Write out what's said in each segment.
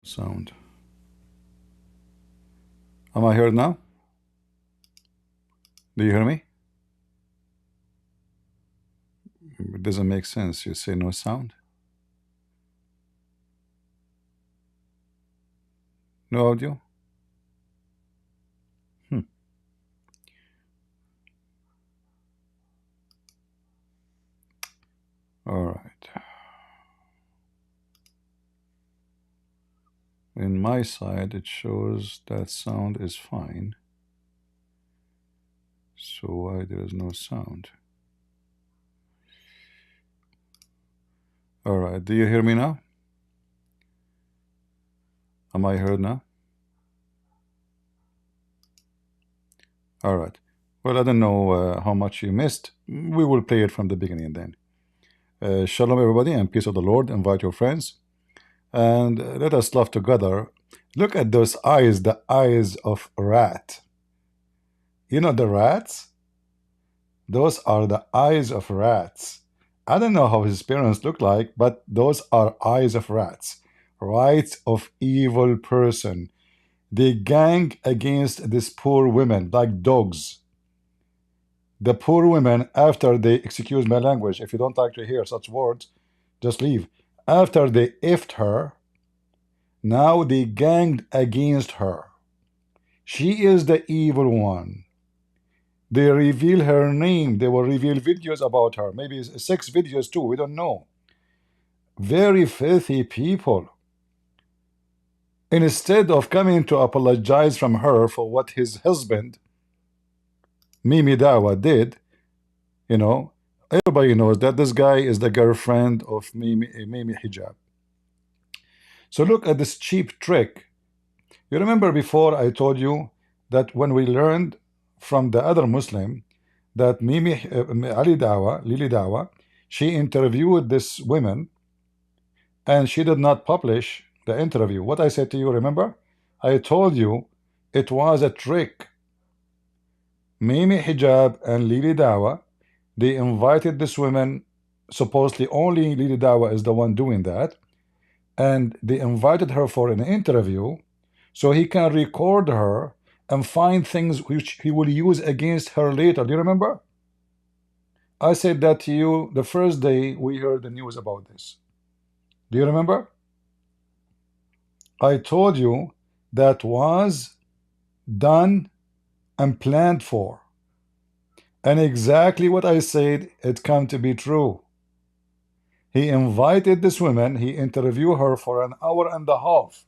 Sound. Am I heard now? Do you hear me? It doesn't make sense. You say no sound. No audio? All right. In my side, it shows that sound is fine. So why there is no sound? All right. Do you hear me now? Am I heard now? All right. Well, I don't know how much you missed. We will play it from the beginning then. Shalom, everybody, and peace of the Lord. Invite your friends. And let us laugh together. Look at those eyes, the eyes of a rat. You know the rats? Those are the eyes of rats. I don't know how his parents look like, but those are eyes of rats. Rights of evil person. They gang against these poor women like dogs. The poor women, after they, excuse my language, if you don't like to hear such words, just leave. After they effed her, now they ganged against her. She is the evil one. They reveal her name. They will reveal videos about her. Maybe 6 videos too. We don't know. Very filthy people. Instead of coming to apologize from her for what his husband, Mimi Dawah, did, you know, everybody knows that this guy is the girlfriend of Mimi Hijab. So look at this cheap trick. You remember before I told you that when we learned from the other Muslim that Lili Dawah, she interviewed this woman and she did not publish the interview. What I said to you, remember? I told you it was a trick. Mimi Hijab and Lili Dawah, they invited this woman, supposedly only Lili Dawah is the one doing that, and they invited her for an interview so he can record her and find things which he will use against her later. Do you remember? I said that to you the first day we heard the news about this. Do you remember? I told you that was done and planned for. And exactly what I said, it come to be true. He invited this woman, he interviewed her for an hour and a half,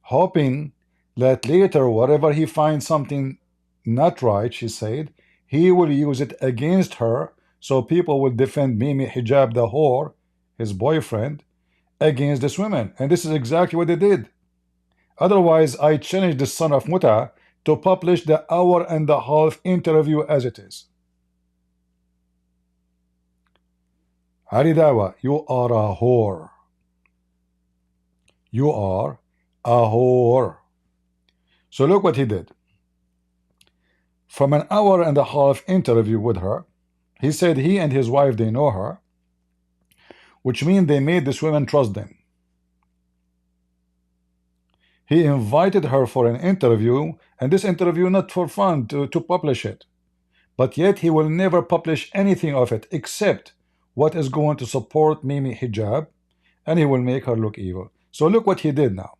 hoping that later, whatever he finds something not right, she said, he will use it against her, so people will defend Mimi Hijab, the whore, his boyfriend, against this woman. And this is exactly what they did. Otherwise, I challenged the son of Muta to publish the hour and a half interview as it is. Ali Dawah, you are a whore. You are a whore. So look what he did. From an hour and a half interview with her, he said he and his wife, they know her, which means they made this woman trust them. He invited her for an interview, and this interview not for fun, to publish it. But yet he will never publish anything of it except what is going to support Mimi Hijab, and he will make her look evil. So look what he did now.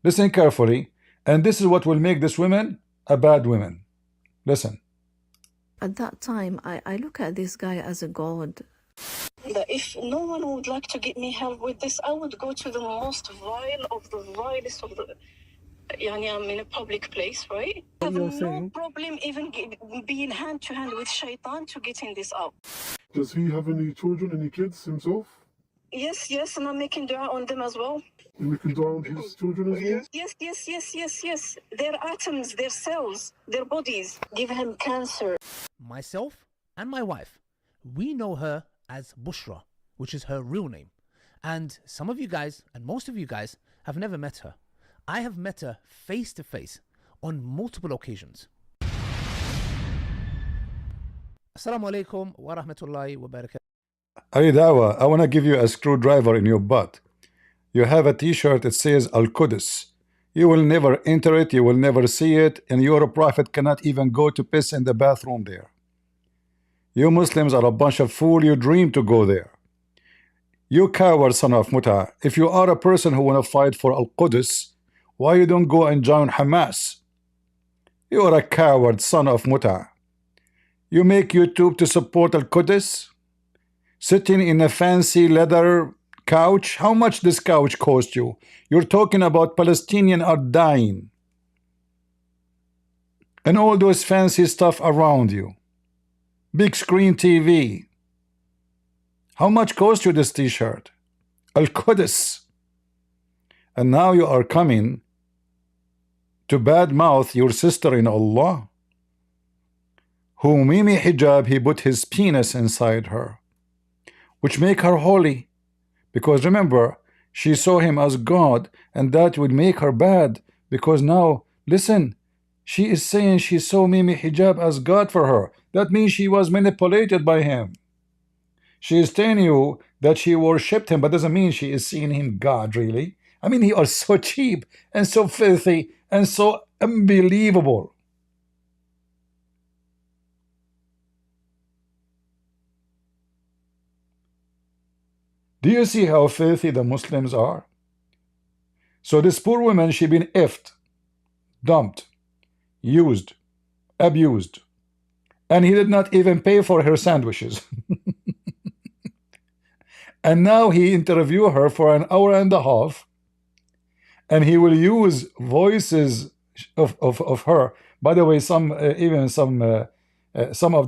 Listen carefully, and this is what will make this woman a bad woman. Listen. At that time, I look at this guy as a god. That if no one would like to get me help with this, I would go to the most vile of the vilest of the. I'm in a public place, right? I have no problem even being hand to hand with Shaitan to getting this out. Does he have any children, any kids himself? Yes, and I'm making dua on them as well. You're making dua on his children as well? Yes. Their atoms, their cells, their bodies give him cancer. Myself and my wife, we know her as Bushra, which is her real name. And some of you guys, and most of you guys, have never met her. I have met her face to face on multiple occasions. Assalamu alaikum wa rahmatullahi wa barakatuh. Ali Dawah, I want to give you a screwdriver in your butt. You have a t-shirt that says Al-Qudus. You will never enter it, you will never see it, and your prophet cannot even go to piss in the bathroom there. You Muslims are a bunch of fools, you dream to go there. You coward son of Muta, if you are a person who want to fight for Al-Qudus, why you don't go and join Hamas? You are a coward son of Muta. You make YouTube to support Al-Qudus? Sitting in a fancy leather couch? How much this couch cost you? You're talking about Palestinians are dying. And all those fancy stuff around you. Big screen TV. How much cost you this t-shirt? Al-Qudus. And now you are coming to badmouth your sister in Allah, who Mimi Hijab, he put his penis inside her, which make her holy, because remember, she saw him as God, and that would make her bad, because now, listen, she is saying she saw Mimi Hijab as God for her. That means she was manipulated by him. She is telling you that she worshipped him, but doesn't mean she is seeing him God, really. I mean, he are so cheap and so filthy and so unbelievable. Do you see how filthy the Muslims are? So this poor woman, she been effed, dumped, used, abused, and he did not even pay for her sandwiches. And now he interviewed her for an hour and a half, and he will use voices of her. By the way, some of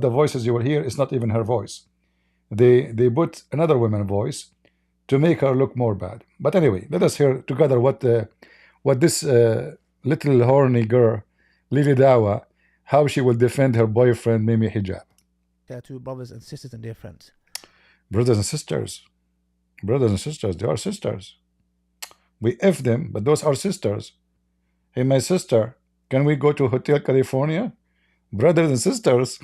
the voices you will hear is not even her voice. They put another woman voice to make her look more bad. But anyway, let us hear together what this little horny girl, Lily Dawah, how she will defend her boyfriend Mimi Hijab. They are two brothers and sisters and dear friends. Brothers and sisters. Brothers and sisters, they are sisters. We F them, but those are sisters. Hey, my sister, can we go to Hotel California? Brothers and sisters.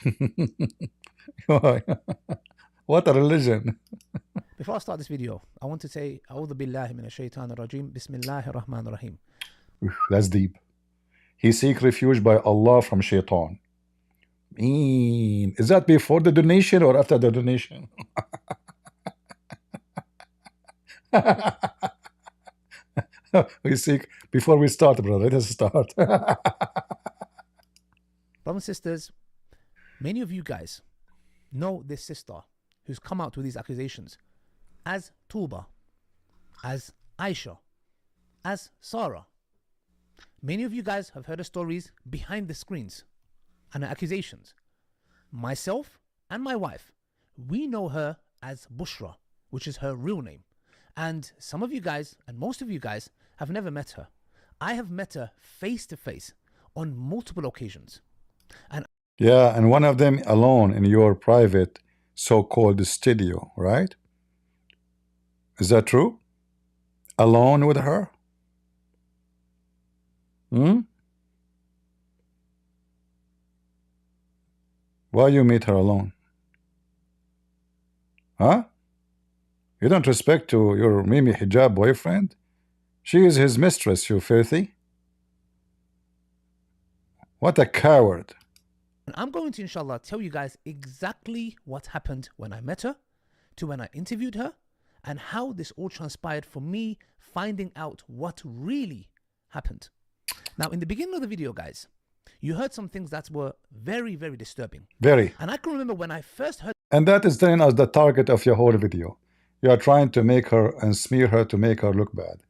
What a religion. Before I start this video, I want to say, A'udhu billahi minash shaitanir rajim, Bismillahir Rahmanir Rahim. That's deep. He seek refuge by Allah from shaitan. Is that before the donation or after the donation? We seek before we start, brother. Let us start. Brothers and sisters, many of you guys know this sister who's come out with these accusations as Tuba, as Aisha, as Sarah. Many of you guys have heard her stories behind the screens and her accusations. Myself and my wife, we know her as Bushra, which is her real name. And some of you guys, and most of you guys, have never met her. I have met her face to face on multiple occasions. And yeah, and one of them alone in your private so-called studio, right? Is that true? Alone with her? Why you meet her alone? Huh? You don't respect to your Mimi Hijab boyfriend? She is his mistress, you filthy. What a coward. And I'm going to, inshallah, tell you guys exactly what happened when I met her, to when I interviewed her, and how this all transpired for me finding out what really happened. Now, in the beginning of the video, guys, you heard some things that were very, very disturbing. Very. And I can remember when I first heard... And that is telling us the target of your whole video. You are trying to make her and smear her to make her look bad.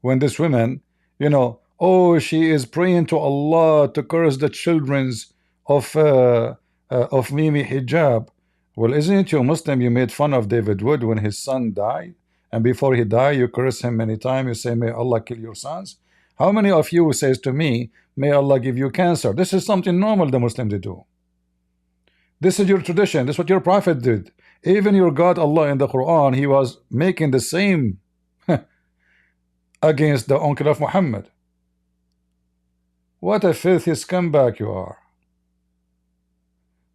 When this woman, you know, oh, she is praying to Allah to curse the children's of Mimi Hijab. Well, isn't you Muslim? You made fun of David Wood when his son died, and before he died, you curse him many times. You say, may Allah kill your sons. How many of you says to me, may Allah give you cancer? This is something normal the Muslims do. This is your tradition. This is what your prophet did. Even your God Allah in the Quran, he was making the same against the uncle of Muhammad. What a filthy scumbag you are.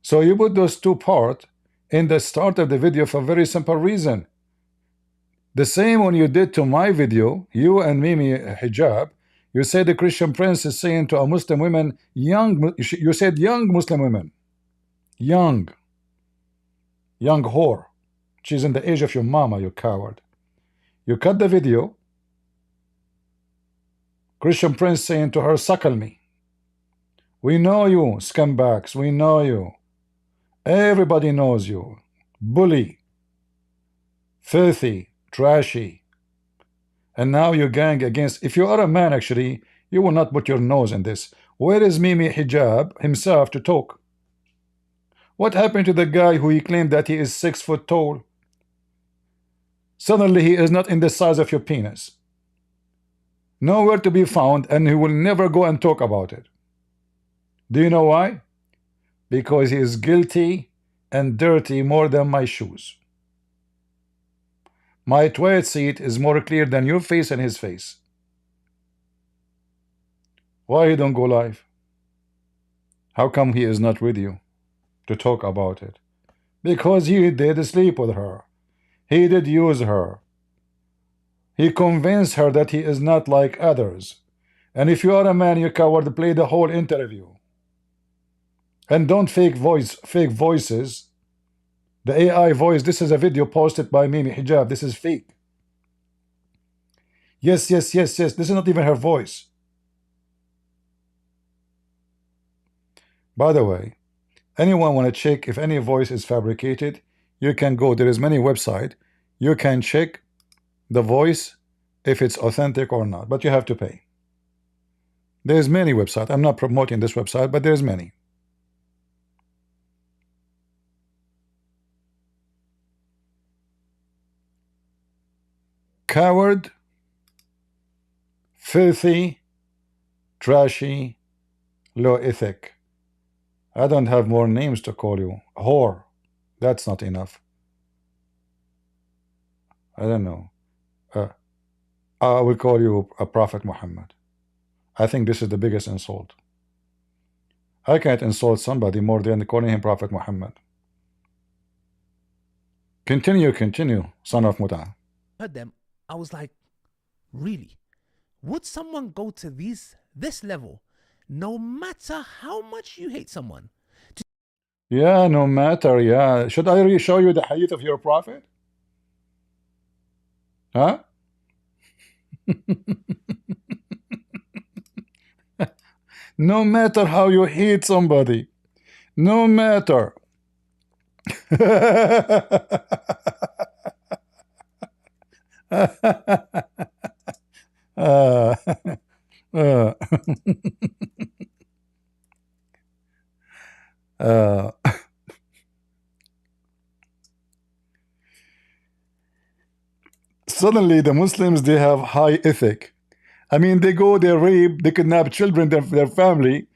So you put those two parts in the start of the video for a very simple reason. The same when you did to my video, you and Mimi Hijab, you said the Christian Prince is saying to a Muslim women, you said young Muslim women, young whore. She's in the age of your mama, you coward. You cut the video, Christian Prince saying to her, suckle me. We know you, scumbags, we know you. Everybody knows you. Bully. Filthy. Trashy. And now you gang against, if you are a man actually, you will not put your nose in this. Where is Mimi Hijab himself to talk? What happened to the guy who he claimed that he is 6 foot tall? Suddenly he is not in the size of your penis. Nowhere to be found, and he will never go and talk about it. Do you know why? Because he is guilty and dirty more than my shoes. My toilet seat is more clear than your face and his face. Why he don't go live? How come he is not with you to talk about it? Because he did sleep with her. He did use her. He convinced her that he is not like others. And if you are a man, you coward, play the whole interview. And don't fake voices. The AI voice, this is a video posted by Mimi Hijab. This is fake. Yes. This is not even her voice. By the way, anyone want to check if any voice is fabricated, you can go, there is many websites, you can check the voice if it's authentic or not, but you have to pay. There's many websites. I'm not promoting this website, but there's many. Coward, filthy, trashy, low ethic. I don't have more names to call you. Whore. That's not enough. I don't know. I will call you a Prophet Muhammad. I think this is the biggest insult. I can't insult somebody more than calling him Prophet Muhammad. Continue, son of Muta. Heard them, I was like, really? Would someone go to this level, no matter how much you hate someone? Yeah, no matter, yeah. Should I really show you the hadith of your prophet? Huh? No matter how you hate somebody, no matter. uh, uh, uh. Suddenly the Muslims, they have high ethic. I mean, they go, they rape, they kidnap children, their family.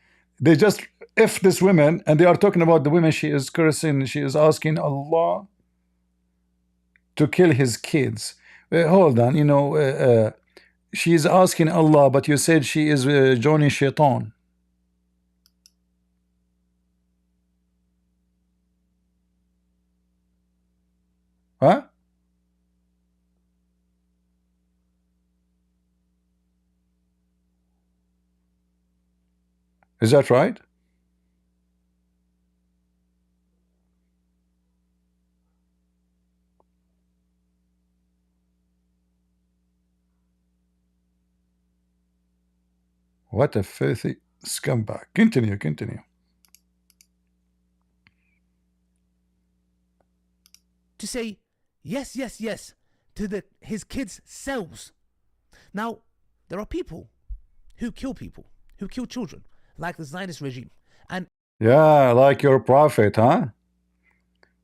They just F this woman, and they are talking about the women she is cursing. She is asking Allah to kill his kids. Hold on, you know, she is asking Allah, but you said she is joining shaitan. Huh? Is that right? What a filthy scumbag. Continue. To say yes to his kids' selves. Now, there are people who kill children, like the Zionist regime. And yeah, like your prophet, huh?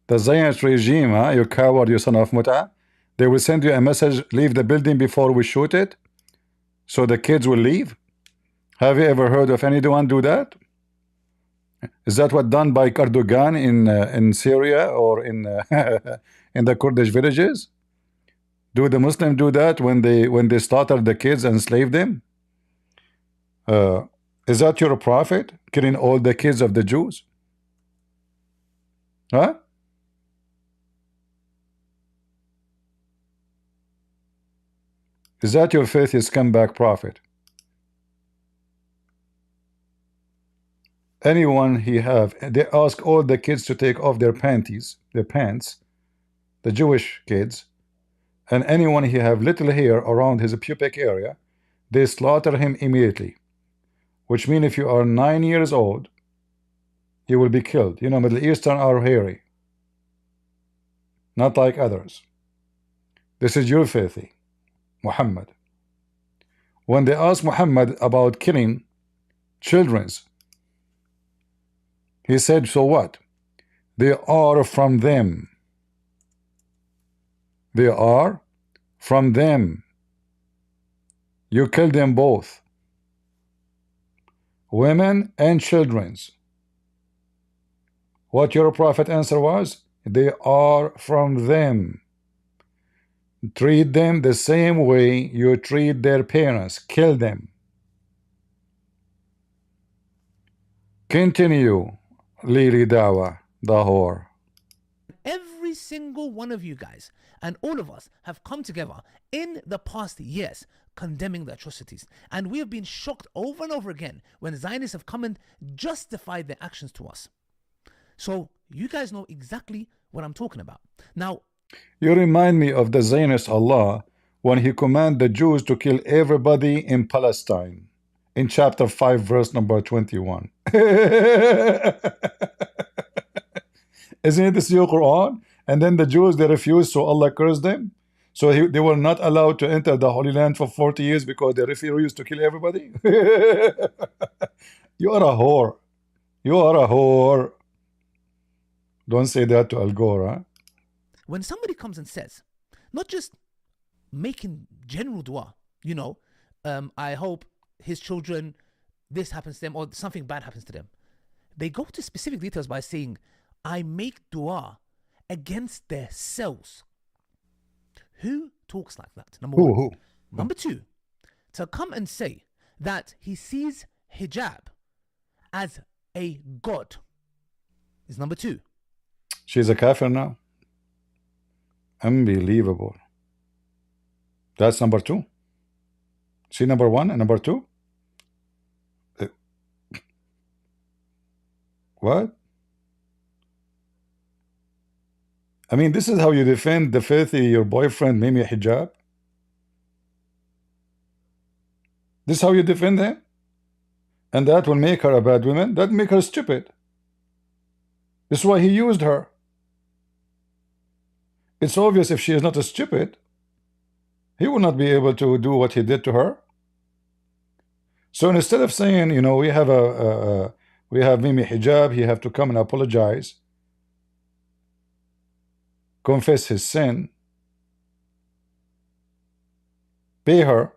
The Zionist regime, huh? You coward, you son of Muta. They will send you a message, leave the building before we shoot it, so the kids will leave. Have you ever heard of anyone do that? Is that what done by Erdogan in Syria or in in the Kurdish villages? Do the Muslims do that when they slaughter the kids and slave them? Is that your prophet killing all the kids of the Jews? Huh? Is that your filthy scumbag prophet? Anyone he have, they ask all the kids to take off their panties, their pants, the Jewish kids, and anyone he have little hair around his pubic area, they slaughter him immediately. Which means if you are 9 years old, you will be killed. You know, Middle Eastern are hairy, not like others. This is your filthy, Muhammad. When they asked Muhammad about killing children's, he said, so what? They are from them. They are from them. You kill them both, women and children's. What your prophet answer was? They are from them. Treat them the same way you treat their parents. Kill them. Continue, Lily Dawah, the whore. Every single one of you guys and all of us have come together in the past years condemning the atrocities, and we have been shocked over and over again when Zionists have come and justified their actions to us. So you guys know exactly what I'm talking about. Now, you remind me of the Zionist Allah when he commanded the Jews to kill everybody in Palestine in chapter 5 verse number 21. Isn't it this your Quran? And then the Jews, they refused, so Allah cursed them. So they were not allowed to enter the Holy Land for 40 years because they refused to kill everybody. You are a whore. You are a whore. Don't say that to Al Gore, huh? When somebody comes and says, not just making general dua, you know, I hope his children, this happens to them or something bad happens to them. They go to specific details by saying, I make dua against their cells. Who talks like that? Number one. Who? Number two, to come and say that he sees hijab as a god is number two. She's a kafir now. Unbelievable. That's number two. See number one and number two? What? I mean, this is how you defend the filthy your boyfriend Mimi Hijab? This is how you defend him? And that will make her a bad woman? That make her stupid. This is why he used her. It's obvious if she is not a stupid, he will not be able to do what he did to her. So instead of saying, you know, we have Mimi Hijab, he have to come and apologize, confess his sin, pay her,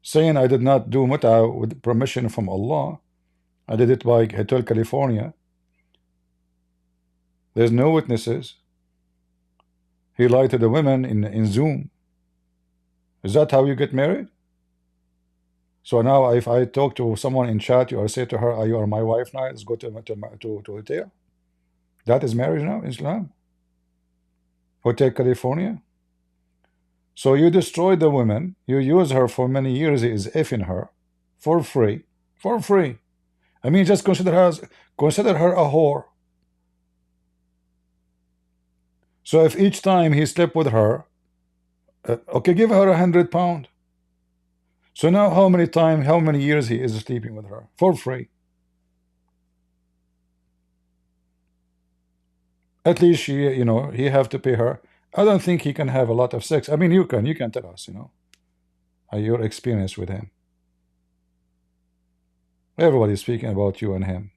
saying I did not do mut'a with permission from Allah, I did it by Hotel California. There's no witnesses. He lied to the women in Zoom. Is that how you get married? So now if I talk to someone in chat, you or say to her, you are my wife now, let's go to hotel. That is marriage now in Islam. Hotel California. So you destroy the woman, you use her for many years, he is effing her for free. For free. I mean, just consider her a whore. So if each time he slept with her, okay, give her £100. So now how many years he is sleeping with her for free? At least she, you know, he have to pay her. I don't think he can have a lot of sex. I mean, you can tell us, you know, your experience with him. Everybody's speaking about you and him.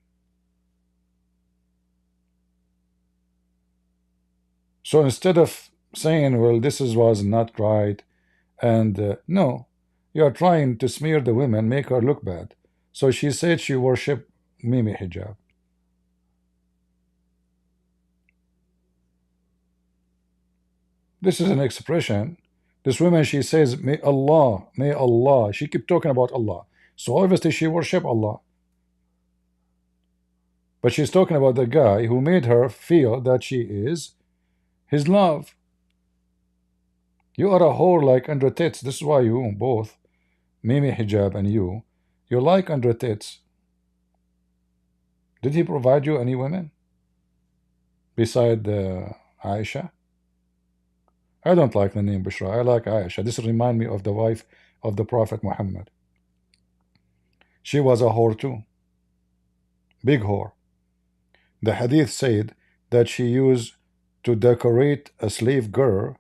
So instead of saying, well, was not right, and no, you are trying to smear the women, make her look bad. So she said she worshiped Mimi Hijab. This is an expression. This woman, she says, may Allah. She keep talking about Allah. So obviously she worship Allah. But she's talking about the guy who made her feel that she is his love. You are a whore like under tits. This is why you both, Mimi Hijab and you're like under tits. Did he provide you any women beside Aisha? I don't like the name Bushra. I like Aisha. This reminds me of the wife of the Prophet Muhammad. She was a whore too. Big whore. The hadith said that she used to decorate a slave girl,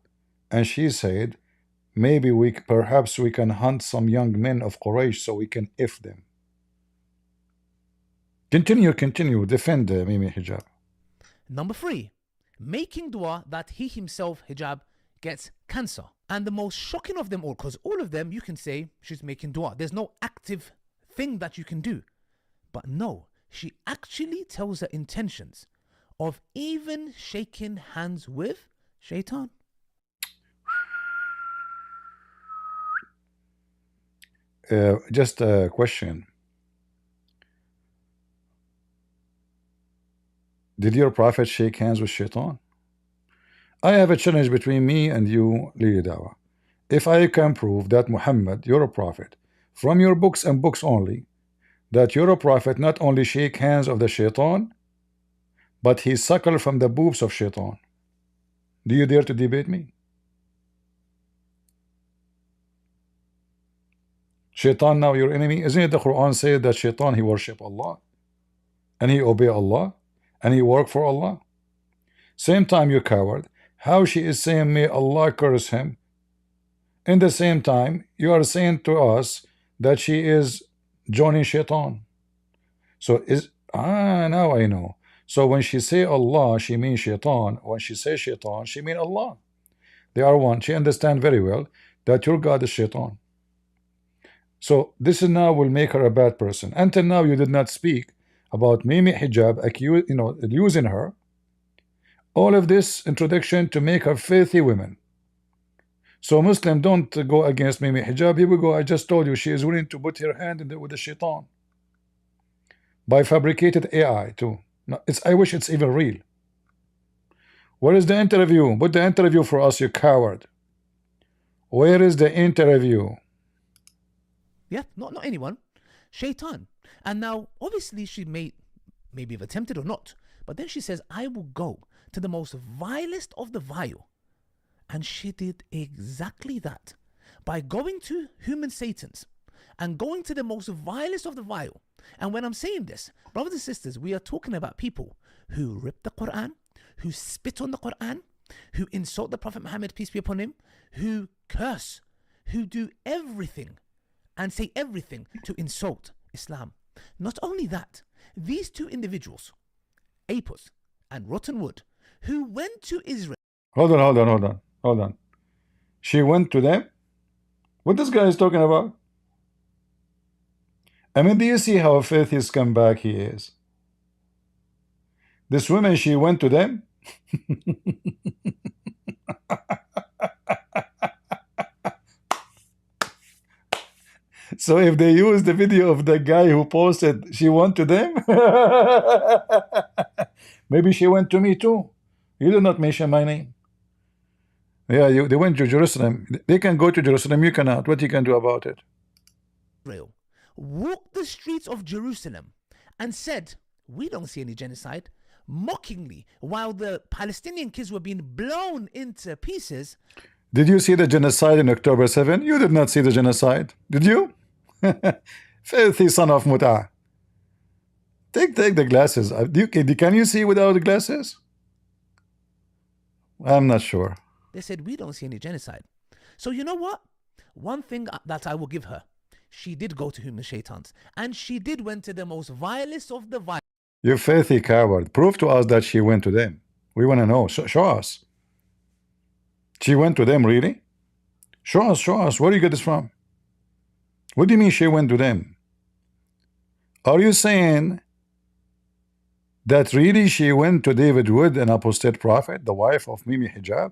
and she said, maybe perhaps we can hunt some young men of Quraysh so we can F them. Continue, defend Mimi Hijab. Number 3, making dua that he himself, Hijab, gets cancer. And the most shocking of them all, because all of them you can say she's making dua. There's no active thing that you can do. But no, she actually tells her intentions of even shaking hands with Shaitan. Just a question. Did your prophet shake hands with Shaitan? I have a challenge between me and you, Lili Dawah. If I can prove that Muhammad, you're a prophet, from your books and books only, that you're a prophet not only shake hands of the Shaitan, but he suckled from the boobs of Shaitan. Do you dare to debate me? Shaitan now your enemy? Isn't it the Quran said that Shaitan, he worship Allah, and he obey Allah, and he work for Allah? Same time, you coward, how she is saying may Allah curse him, in the same time you are saying to us that she is joining Shaitan. So now I know. So when she say Allah, she means Shaitan. When she say Shaitan, she mean Allah. They are one. She understand very well that your God is Shaitan. So this is now will make her a bad person. Until now you did not speak about Mimi Hijab, using her. All of this introduction to make her filthy women. So Muslim, don't go against Mimi Hijab. Here we go. I just told you she is willing to put her hand with the Shaitan by fabricated AI too. No, I wish it's even real. Where is the interview? Put the interview for us, you coward. Where is the interview? Yeah, not anyone. Shaitan. And now, obviously, she maybe have attempted or not. But then she says, I will go to the most vilest of the vile. And she did exactly that. By going to human Satans and going to the most vilest of the vile. And when I'm saying this, brothers and sisters, we are talking about people who rip the Quran, who spit on the Quran, who insult the Prophet Muhammad, peace be upon him, who curse, who do everything and say everything to insult Islam. Not only that, these two individuals, Apis and Rotten Wood, who went to Israel. Hold on. She went to them? What this guy is talking about? I mean, do you see how filthy scumbag he is? This woman, she went to them? So if they use the video of the guy who posted, she went to them? Maybe she went to me too. You did not mention my name. Yeah, they went to Jerusalem. They can go to Jerusalem, you cannot. What you can do about it? Walked the streets of Jerusalem and said, we don't see any genocide, mockingly, while the Palestinian kids were being blown into pieces. Did you see the genocide in October 7? You did not see the genocide, did you? Filthy son of Muta. Take the glasses. Can you see without the glasses? I'm not sure. They said, we don't see any genocide. So you know what? One thing that I will give her, she did go to human shaitans, and she did went to the most vilest of the vile. You filthy coward. Prove to us that she went to them. We want to know. Show us. She went to them, really? Show us. Where do you get this from? What do you mean she went to them? Are you saying that really she went to David Wood, an apostate prophet, the wife of Mimi Hijab?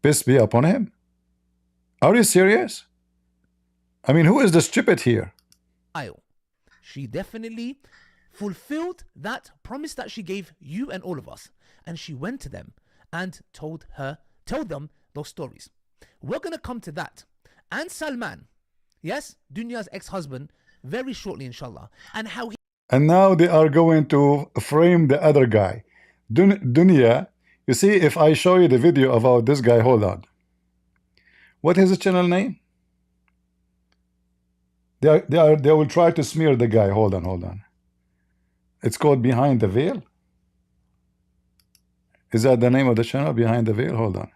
Peace be upon him. Are you serious? I mean, who is the stupid here? She definitely fulfilled that promise that she gave you and all of us. And she went to them and told her tell them those stories. We're going to come to that. And Salman, yes, Dunya's ex-husband, very shortly, inshallah. And how he... And now they are going to frame the other guy. Dunya, you see, if I show you the video about this guy, hold on. What is the channel name? They will try to smear the guy. Hold on. It's called Behind the Veil. Is that the name of the channel? Behind the Veil? Hold on.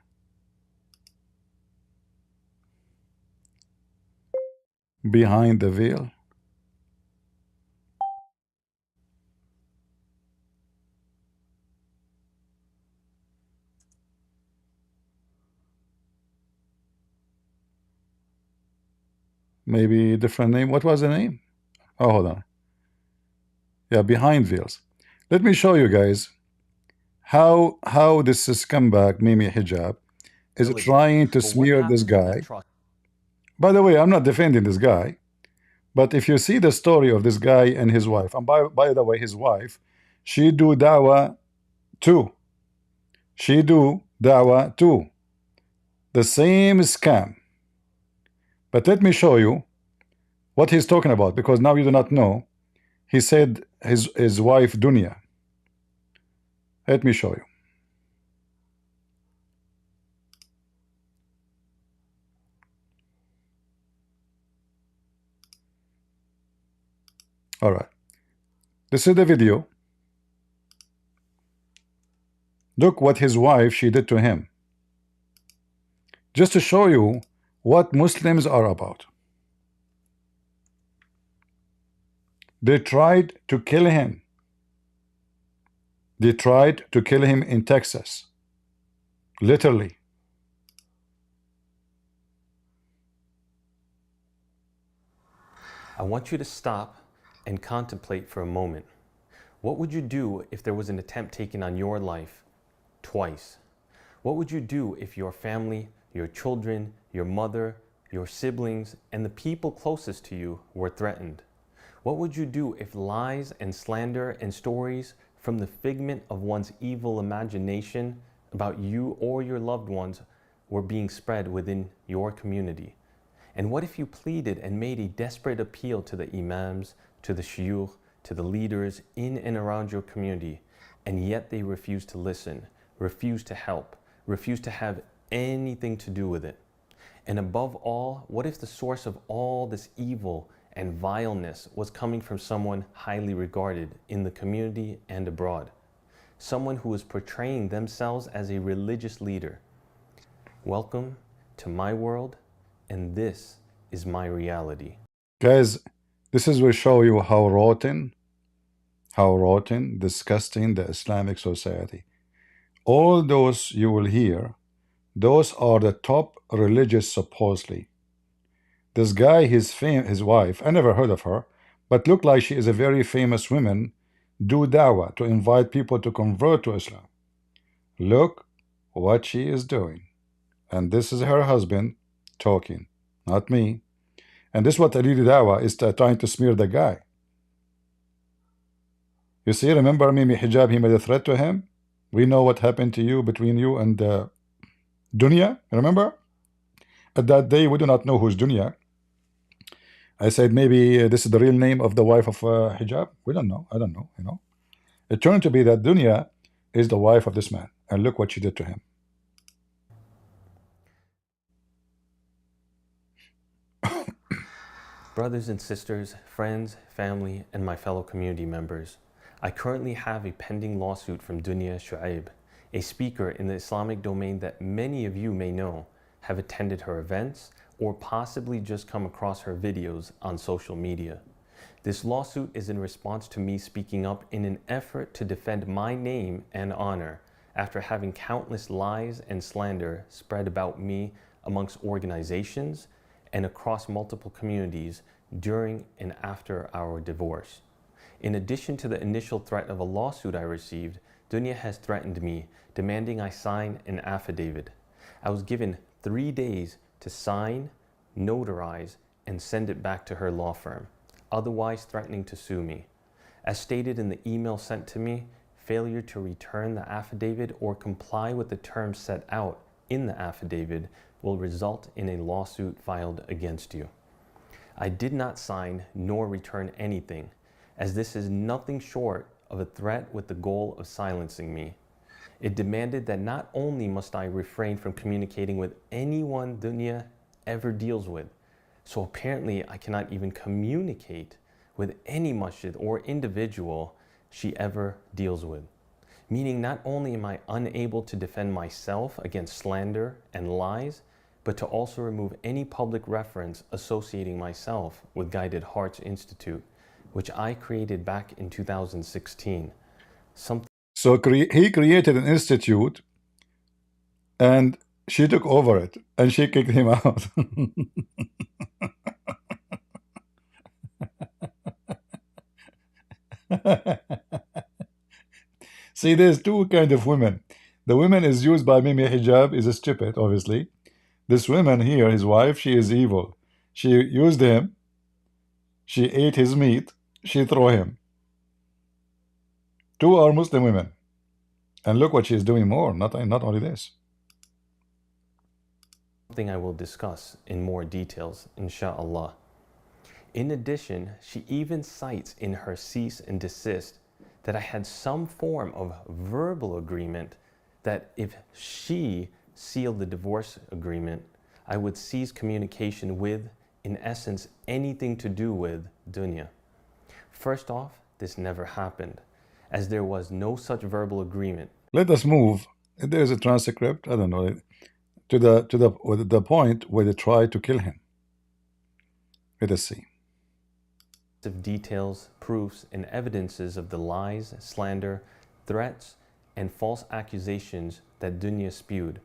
Behind the Veil. Maybe different name. What was the name? Oh, hold on. Yeah, Behind Veils. Let me show you guys how this scumbag Mimi Hijab is trying to smear this guy. By the way, I'm not defending this guy, but if you see the story of this guy and his wife, and by the way, his wife, she do Dawah too. She do Dawah too. The same scam. But let me show you what he's talking about, because now you do not know. He said his wife Dunya. Let me show you. All right. This is the video. Look what his wife she did to him. Just to show you what Muslims are about. They tried to kill him. They tried to kill him in Texas. Literally. I want you to stop and contemplate for a moment. What would you do if there was an attempt taken on your life twice? What would you do if your family, your children, your mother, your siblings, and the people closest to you were threatened? What would you do if lies and slander and stories from the figment of one's evil imagination about you or your loved ones were being spread within your community? And what if you pleaded and made a desperate appeal to the imams, to the shuyukh, to the leaders in and around your community, and yet they refused to listen, refused to help, refused to have anything to do with it? And above all, what if the source of all this evil and vileness was coming from someone highly regarded in the community and abroad? Someone who was portraying themselves as a religious leader. Welcome to my world, and this is my reality. Guys, this is will show you how rotten, disgusting the Islamic society. All those you will hear, those are the top religious supposedly. This guy, his wife, I never heard of her, but looked like she is a very famous woman, do dawah to invite people to convert to Islam. Look what she is doing. And this is her husband talking, not me. And this is what Alili Dawah is trying to smear the guy. You see, remember Mimi Hijab, he made a threat to him. We know what happened to you, between you and Dunya, remember? At that day, we do not know who's Dunya. I said maybe this is the real name of the wife of Hijab. We don't know. I don't know, you know. It turned to be that Dunya is the wife of this man. And look what she did to him. Brothers and sisters, friends, family, and my fellow community members, I currently have a pending lawsuit from Dunya Shu'aib, a speaker in the Islamic domain that many of you may know, have attended her events, or possibly just come across her videos on social media. This lawsuit is in response to me speaking up in an effort to defend my name and honor after having countless lies and slander spread about me amongst organizations and across multiple communities during and after our divorce. In addition to the initial threat of a lawsuit I received, Dunya has threatened me, demanding I sign an affidavit. I was given 3 days to sign, notarize, and send it back to her law firm, otherwise threatening to sue me. As stated in the email sent to me, failure to return the affidavit or comply with the terms set out in the affidavit will result in a lawsuit filed against you. I did not sign nor return anything, as this is nothing short of a threat with the goal of silencing me. It demanded that not only must I refrain from communicating with anyone dunya ever deals with, so apparently I cannot even communicate with any masjid or individual she ever deals with. Meaning not only am I unable to defend myself against slander and lies, but to also remove any public reference associating myself with Guided Hearts Institute, which I created back in 2016. So he created an institute and she took over it and she kicked him out. See, there's two kind of women. The woman is used by Mimi Hijab is stupid, obviously. This woman here, his wife, she is evil. She used him. She ate his meat. She threw him. Two are Muslim women. And look what she's doing more. Not only this. Something I will discuss in more details, inshallah. In addition, she even cites in her cease and desist that I had some form of verbal agreement that if she sealed the divorce agreement, I would cease communication with, in essence, anything to do with dunya. First off, this never happened, as there was no such verbal agreement. Let us move. There is a transcript, I don't know, to the point where they tried to kill him. Let us see. Of details, proofs, and evidences of the lies, slander, threats, and false accusations that dunya spewed.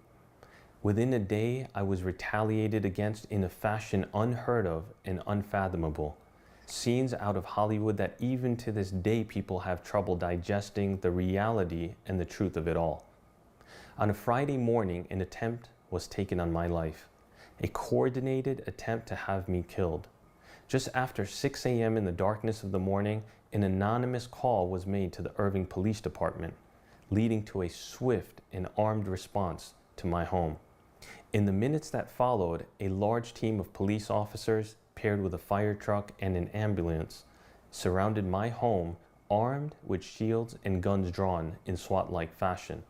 Within a day, I was retaliated against in a fashion unheard of and unfathomable. Scenes out of Hollywood that even to this day people have trouble digesting the reality and the truth of it all. On a Friday morning, an attempt was taken on my life. A coordinated attempt to have me killed. Just after 6 a.m. in the darkness of the morning, an anonymous call was made to the Irving Police Department, leading to a swift and armed response to my home. In the minutes that followed, a large team of police officers, paired with a fire truck and an ambulance, surrounded my home, armed with shields and guns drawn in SWAT-like fashion.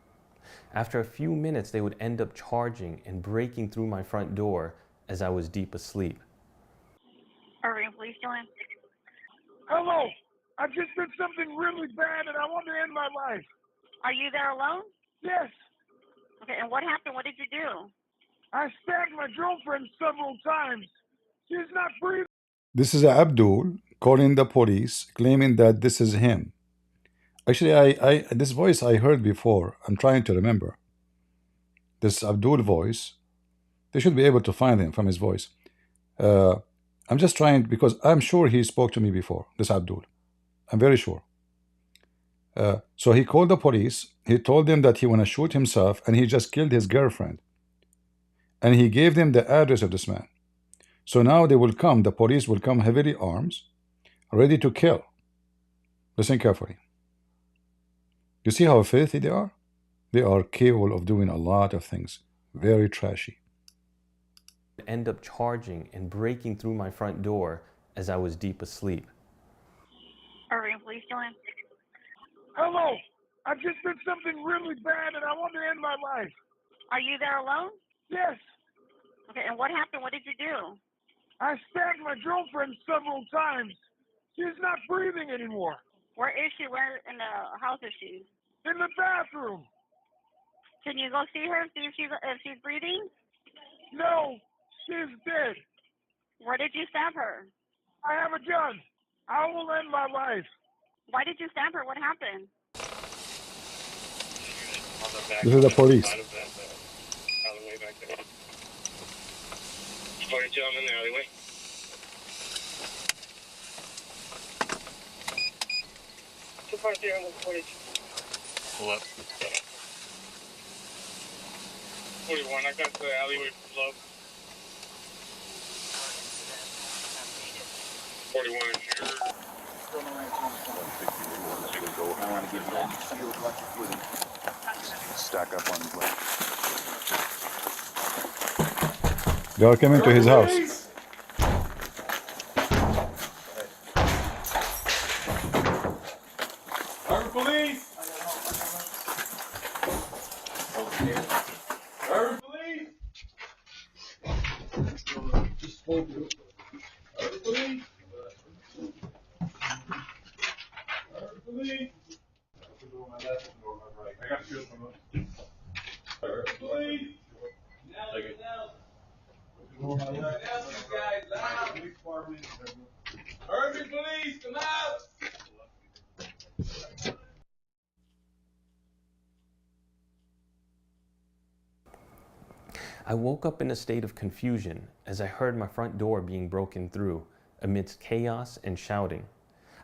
After a few minutes, they would end up charging and breaking through my front door as I was deep asleep. Irving Police, Joanne. Hello. I just did something really bad and I want to end my life. Are you there alone? Yes. Okay, and what happened? What did you do? I stabbed my girlfriend several times. She's not breathing. This is Abdul calling the police, claiming that this is him. Actually, this voice I heard before. I'm trying to remember. This Abdul voice. They should be able to find him from his voice. I'm just trying, because I'm sure he spoke to me before, this Abdul. I'm very sure. So he called the police. He told them that he want to shoot himself and he just killed his girlfriend. And he gave them the address of this man. So now they will come, the police will come heavily armed, ready to kill. Listen carefully. You see how filthy they are? They are capable of doing a lot of things. Very trashy. End up charging and breaking through my front door as I was deep asleep. Irving Police, Joanne. Hello. I just did something really bad and I want to end my life. Are you there alone? Yes. Okay, and what happened? What did you do? I stabbed my girlfriend several times. She's not breathing anymore. Where is she? Where in the house is she? In the bathroom. Can you go see her, see if she's breathing? No, she's dead. Where did you stab her? I have a gun. I will end my life. Why did you stab her? What happened? This is the police. Footage on in the alleyway. Too far there on the footage. Pull up. 41, I got the alleyway below. 41 here. I want to get that sealed like you would stack up on the left. They are coming to his house. I woke up in a state of confusion as I heard my front door being broken through amidst chaos and shouting.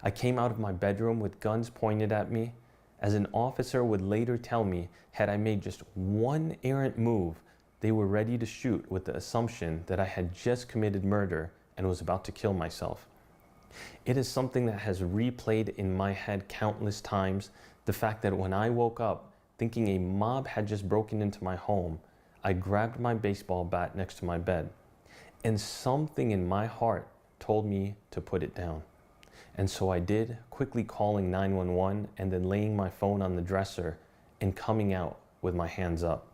I came out of my bedroom with guns pointed at me, as an officer would later tell me had I made just one errant move, they were ready to shoot with the assumption that I had just committed murder and was about to kill myself. It is something that has replayed in my head countless times, the fact that when I woke up thinking a mob had just broken into my home, I grabbed my baseball bat next to my bed, and something in my heart told me to put it down. And so I did, quickly calling 911 and then laying my phone on the dresser and coming out with my hands up.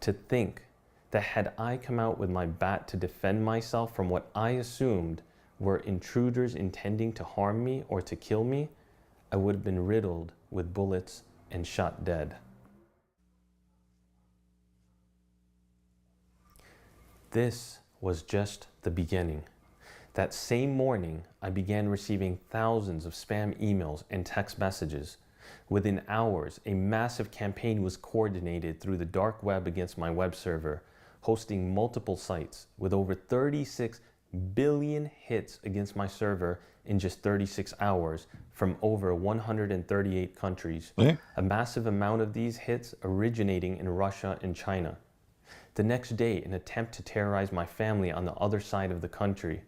To think that had I come out with my bat to defend myself from what I assumed were intruders intending to harm me or to kill me, I would have been riddled with bullets and shot dead. This was just the beginning. That same morning, I began receiving thousands of spam emails and text messages. Within hours, a massive campaign was coordinated through the dark web against my web server, hosting multiple sites with over 36 billion hits against my server in just 36 hours from over 138 countries. A massive amount of these hits originating in Russia and China. The next day, an attempt to terrorize my family on the other side of the country.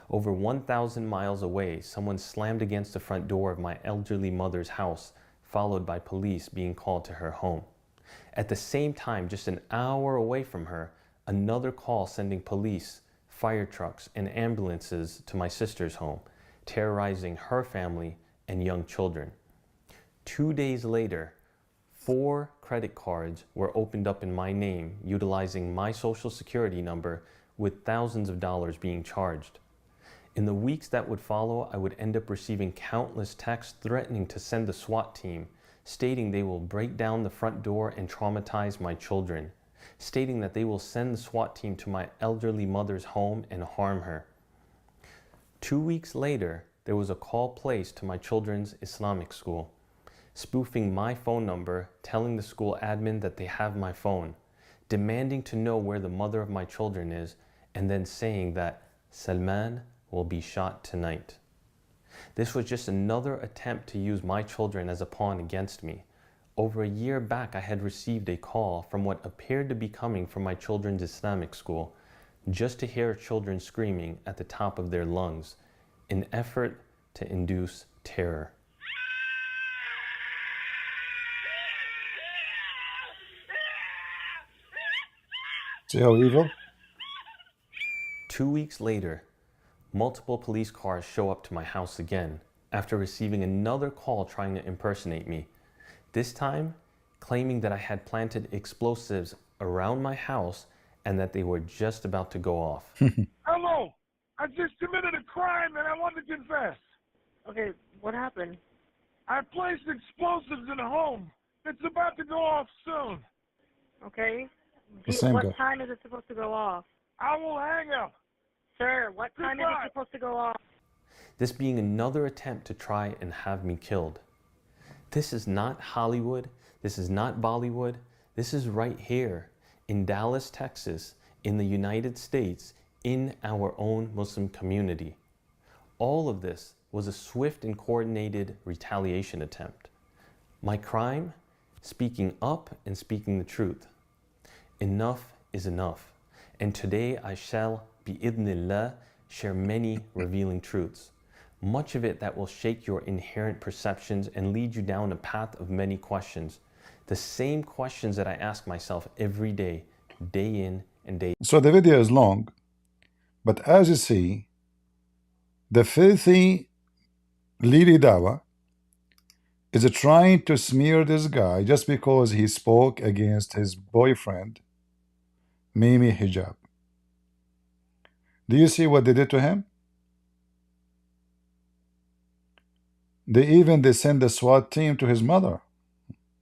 Over 1,000 miles away, someone slammed against the front door of my elderly mother's house, followed by police being called to her home. At the same time, just an hour away from her, another call sending police, fire trucks, and ambulances to my sister's home, terrorizing her family and young children. 2 days later, 4 credit cards were opened up in my name, utilizing my social security number, with thousands of dollars being charged. In the weeks that would follow, I would end up receiving countless texts threatening to send the SWAT team, stating they will break down the front door and traumatize my children, stating that they will send the SWAT team to my elderly mother's home and harm her. 2 weeks later, there was a call placed to my children's Islamic school, spoofing my phone number, telling the school admin that they have my phone, demanding to know where the mother of my children is, and then saying that Salman will be shot tonight. This was just another attempt to use my children as a pawn against me. Over a year back, I had received a call from what appeared to be coming from my children's Islamic school, just to hear children screaming at the top of their lungs, in effort to induce terror. See how evil? 2 weeks later, multiple police cars show up to my house again after receiving another call trying to impersonate me, this time claiming that I had planted explosives around my house and that they were just about to go off. Hello, I just committed a crime and I want to confess. Okay, what happened? I placed explosives in a home. It's about to go off soon. Okay. The same What guy. time is it supposed to go off? I will hang up. Sir, what time is Goodbye. it supposed to go off? This being another attempt to try and have me killed. This is not Hollywood. This is not Bollywood. This is right here in Dallas, Texas, in the United States, in our own Muslim community. All of this was a swift and coordinated retaliation attempt. My crime? Speaking up and speaking the truth. Enough is enough. And today I shall, bi-idhnillah, share many revealing truths. Much of it that will shake your inherent perceptions and lead you down a path of many questions. The same questions that I ask myself every day, day in and days. So the video is long, but as you see, the filthy Lili Dawah is trying to smear this guy just because he spoke against his boyfriend, Mimi Hijab. Do you see what they did to him? They send the SWAT team to his mother,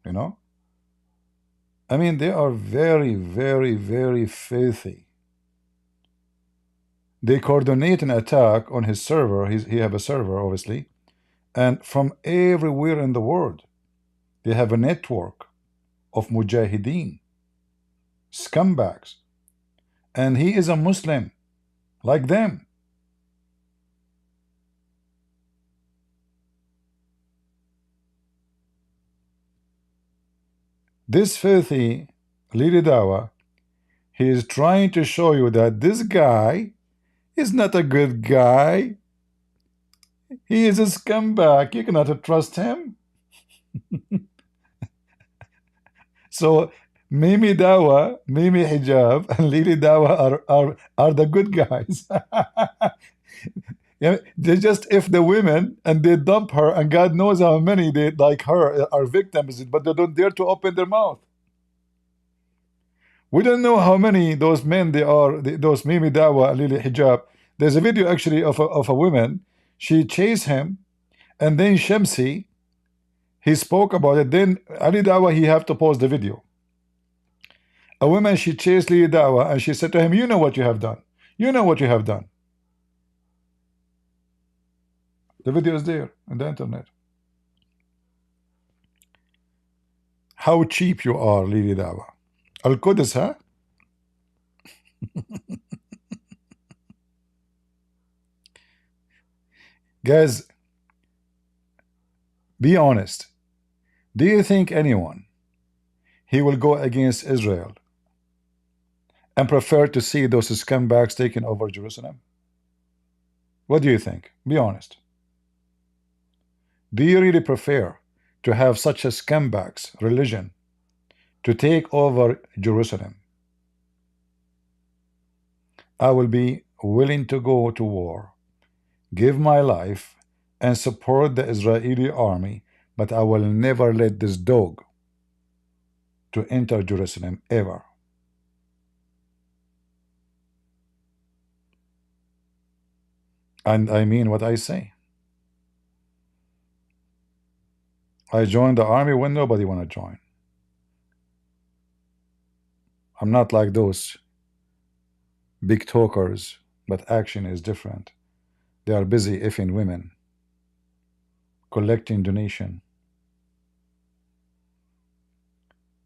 you know? I mean, they are very, very, very filthy. They coordinate an attack on his server. He have a server, obviously, and from everywhere in the world. They have a network of mujahideen, scumbags, and he is a Muslim like them. This filthy Lili Dawah, he is trying to show you that this guy is not a good guy. He is a scumbag. You cannot trust him. So Mimi Dawah, Mimi Hijab, and Lili Dawah are the good guys. Yeah, they just if the women and they dump her, and God knows how many they like her are victims, but they don't dare to open their mouth. We don't know how many those men they are, those Mimi Dawah and Lili Hijab. There's a video actually of a woman. She chased him, and then Shamsi, he spoke about it. Then Ali Dawah, he have to pause the video. A woman, she chased Lili Dawah, and she said to him, "You know what you have done. You know what you have done." The video is there on the internet. How cheap you are, Lili Dawah. Al-Quds, huh? Guys, be honest. Do you think anyone he will go against Israel and prefer to see those scumbags taking over Jerusalem? What do you think? Be honest. Do you really prefer to have such a scumbags religion to take over Jerusalem? I will be willing to go to war, give my life, and support the Israeli army, but I will never let this dog to enter Jerusalem ever. And I mean what I say. I joined the army when nobody want to join. I'm not like those big talkers, but action is different. They are busy effing women, collecting donation.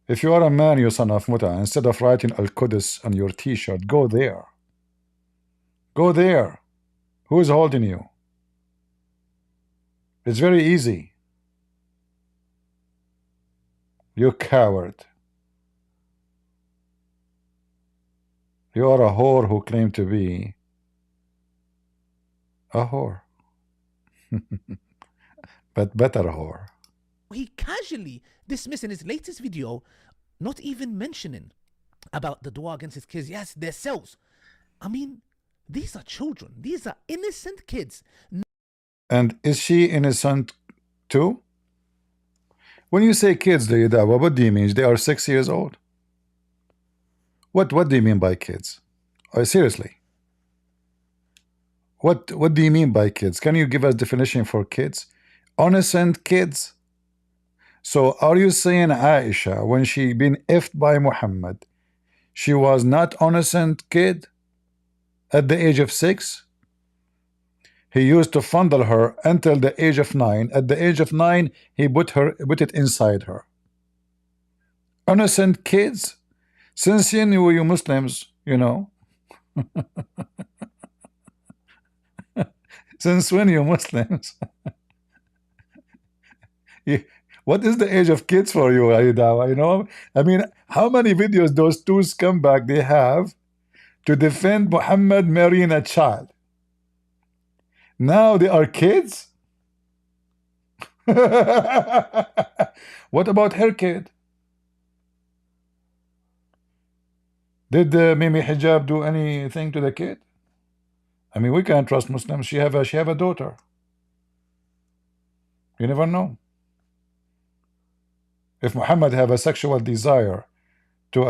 If you are a man, you son of Muta, instead of writing Al-Quds on your t-shirt, go there. Go there. Who is holding you? It's very easy. You coward. You are a whore who claimed to be a whore. But better whore. He casually dismissed in his latest video, not even mentioning about the dua against his kids. Yes, their cells. I mean, these are children. These are innocent kids. And is she innocent too? When you say kids, Dawah, what do you mean? They are 6 years old. What do you mean by kids? Seriously. What do you mean by kids? Can you give us definition for kids? Innocent kids. So are you saying Aisha, when she been effed by Muhammad, she was not innocent kid at the age of 6? He used to fondle her until the age of 9. At the age of 9, he put it inside her. Innocent kids. Since you knew you Muslims, you know. Since when you Muslims? What is the age of kids for you, Dawah? You know, I mean, how many videos those two scumbags they have to defend Muhammad marrying a child? Now they are kids? What about her kid? Did Mimi Hijab do anything to the kid? I mean, we can't trust Muslims. She have a daughter. You never know. If Muhammad have a sexual desire to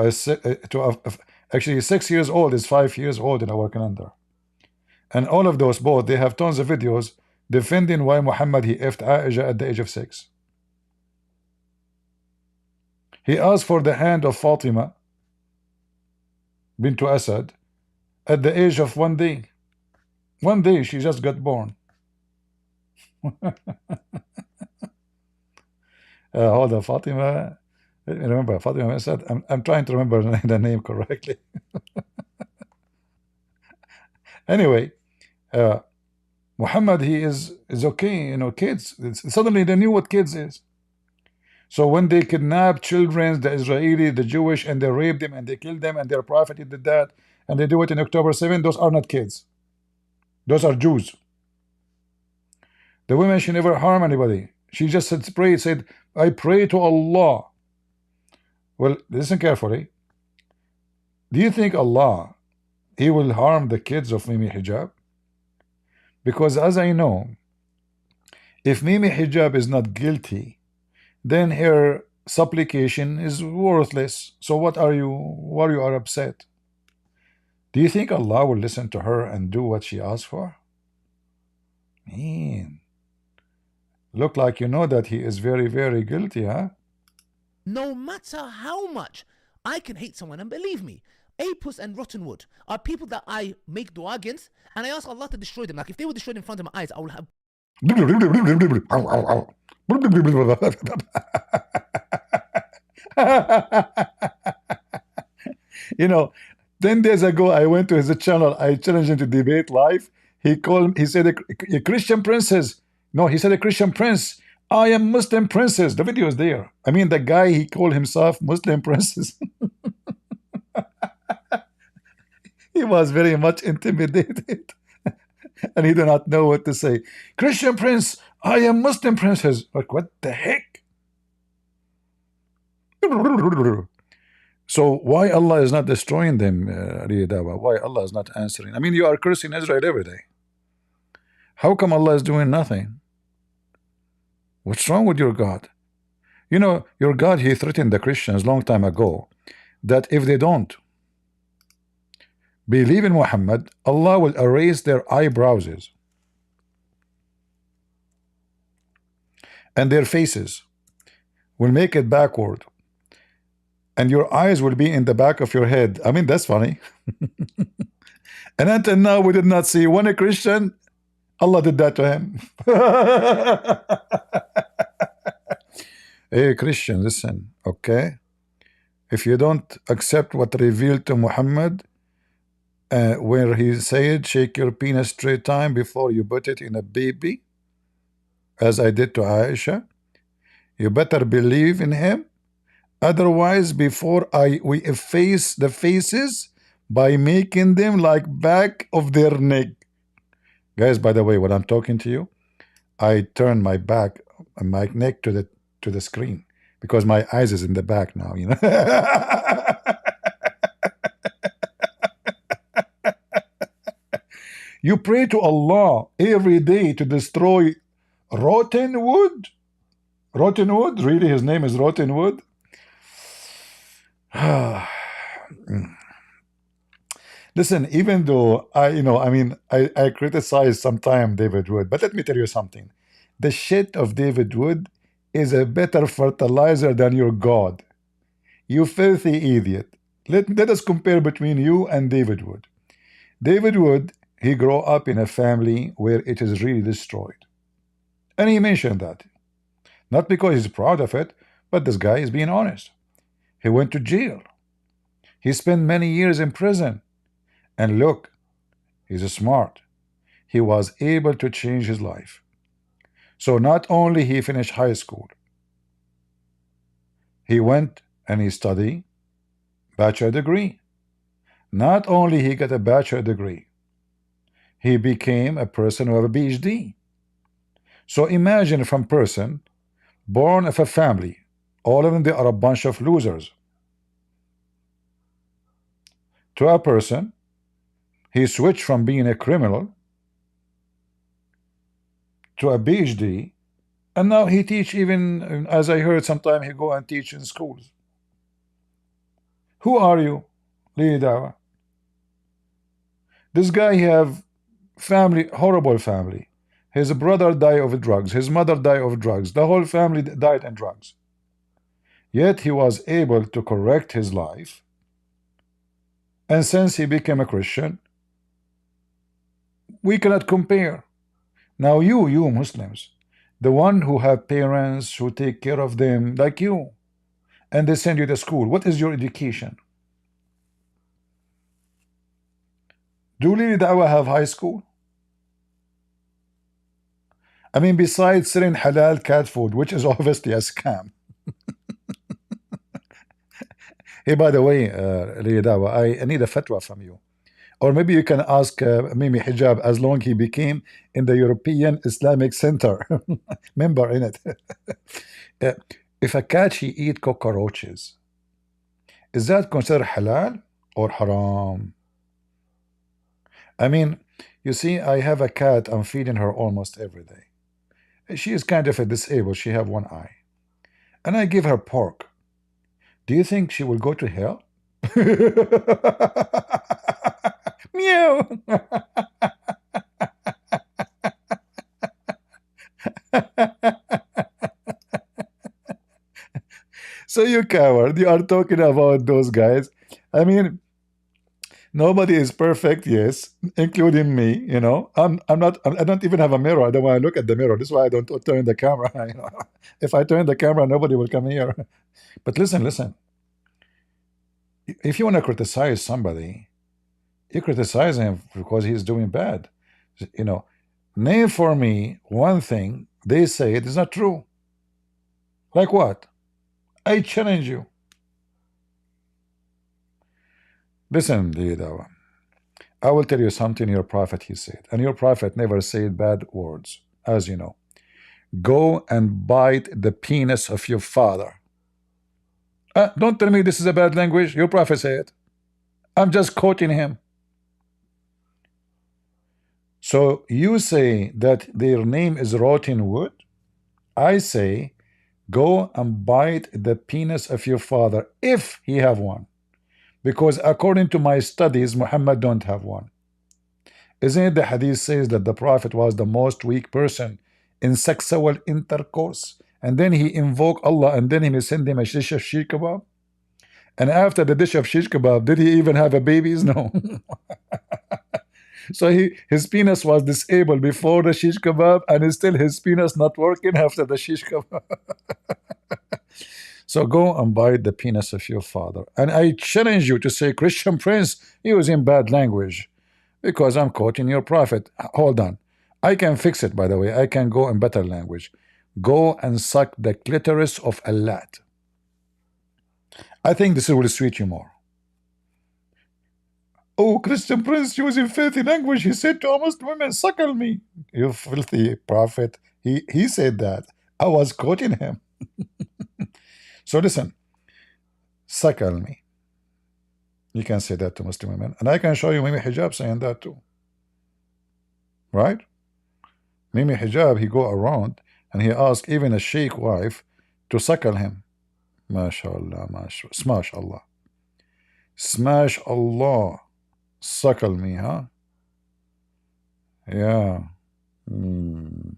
actually 6 years old is 5 years old in our calendar, and all of those both they have tons of videos defending why Muhammad he effed Aisha at the age of 6. He asked for the hand of Fatima bint Asad at the age of 1 day. 1 day she just got born. Hold on, Fatima. Remember Fatima Asad? I'm trying to remember the name correctly. Anyway, Muhammad he is okay, you know, kids. Suddenly they knew what kids is. So when they kidnap children, the Israeli, the Jewish, and they rape them and they kill them, and their prophet did that, and they do it in October 7, those are not kids. Those are Jews. The women, she never harm anybody. She just said, I pray to Allah. Well, listen carefully. Do you think Allah, he will harm the kids of Mimi Hijab? Because as I know, if Mimi Hijab is not guilty, then her supplication is worthless. So why you are upset? Do you think Allah will listen to her and do what she asked for? Man, look like you know that he is very, very guilty, huh? No matter how much I can hate someone, and believe me, Apis and Rottenwood are people that I make dua against, and I ask Allah to destroy them. Like if they were destroyed in front of my eyes, I will have. You know, 10 days ago I went to his channel. I challenged him to debate live. He said a Christian princess. No, he said a Christian prince. I am Muslim princess. The video is there. I mean, the guy, he called himself Muslim princess. He was very much intimidated. And he did not know what to say. Christian prince, I am Muslim princess. Like, what the heck? So why Allah is not destroying them, Dawah? Why Allah is not answering? I mean, you are cursing Israel every day. How come Allah is doing nothing? What's wrong with your God? You know, your God, he threatened the Christians long time ago that if they don't believe in Muhammad, Allah will erase their eyebrows and their faces will make it backward, and your eyes will be in the back of your head. I mean, that's funny. And until now we did not see one Christian. Allah did that to him. Hey Christian, listen, okay? If you don't accept what revealed to Muhammad, where he said, shake your penis 3 times before you put it in a baby, as I did to Aisha, you better believe in him. Otherwise, before we efface the faces by making them like back of their neck. Guys, by the way, when I'm talking to you, I turn my back and my neck to the screen because my eyes is in the back now, you know. You pray to Allah every day to destroy rotten wood. Rotten wood? Really, his name is Rotten Wood? Listen, even though I criticize sometimes David Wood, but let me tell you something. The shit of David Wood is a better fertilizer than your God. You filthy idiot. Let us compare between you and David Wood. David Wood, he grew up in a family where it is really destroyed. And he mentioned that. Not because he's proud of it, but this guy is being honest. He went to jail. He spent many years in prison. And look, he's smart. He was able to change his life. So not only he finished high school, he went and he studied bachelor degree. Not only he got a bachelor degree, he became a person who have a PhD. So imagine from person born of a family, all of them they are a bunch of losers. to a person. He switched from being a criminal to a PhD, and now he teach, even as I heard sometime he go and teach in schools. Who are you, Dawah? This guy have family, horrible family. His brother died of drugs, his mother died of drugs, the whole family died in drugs. Yet he was able to correct his life, and since he became a Christian, we cannot compare. Now you Muslims, the one who have parents who take care of them like you, and they send you to school, what is your education? Do Dawah have high school? I mean, besides selling halal cat food, which is obviously a scam. Hey, by the way, Dawah, I need a fatwa from you. Or maybe you can ask Mimi Hijab, as long he became in the European Islamic Center member in it. If a cat she eat cockroaches, is that considered halal or haram? I mean, you see, I have a cat, I'm feeding her almost every day. She is kind of a disabled, she have one eye. And I give her pork. Do you think she will go to hell? Meow. So you coward, you are talking about those guys. I mean, nobody is perfect, yes, including me. You know, I'm not. I don't even have a mirror. I don't want to look at the mirror. This is why I don't turn the camera. You know, if I turn the camera, nobody will come here. But listen. If you want to criticize somebody, you criticize him because he's doing bad. You know, name for me one thing they say it is not true. Like what? I challenge you. Listen, Dawah, I will tell you something your prophet he said, and your prophet never said bad words, as you know. Go and bite the penis of your father. Don't tell me this is a bad language. Your prophet said it. I'm just quoting him. So you say that their name is rotten wood. I say go and bite the penis of your father if he have one, because according to my studies Muhammad don't have one. Isn't it the hadith says that the prophet was the most weak person in sexual intercourse, and then he invoked Allah, and then he send him a dish of shish kebab, and after the dish of shish kebab did he even have a babies? No. So his penis was disabled before the shish kebab, and still his penis not working after the shish kebab. So go and bite the penis of your father. And I challenge you to say Christian Prince using bad language, because I'm quoting your prophet. Hold on, I can fix it, by the way. I can go in better language. Go and suck the clitoris of a lad. I think this will suit you more. Oh, Christian Prince using filthy language. He said to almost women, suckle me. You filthy prophet. He said that. I was quoting him. So listen, suckle me. You can say that to Muslim women. And I can show you Mimi Hijab saying that too. Right? Mimi Hijab, he go around and he ask even a sheikh wife to suckle him. MashaAllah, MashaAllah. Smash Allah. Smash Allah. Suckle me, huh? Yeah. You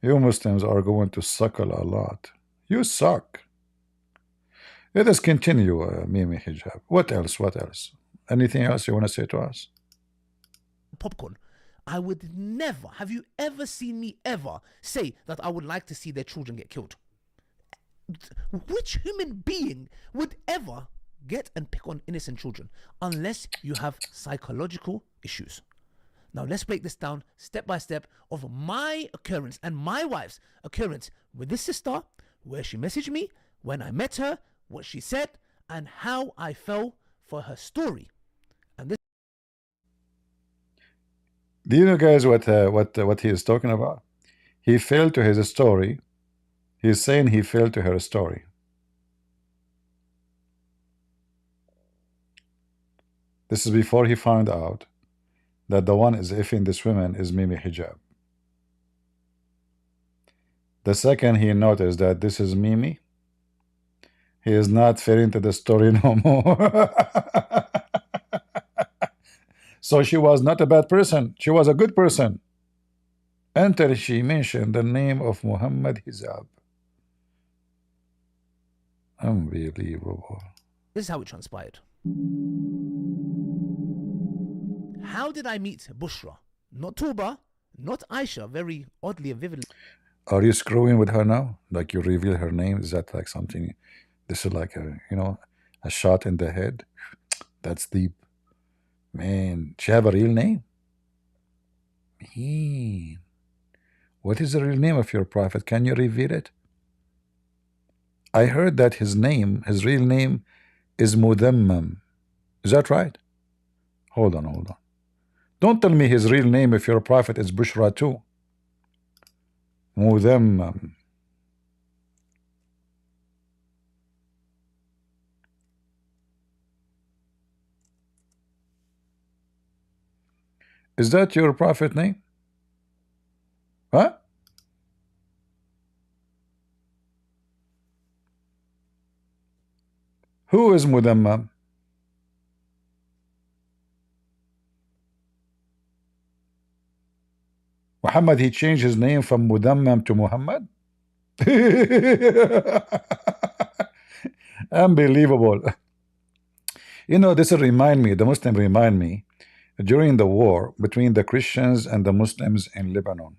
Muslims are going to suckle a lot. You suck. Let us continue, Mimi Hijab. What else? What else? Anything else you want to say to us? Popcorn. I would never, have you ever seen me ever say that I would like to see their children get killed? Which human being would ever get and pick on innocent children unless you have psychological issues? Now let's break this down step by step of my occurrence and my wife's occurrence with this sister, where she messaged me, when I met her, what she said, and how I fell for her story. And this. Do you know, guys, what he is talking about? He fell to his story. He's saying he fell to her story. This is before he found out that the one is effing this woman is Mimi Hijab. The second he noticed that this is Mimi, he is not fitting to the story no more. So she was not a bad person. She was a good person until she mentioned the name of Muhammad Hijab. Unbelievable. This is how it transpired. How did I meet Bushra? Not Tuba, not Aisha, very oddly and vividly. Are you screwing with her now? Like you reveal her name? Is that like something? This is like a, you know, a shot in the head? That's deep. Man, she have a real name? Man. What is the real name of your prophet? Can you reveal it? I heard that his name, his real name is Mudammam. Is that right? Hold on, hold on. Don't tell me his real name if your prophet is Bushra too. Mudammam. Is that your prophet name? Huh? Who is Mudammam? Muhammad, he changed his name from Mudammam to Muhammad? Unbelievable. You know, this will remind me, the Muslim remind me, during the war between the Christians and the Muslims in Lebanon.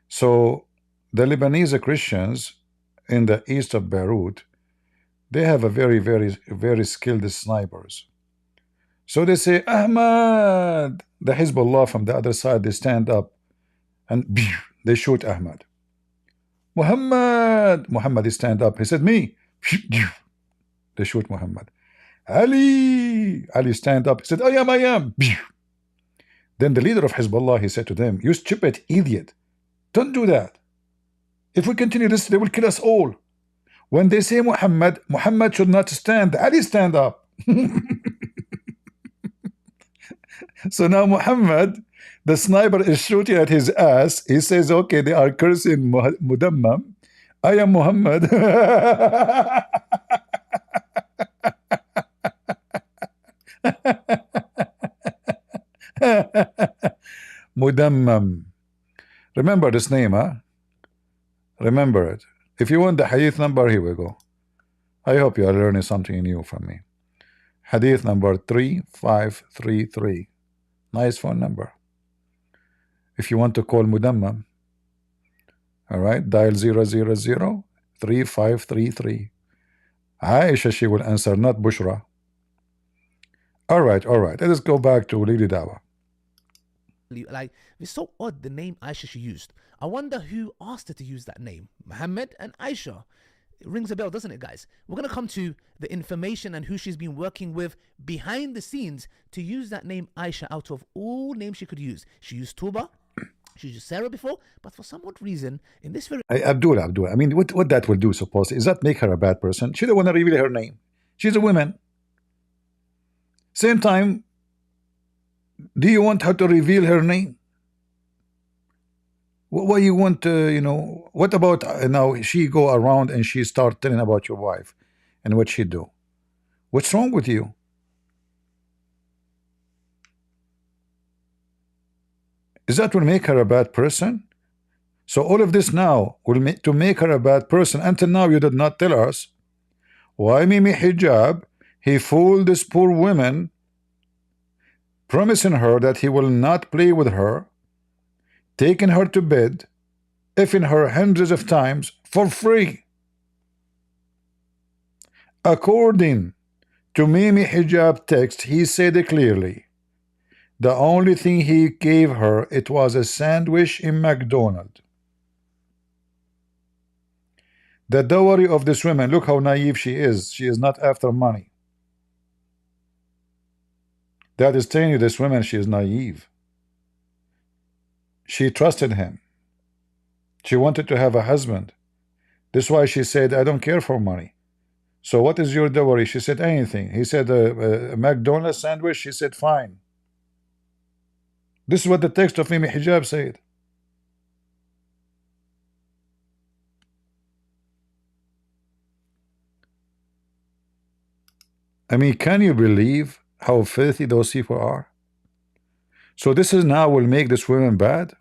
So the Lebanese Christians in the east of Beirut, they have a very skilled snipers. So they say, Ahmed. The Hezbollah from the other side, they stand up and they shoot Ahmed. Muhammad, he stand up. He said, me. They shoot Muhammad. Ali stand up. He said, I am. Then the leader of Hezbollah, he said to them, you stupid idiot. Don't do that. If we continue this, they will kill us all. When they say Muhammad should not stand. Ali stand up. So now Muhammad, the sniper is shooting at his ass. He says, okay, they are cursing Mudammam. I am Muhammad. Mudammam. Remember this name, huh? Remember it. If you want the hadith number, here we go. I hope you are learning something new from me. Hadith number 3533. Nice phone number. If you want to call Mudammam, all right, dial 000-3533. Aisha, she will answer, not Bushra. All right. Let us go back to Lady Dawah. Like, it's so odd the name Aisha she used. I wonder who asked her to use that name. Muhammad and Aisha. It rings a bell, doesn't it, guys? We're going to come to the information and who she's been working with behind the scenes to use that name Aisha out of all names she could use. She used Tuba, she used Sarah before, but for some odd reason, in this very... Abdul, I mean, what that will do, supposedly, is that make her a bad person? She don't want to reveal her name. She's a woman. Same time, do you want her to reveal her name? What you want, you know, what about now she go around and she start telling about your wife and what she do? What's wrong with you? Is that will make her a bad person? So all of this now will make to make her a bad person. Until now you did not tell us why Mimi Hijab, he fooled this poor woman, promising her that he will not play with her, taking her to bed, effing her hundreds of times for free. According to Mimi Hijab text, he said clearly, the only thing he gave her, it was a sandwich in McDonald's. The dowry of this woman, look how naive she is. She is not after money. That is telling you this woman, she is naive. She trusted him. She wanted to have a husband. This is why she said, I don't care for money. So what is your dowry? She said anything. He said a McDonald's sandwich. She said fine. This is what the text of Mimi Hijab said. I mean, can you believe how filthy those people are? So this is now will make this woman bad?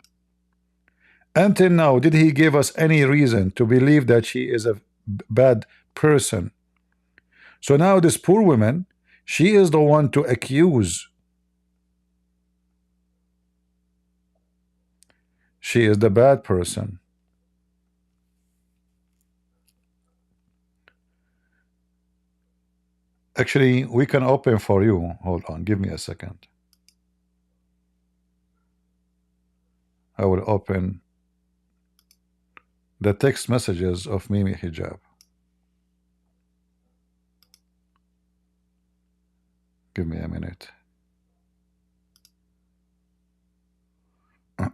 Until now, did he give us any reason to believe that she is a bad person? So now this poor woman, she is the one to accuse. She is the bad person. Actually, we can open for you. Hold on, give me a second. I will open the text messages of Mimi Hijab. Give me a minute. All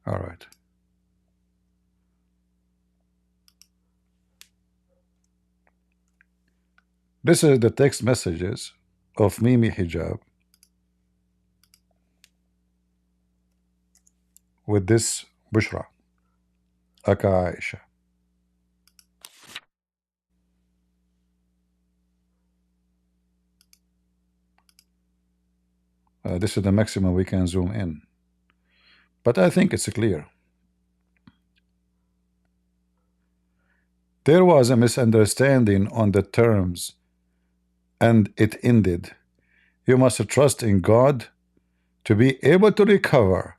right. This is the text messages of Mimi Hijab with this Bushra, aka Aisha. This is the maximum we can zoom in, but I think it's clear. There was a misunderstanding on the terms, and it ended. You must trust in God to be able to recover.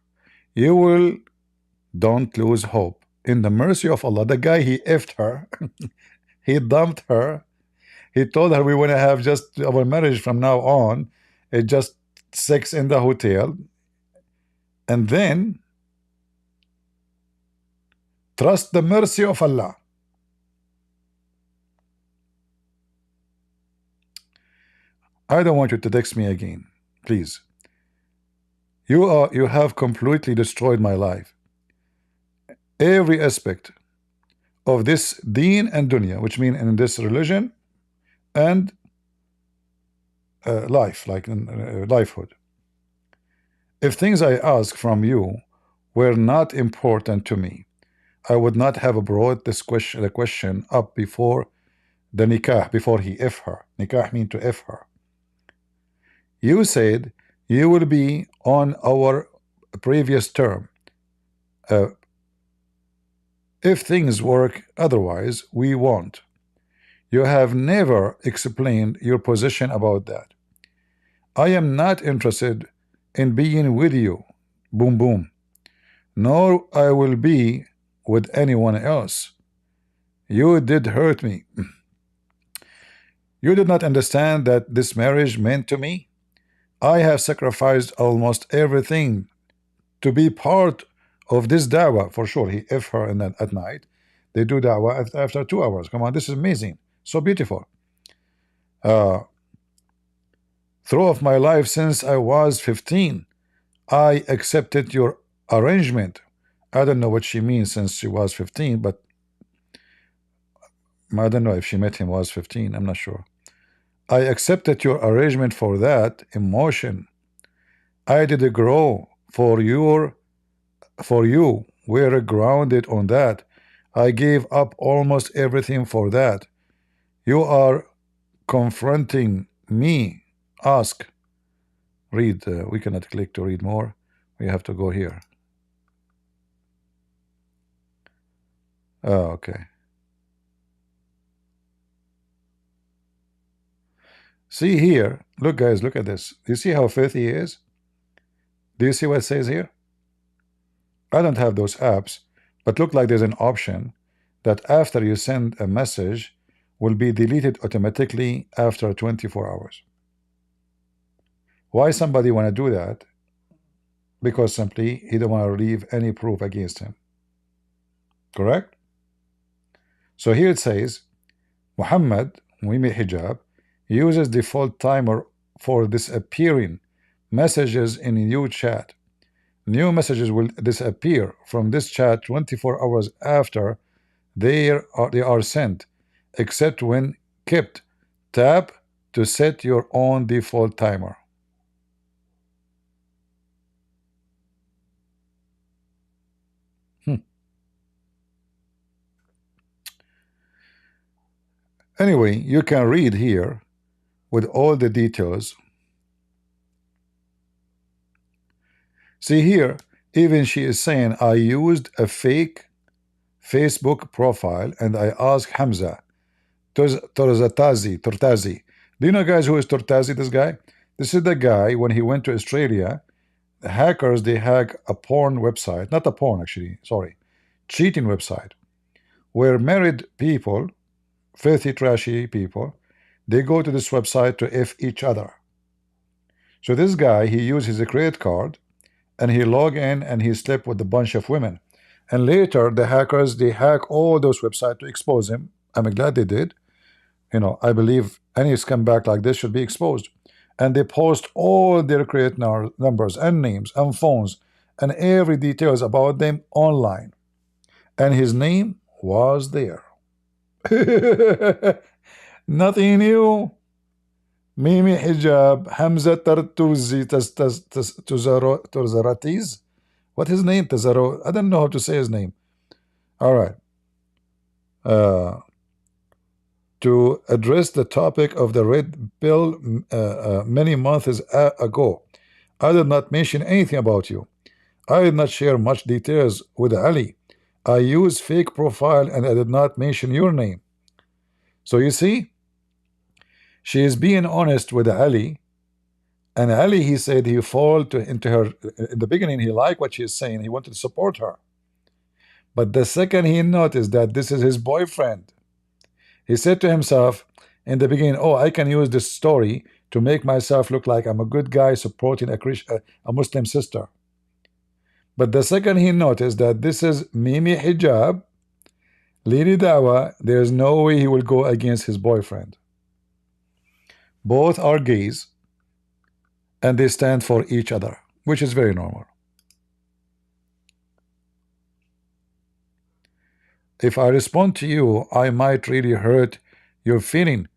You will, don't lose hope in the mercy of Allah. The guy, he effed her. He dumped her. He told her we want to have just our marriage from now on. It just sex in the hotel, and then trust the mercy of Allah. I don't want you to text me again, please. You have completely destroyed my life. Every aspect of this deen and dunya, which mean in this religion and life, like in lifehood. If things I ask from you were not important to me, I would not have brought this question, the question up before the nikah, before he F her. Nikah mean to F her. You said you will be on our previous term. If things work otherwise, we won't. You have never explained your position about that. I am not interested in being with you, boom boom, nor I will be with anyone else. You did hurt me. You did not understand that this marriage meant to me. I have sacrificed almost everything to be part of this dawah. For sure, he F her and then at night. They do dawah after 2 hours. Come on, this is amazing. So beautiful. Throughout my life since I was 15, I accepted your arrangement. I don't know what she means since she was 15, but I don't know if she met him was 15. I'm not sure. I accepted your arrangement for that emotion. I did grow for you. We're grounded on that. I gave up almost everything for that. You are confronting me. Ask. Read. We cannot click to read more. We have to go here. Oh, okay. See here. Look, guys, look at this. Do you see how filthy he is? Do you see what it says here? I don't have those apps, but look like there's an option that after you send a message will be deleted automatically after 24 hours. Why somebody want to do that? Because simply he don't want to leave any proof against him. Correct? So here it says, Muhammad, Mimi Hijab, uses default timer for disappearing messages in new chat. new messages will disappear from this chat 24 hours after they are sent, except when kept. Tap to set your own default timer. Anyway, you can read here with all the details. See here, even she is saying, I used a fake Facebook profile and I asked Hamza Tortazi. Do you know, guys, who is Tortazi, this guy? This is the guy, when he went to Australia, the hackers, they hack a porn website, not a porn actually, sorry, cheating website, where married people, filthy, trashy people, they go to this website to F each other. So this guy, he used his credit card and he logged in and he slept with a bunch of women. And later, the hackers, they hack all those websites to expose him. I'm glad they did. You know, I believe any scumbag like this should be exposed. And they post all their credit numbers and names and phones and every details about them online. And his name was there. Nothing new. Mimi Hijab, Hamza Tartuzi Tuzaratiz. What his name? Tazaro. I don't know how to say his name. All right. To address the topic of the red pill many months ago, I did not mention anything about you. I did not share much details with Ali. I used fake profile and I did not mention your name. So you see, she is being honest with Ali, and Ali, he said he fall into her. In the beginning, he liked what she is saying. He wanted to support her. But the second he noticed that this is his boyfriend, he said to himself in the beginning, oh, I can use this story to make myself look like I'm a good guy supporting a Muslim sister. But the second he noticed that this is Mimi Hijab, Lady Dawah, there's no way he will go against his boyfriend. Both are gays, and they stand for each other, which is very normal. If I respond to you, I might really hurt your feeling.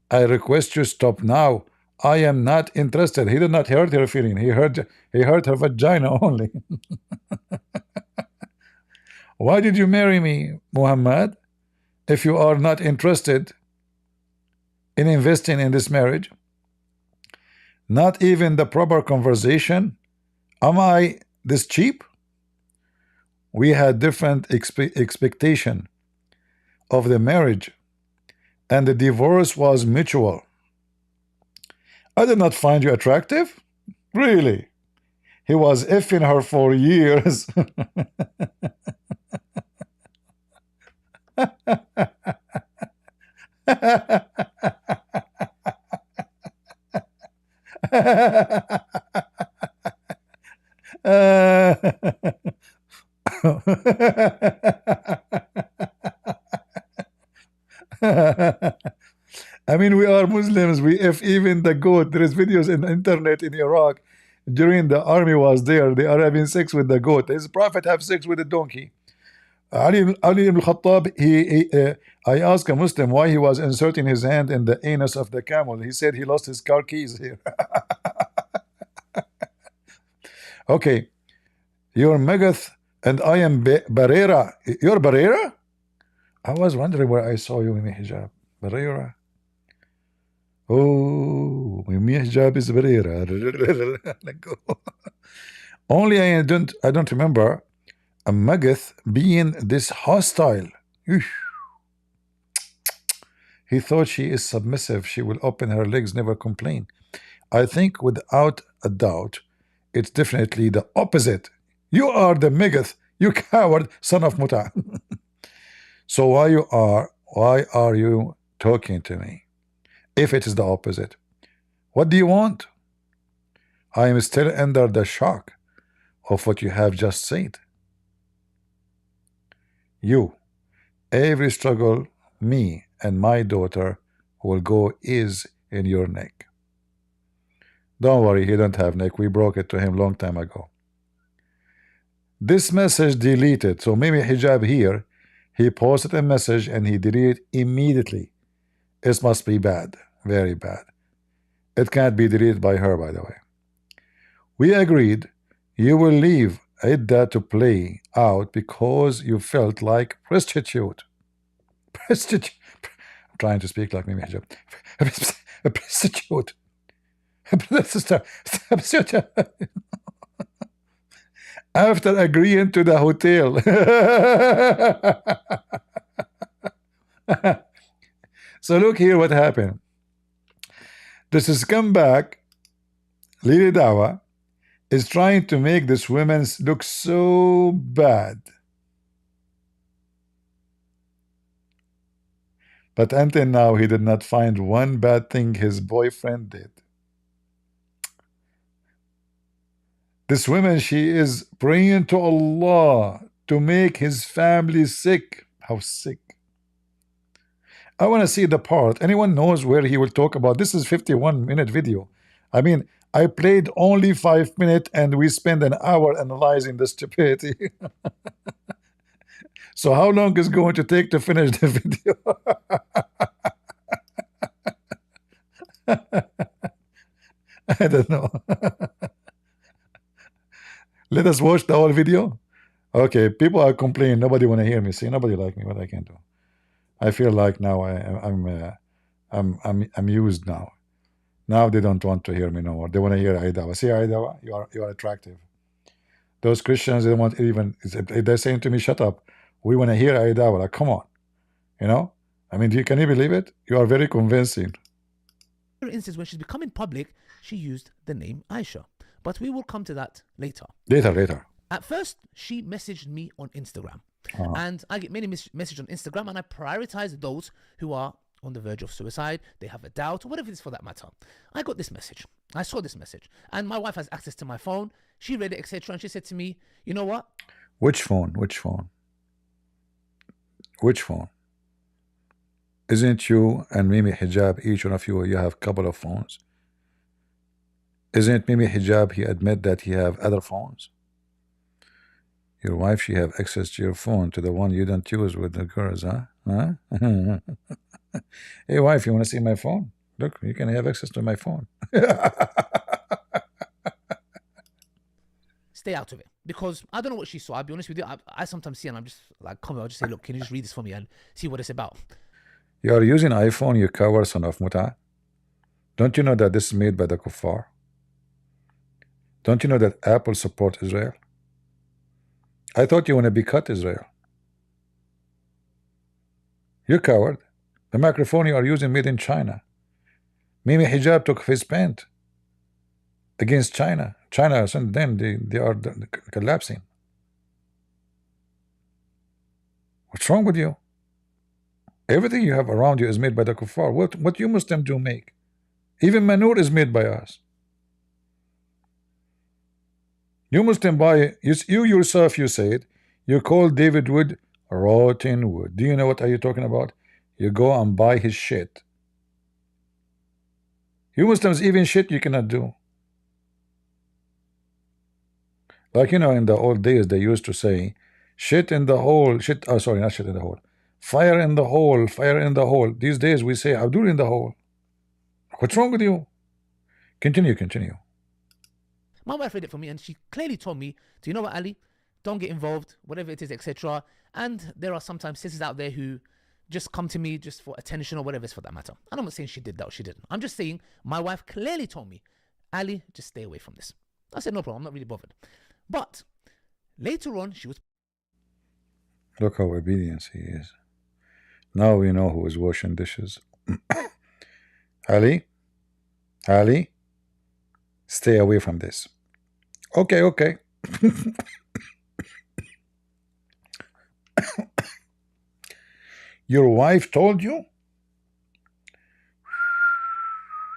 I request you stop now. I am not interested. He did not hurt her feeling. He hurt her vagina only. Why did you marry me, Muhammad, if you are not interested in investing in this marriage? Not even the proper conversation? Am I this cheap? We had different expectation of the marriage, and the divorce was mutual. I did not find you attractive? Really? He was effing her for years. I mean, we are Muslims. We if even the goat. There is videos in the internet in Iraq during the army was there. They are having sex with the goat. His prophet have sex with a donkey. Ali ibn Khattab, I asked a Muslim why he was inserting his hand in the anus of the camel. He said he lost his car keys here. Okay, you're Megath and I am Barrera. You're Barrera? I was wondering where I saw you in the hijab. Barrera. Oh, my hijab is Barrera. Let go. Only I don't remember a Megath being this hostile. He thought she is submissive. She will open her legs, never complain. I think without a doubt, it's definitely the opposite. You are the Megath, you coward, son of Muta. So why are you talking to me if it is the opposite? What do you want? I am still under the shock of what you have just said. You, every struggle me and my daughter will go is in your neck. Don't worry, he don't have neck. We broke it to him long time ago. This message deleted. So maybe Hijab here, he posted a message and he deleted immediately. It must be bad, very bad. It can't be deleted by her, by the way. We agreed you will leave Idda to play out because you felt like prostitute. Prostitute. I'm trying to speak like Mimi Hijab. A prostitute. After agreeing to the hotel. So look here what happened. This is scumbag Lily Dawah is trying to make this woman look so bad. But until now, he did not find one bad thing his boyfriend did. This woman, she is praying to Allah to make his family sick. How sick. I want to see the part. Anyone knows where he will talk about? This is 51-minute video. I mean, I played only 5 minutes and we spent an hour analyzing the stupidity. So how long is going to take to finish the video? I don't know. Let us watch the whole video. Okay, people are complaining. Nobody want to hear me. See, nobody like me. What I can do? I feel like now I'm used now. Now they don't want to hear me no more. They want to hear Dawah. See, Dawah, you are attractive. Those Christians, they don't want even. They're saying to me, "Shut up. We want to hear Dawah." Like, come on, you know. I mean, can you believe it? You are very convincing. For instance, when she's becoming public, she used the name Aisha. But we will come to that later. Later. At first, she messaged me on Instagram. And I get many messages on Instagram, and I prioritize those who are on the verge of suicide, they have a doubt, or whatever it is for that matter. I got this message. I saw this message. And my wife has access to my phone. She read it, etc. And she said to me, you know what? Which phone? Which phone? Which phone? Isn't you and Mimi Hijab, each one of you have a couple of phones? Isn't Mimi Hijab, he admit that he have other phones? Your wife, she have access to your phone, to the one you don't use with the girls, huh? Hey wife, you want to see my phone? Look, you can have access to my phone. Stay out of it. Because I don't know what she saw. I'll be honest with you. I sometimes see and I'm just like, come on, I'll just say, look, can you just read this for me and see what it's about? You are using iPhone, you coward son of Muta. Don't you know that this is made by the kuffar? Don't you know that Apple supports Israel? I thought you want to be cut Israel. You coward. The microphone you are using made in China. Mimi Hijab took his pant against China. China, and then they are collapsing. What's wrong with you? Everything you have around you is made by the kuffar. What you Muslims do make? Even manure is made by us. You Muslim buy, you yourself, you said, you call David Wood rotten wood. Do you know what are you talking about? You go and buy his shit. You Muslims, even shit you cannot do. Like, you know, in the old days, they used to say, shit in the hole, shit, oh, sorry, not shit in the hole. Fire in the hole, fire in the hole. These days we say, Abdul in the hole. What's wrong with you? Continue. My wife read it for me and she clearly told me, do you know what, Ali? Don't get involved, whatever it is, etc. And there are sometimes sisters out there who just come to me just for attention or whatever it's for that matter. And I'm not saying she did that or she didn't. I'm just saying my wife clearly told me, Ali, just stay away from this. I said, no problem, I'm not really bothered. But later on, she was... Look how obedient he is. Now we know who is washing dishes. Ali, stay away from this. Okay. Your wife told you?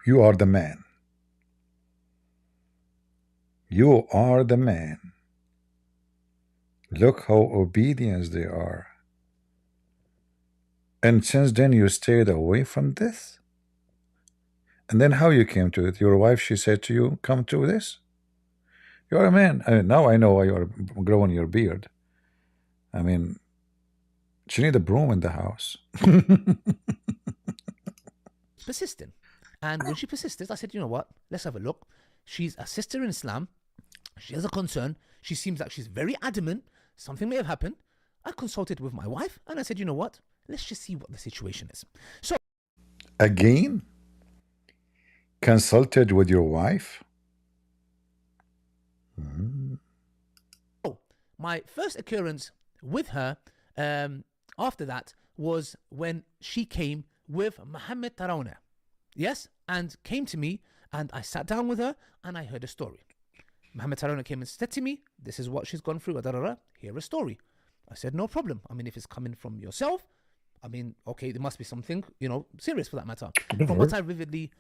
You are the man. You are the man. Look how obedient they are. And since then you stayed away from this? And then how you came to it? Your wife, she said to you, come to this? You're a man. Now I know why you're growing your beard. I mean, she need a broom in the house. Persistent. And when she persisted, I said, you know what? Let's have a look. She's a sister in Islam. She has a concern. She seems like she's very adamant. Something may have happened. I consulted with my wife and I said, you know what? Let's just see what the situation is. So, again, consulted with your wife? So, my first occurrence with her after that was when she came with Mohammed Tarawna. Yes, and came to me and I sat down with her and I heard a story. Mohammed Tarawna came and said to me, this is what she's gone through, hear a story. I said, no problem. I mean, if it's coming from yourself, I mean, okay, there must be something, serious for that matter. From what I vividly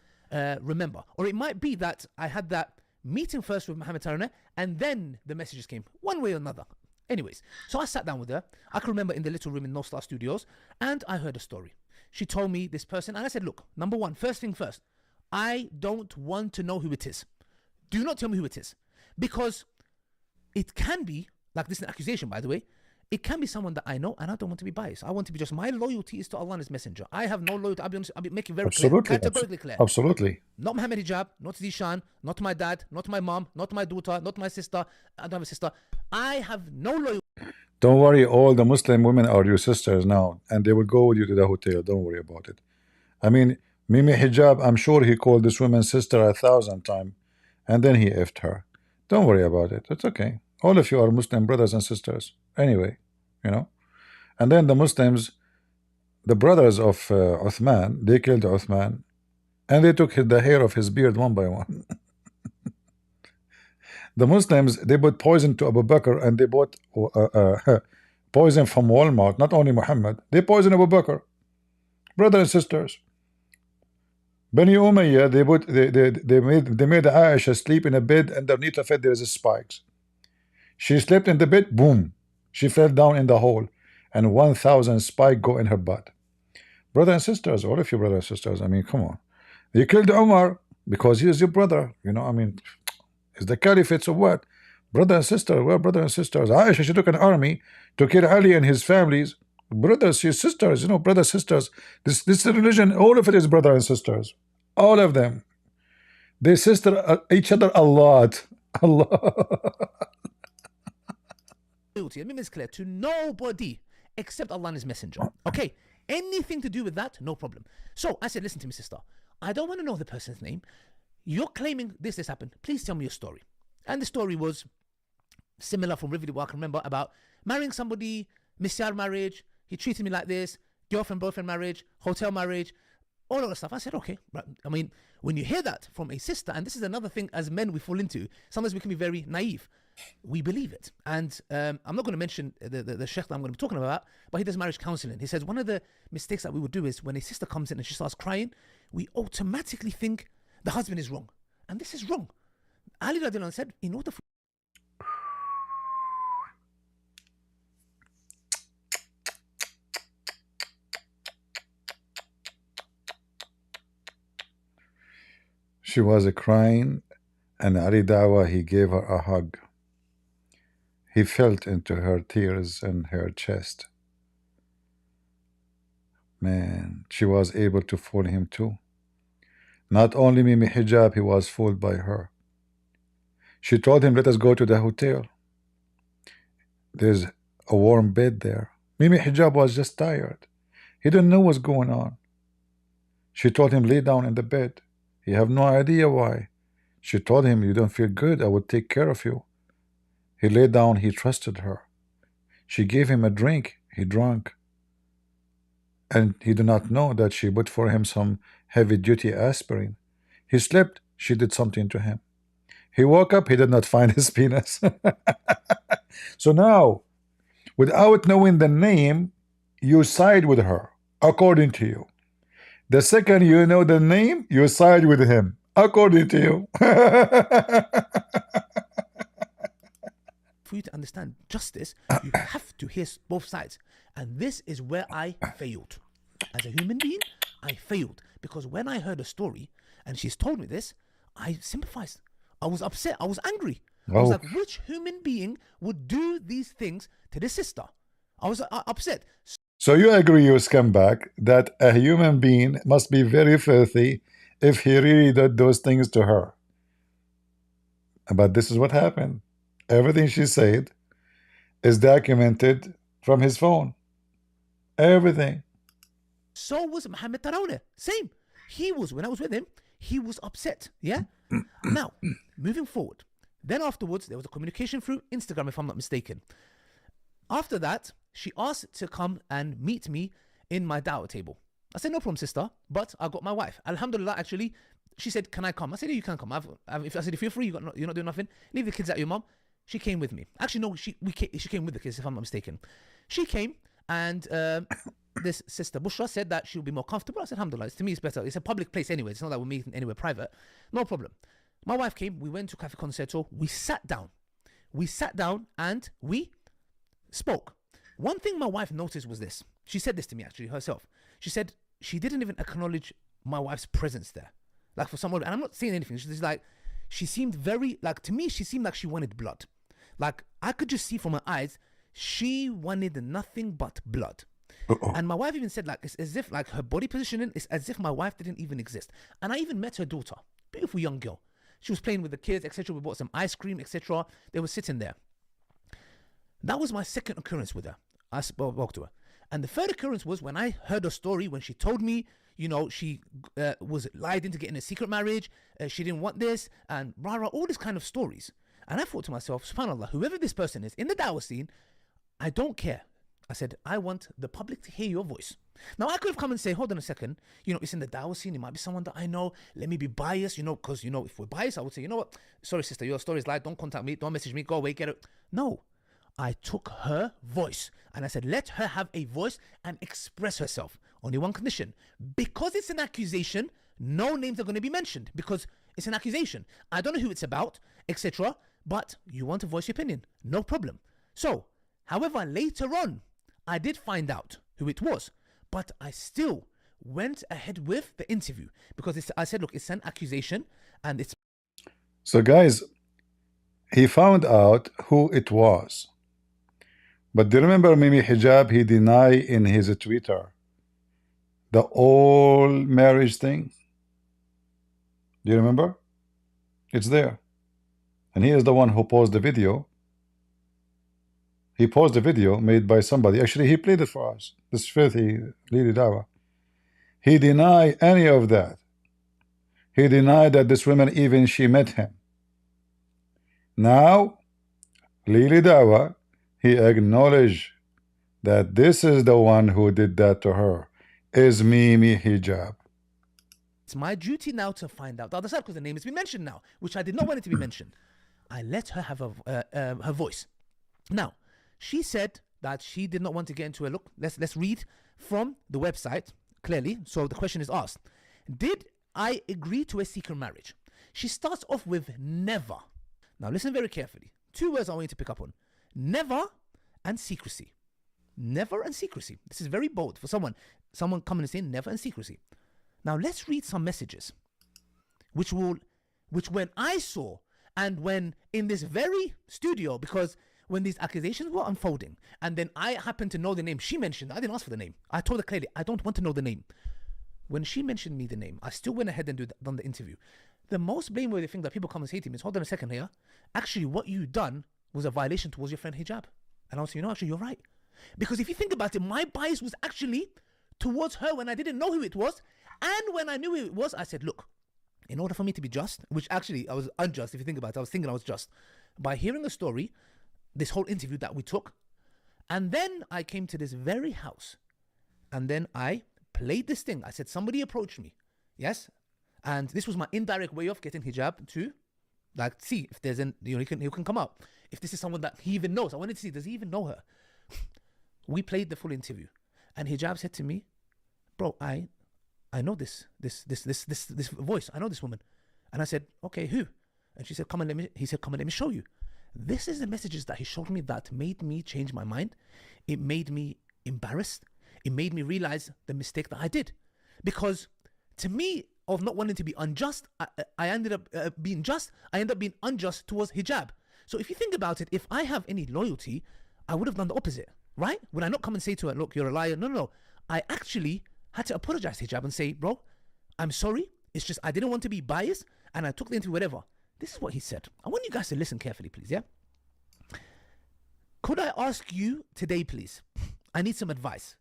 remember. Or it might be that I had that meeting first with Mohammed Tarawna and then the messages came one way or another. Anyways, so I sat down with her. I can remember in the little room in No Star Studios and I heard a story. She told me this person and I said, look, number one, first thing first, I don't want to know who it is. Do not tell me who it is. Because it can be, like this is an accusation by the way, it can be someone that I know and I don't want to be biased. I want to be just, my loyalty is to Allah and His Messenger. I have no loyalty, I'll be honest, I'll be making very clear, categorically clear. Absolutely. Not Muhammad Hijab, not Zishan, not my dad, not my mom, not my daughter, not my sister. I don't have a sister. I have no loyalty. Don't worry, all the Muslim women are your sisters now and they will go with you to the hotel. Don't worry about it. I mean, Mimi Hijab, I'm sure he called this woman sister 1,000 times and then he effed her. Don't worry about it. It's okay. All of you are Muslim brothers and sisters. Anyway, And then the Muslims, the brothers of Uthman, they killed Uthman and they took the hair of his beard one by one. The Muslims, they put poison to Abu Bakr and they bought poison from Walmart, not only Muhammad. They poisoned Abu Bakr. Brothers and sisters. Bani Umayyah, they made Aisha sleep in a bed and underneath of it there is spikes. She slept in the bed, boom. She fell down in the hole and 1,000 spikes go in her butt. Brothers and sisters, all of you brothers and sisters, I mean, come on. You killed Umar because he is your brother. I mean, is the caliphate or what? Brother and sister, well, brothers and sisters. Aisha, she took an army to kill Ali and his families. Brothers, his sisters, brothers, sisters. This religion, all of it is brothers and sisters. All of them. They sister each other a lot. A lot. Loyalty, I mean, it's clear, to nobody except Allah and His Messenger. Okay, anything to do with that, no problem. So I said, listen to me, sister. I don't want to know the person's name. You're claiming this happened. Please tell me your story. And the story was similar from vividly what I can remember about marrying somebody, misyar marriage, he treated me like this, girlfriend, boyfriend marriage, hotel marriage, all of that stuff. I said, okay. Right. I mean, when you hear that from a sister, and this is another thing as men we fall into, sometimes we can be very naive. We believe it. And I'm not going to mention the sheikh that I'm going to be talking about, but he does marriage counseling. He says one of the mistakes that we would do is when a sister comes in and she starts crying, we automatically think the husband is wrong. And this is wrong. Ali radiallahu anhu said, in order for She was crying and Ali Dawah, he gave her a hug. He felt into her tears in her chest. Man, she was able to fool him too. Not only Mimi Hijab, he was fooled by her. She told him, let us go to the hotel. There's a warm bed there. Mimi Hijab was just tired. He didn't know what's going on. She told him, lay down in the bed. He have no idea why. She told him, you don't feel good, I will take care of you. He lay down, he trusted her. She gave him a drink, he drank. And he did not know that she put for him some heavy-duty aspirin. He slept, she did something to him. He woke up, he did not find his penis. So now, without knowing the name, you side with her, according to you. The second you know the name, you side with him, according to you. For you to understand justice, you have to hear both sides. And this is where I failed. As a human being, I failed. Because when I heard a story, and she's told me this, I sympathized. I was upset. I was angry. I was Oh, like, which human being would do these things to the sister? I was upset. so you agree, you scumbag, that a human being must be very filthy if he really did those things to her. But this is what happened. Everything she said is documented from his phone. Everything. So was Mohammed Taraweh. Same. He was, when I was with him, he was upset. Yeah? Now, moving forward. Then afterwards, there was a communication through Instagram, if I'm not mistaken. After that, she asked to come and meet me in my dawah table. I said, no problem, sister, but I got my wife. Alhamdulillah, actually, she said, can I come? I said, yeah, you can come. I said, if you're free, you're not doing nothing, leave the kids at your mom. She came with me. Actually, no, she came with the kids, if I'm not mistaken. She came, and this sister, Bushra, said that she'll be more comfortable. I said, alhamdulillah, to me it's better. It's a public place anyway. It's not that we're meeting anywhere private. No problem. My wife came. We went to Cafe Concerto. We sat down. And we spoke. One thing my wife noticed was this. She said this to me, actually, herself. She said she didn't even acknowledge my wife's presence there. Like, for someone, and I'm not saying anything. She's like, she seemed very, like, to me, she seemed like she wanted blood. Like, I could just see from her eyes, she wanted nothing but blood. And my wife even said, like, it's as if, like, her body positioning is as if my wife didn't even exist. And I even met her daughter, beautiful young girl. She was playing with the kids, etc. We bought some ice cream, etc. They were sitting there. That was my second occurrence with her. I spoke to her. And the third occurrence was when I heard her story, when she told me, you know, she was lied into getting a secret marriage, she didn't want this, and all these kind of stories. And I thought to myself, subhanAllah, whoever this person is in the dawah scene, I don't care. I said, I want the public to hear your voice. Now, I could have come and say, hold on a second, you know, it's in the dawah scene, it might be someone that I know, let me be biased, you know, because, you know, if we're biased, I would say, you know what, sorry, sister, your story is lied, don't contact me, don't message me, go away, get it. No, I took her voice and I said, let her have a voice and express herself. Only one condition. Because it's an accusation, no names are going to be mentioned because it's an accusation. I don't know who it's about, etc. But you want to voice your opinion. No problem. So, however, later on, I did find out who it was. But I still went ahead with the interview because I said, look, it's an accusation and it's... So, guys, he found out who it was. But do you remember Mimi Hijab? He denied in his Twitter the all marriage thing. Do you remember? It's there. And he is the one who posted the video. He posted a video made by somebody. Actually, he played it for us. This filthy Lili Dawah. He denied any of that. He denied that this woman even she met him. Now, Lili Dawah, he acknowledged that this is the one who did that to her, is Mimi Hijab. It's my duty now to find out the other side because the name has been mentioned now, which I did not want it to be mentioned. I let her have her voice. Now, she said that she did not want to get into a look. Let's read from the website clearly. So the question is asked: did I agree to a secret marriage? She starts off with never. Now listen very carefully. Two words I want you to pick up on: never and secrecy. Never and secrecy. This is very bold for someone coming and saying never and secrecy. Now let's read some messages, which when I saw and when in this very studio, because when these accusations were unfolding, and then I happened to know the name she mentioned. I didn't ask for the name. I told her clearly, I don't want to know the name. When she mentioned me the name, I still went ahead and done the interview. The most blameworthy thing that people come and say to me is, hold on a second here. Actually, what you done was a violation towards your friend Hijab. And I was saying, actually, you're right. Because if you think about it, my bias was actually towards her when I didn't know who it was. And when I knew who it was, I said, look, in order for me to be just, which actually I was unjust, if you think about it, I was thinking I was just. By hearing the story, this whole interview that we took, and then I came to this very house, and then I played this thing. I said, somebody approached me. Yes? And this was my indirect way of getting Hijab to, like, see if there's an, you know, he can come up. If this is someone that he even knows. I wanted to see, does he even know her? We played the full interview. And Hijab said to me, bro, I know this voice. I know this woman. And I said, okay, who? And she said, he said, come and let me show you. This is the messages that he showed me that made me change my mind. It made me embarrassed. It made me realize the mistake that I did. Because to me, of not wanting to be unjust, I ended up being just. I ended up being unjust towards Hijab. So if you think about it, if I have any loyalty, I would have done the opposite, right? Would I not come and say to her, look, you're a liar? No, no, no. I actually had to apologize to Hijab and say, bro, I'm sorry. It's just I didn't want to be biased and I took the interview, whatever. This is what he said. I want you guys to listen carefully, please, yeah? Could I ask you today, please? I need some advice.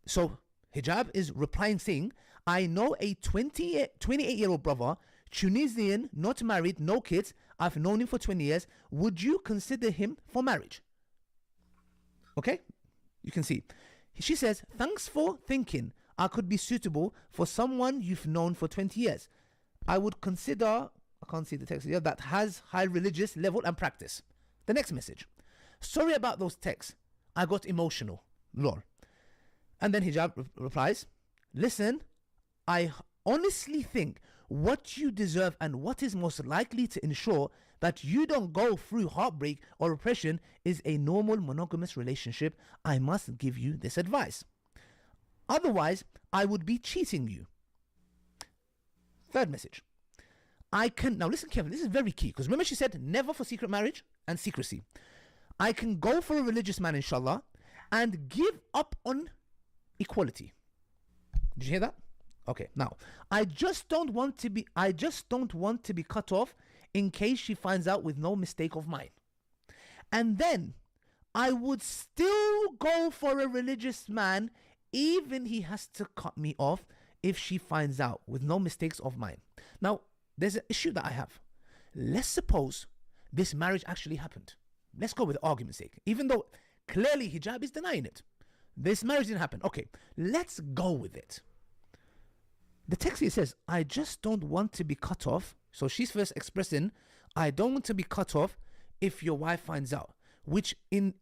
So Hijab is replying saying, I know a 28-year-old brother, Tunisian, not married, no kids. I've known him for 20 years. Would you consider him for marriage? Okay, you can see. She says, thanks for thinking I could be suitable for someone you've known for 20 years. I would consider, I can't see the text here, that has high religious level and practice. The next message. Sorry about those texts. I got emotional. Lol. And then Hijab replies, listen, I honestly think what you deserve and what is most likely to ensure that you don't go through heartbreak or repression is a normal monogamous relationship. I must give you this advice. Otherwise, I would be cheating you. Third message. Now listen carefully, this is very key, because remember she said never for secret marriage and secrecy. I can go for a religious man, inshallah, and give up on equality. Did you hear that? Okay, now I just don't want to be cut off in case she finds out with no mistake of mine. And then I would still go for a religious man even he has to cut me off if she finds out with no mistakes of mine. Now, there's an issue that I have. Let's suppose this marriage actually happened. Let's go with argument's sake. Even though clearly Hijab is denying it. This marriage didn't happen. Okay, let's go with it. The text here says, I just don't want to be cut off. So she's first expressing, I don't want to be cut off if your wife finds out. Which Lili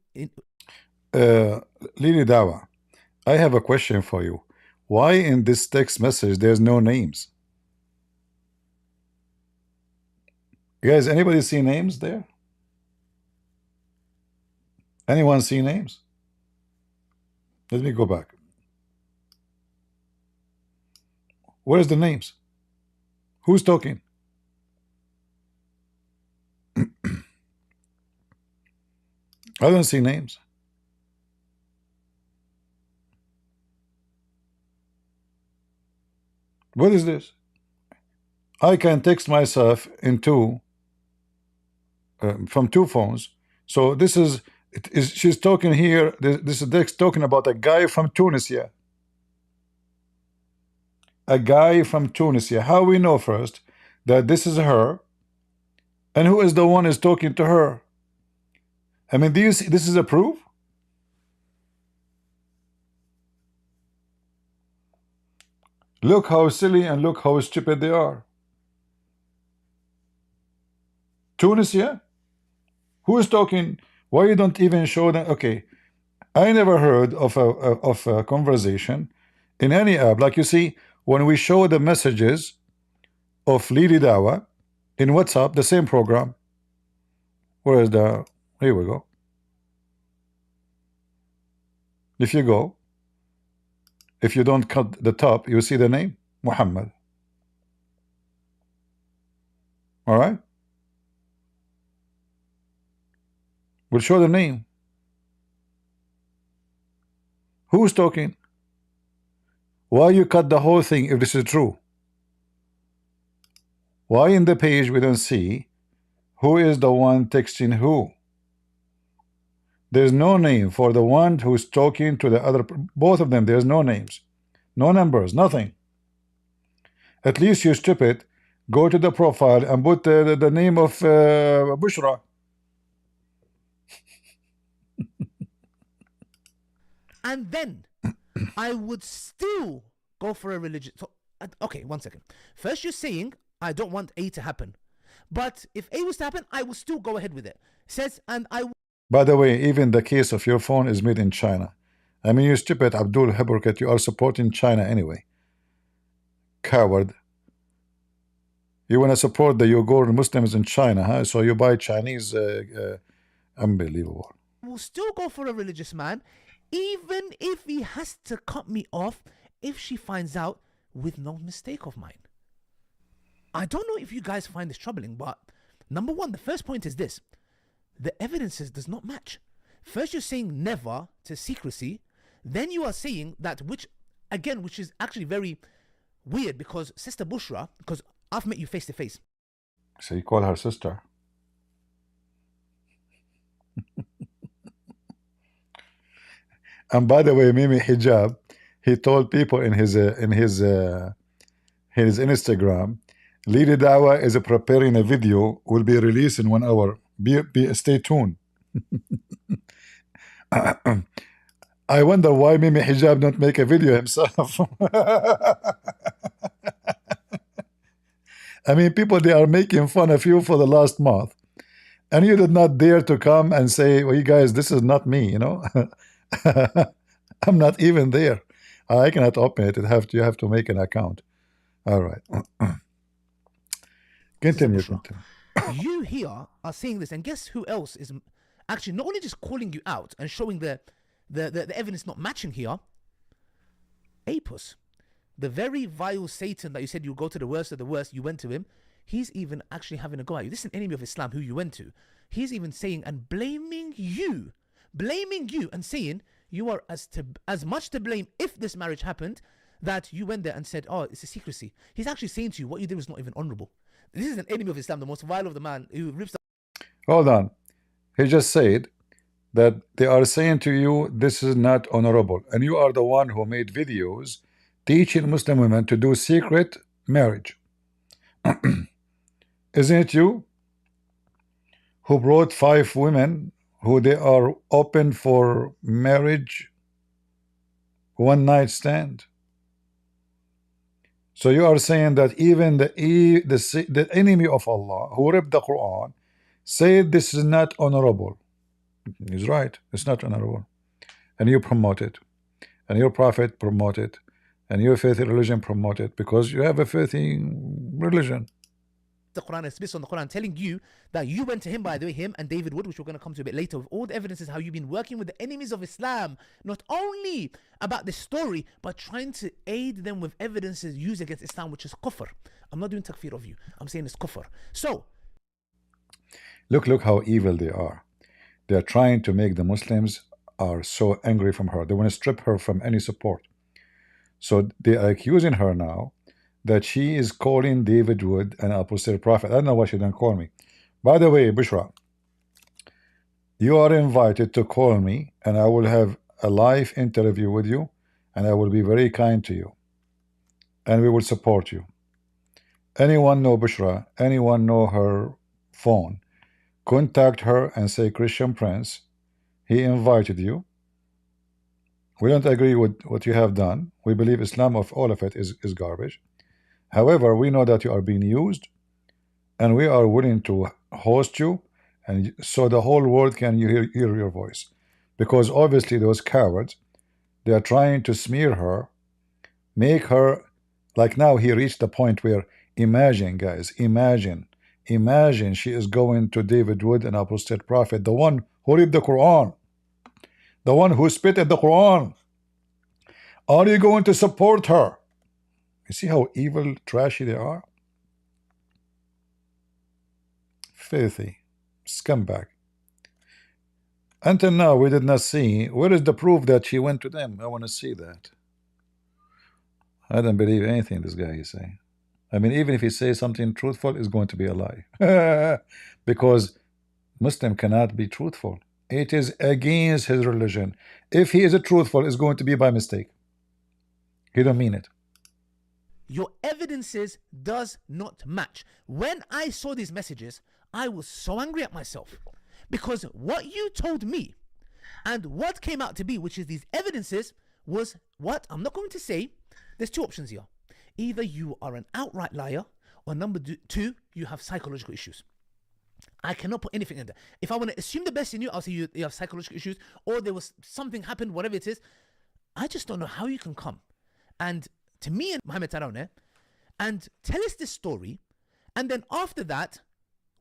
Dawah, I have a question for you. Why in this text message there's no names? Guys, anybody see names there? Anyone see names? Let me go back. Where's the names? Who's talking? I don't see names. What is this? I can text myself in from two phones. So this is, she's talking here. This is text talking about a guy from Tunisia. A guy from Tunisia. How we know first that this is her, and who is the one is talking to her? I mean, do you see this is a proof? Look how silly and look how stupid they are. Tunisia? Who is talking? Why you don't even show them? Okay, I never heard of a conversation in any app. Like you see, when we show the messages of Lili Dawah in WhatsApp, the same program. Where is the? Here we go. If you go, if you don't cut the top, you see the name Muhammad. All right. We'll show the name. Who's talking? Why you cut the whole thing if this is true? Why in the page we don't see who is the one texting who? There's no name for the one who's talking to the other. Both of them, there's no names, no numbers, nothing. At least you stupid, go to the profile and put the name of Bushra. And then I would still go for a religion. So, okay, 1 second. First, you're saying I don't want A to happen, but if A was to happen, I will still go ahead with it. Says, and I. By the way, even the case of your phone is made in China. I mean, you stupid Abdul hypocrite. You are supporting China anyway. Coward. You want to support the Uyghur Muslims in China, huh? So you buy Chinese. Unbelievable. Will still go for a religious man, even if he has to cut me off if she finds out with no mistake of mine. I don't know if you guys find this troubling, but number one, the first point is this. the evidences does not match. First you're saying never to secrecy, then you are saying that, which is actually very weird, because Sister Bushra, because I've met you face to face. So you call her sister? And by the way, Mimi Hijab, he told people in his Instagram, Lady Dawah is preparing a video, will be released in 1 hour. Stay tuned. I wonder why Mimi Hijab don't make a video himself. I mean, people, they are making fun of you for the last month, and you did not dare to come and say, well, you guys, this is not me, you know. I'm not even there. I cannot open it. You have to make an account. All right. Continue. You here are saying this, and guess who else is actually not only just calling you out and showing the evidence not matching here? Apus, the very vile Satan that you said you go to the worst of the worst, you went to him. He's even actually having a go at you. This is an enemy of Islam who you went to. He's even saying and blaming you and saying you are as much to blame if this marriage happened, that you went there and said, oh, it's a secrecy. He's actually saying to you, what you did was not even honorable. This is an enemy of Islam, the most vile of the man who rips the... Hold on. He just said that they are saying to you, this is not honorable. And you are the one who made videos teaching Muslim women to do secret marriage. Isn't it you who brought 5 women who they are open for marriage, one night stand? So you are saying that even the enemy of Allah who read the Quran said this is not honorable. He's right, it's not honorable. And you promote it, and your prophet promote it, and your faith religion promote it, because you have a faithy religion. The Quran is based on the Quran telling you that you went to him, by the way, him and David Wood, which we're going to come to a bit later, with all the evidences how you've been working with the enemies of Islam, not only about this story, but trying to aid them with evidences used against Islam, which is kufr. I'm not doing takfir of you, I'm saying it's kufr. So look how evil they are. They are trying to make the Muslims are so angry from her. They want to strip her from any support. So they are accusing her now that she is calling David Wood an apostate prophet. I don't know why she didn't call me. By the way, Bushra, you are invited to call me, and I will have a live interview with you, and I will be very kind to you, and we will support you. Anyone know Bushra? Anyone know her phone? Contact her and say, Christian Prince, he invited you. We don't agree with what you have done. We believe Islam, of all of it, is garbage. However, we know that you are being used, and we are willing to host you, and so the whole world can hear your voice. Because obviously those cowards, they are trying to smear her, make her, like now he reached the point where, imagine guys, imagine she is going to David Wood, an apostate prophet, the one who read the Quran, the one who spit at the Quran. Are you going to support her? You see how evil, trashy they are? Filthy, scumbag. Until now, we did not see. Where is the proof that she went to them? I want to see that. I don't believe anything this guy is saying. I mean, even if he says something truthful, it's going to be a lie. Because Muslim cannot be truthful. It is against his religion. If he is a truthful, it's going to be by mistake. He don't mean it. Your evidences does not match. When I saw these messages, I was so angry at myself, because what you told me and what came out to be, which is these evidences, was what I'm not going to say. There's 2 options here. Either you are an outright liar, or number 2, you have psychological issues. I cannot put anything in there. If I want to assume the best in you, I'll say you have psychological issues, or there was something happened, whatever it is. I just don't know how you can come and to me and Mohammed Tarawne and tell us this story, and then after that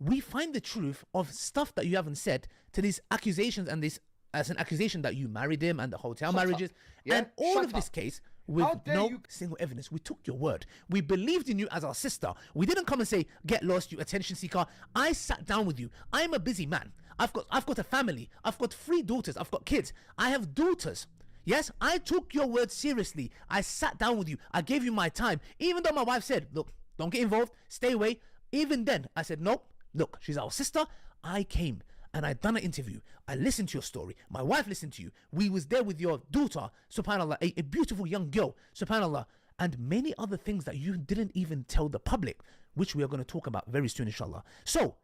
we find the truth of stuff that you haven't said, to these accusations, and this as an accusation that you married him and the hotel marriages, and all of this case with no single evidence. We took your word. We believed in you as our sister. We didn't come and say, get lost, you attention seeker. I sat down with you. I'm a busy man. I've got a family. I've got 3 daughters. I've got kids. I have daughters. Yes, I took your word seriously. I sat down with you. I gave you my time. Even though my wife said, look, don't get involved, stay away. Even then, I said, nope, look, she's our sister. I came and I done an interview. I listened to your story. My wife listened to you. We was there with your daughter, subhanAllah, a beautiful young girl, subhanAllah, and many other things that you didn't even tell the public, which we are going to talk about very soon, inshallah. So,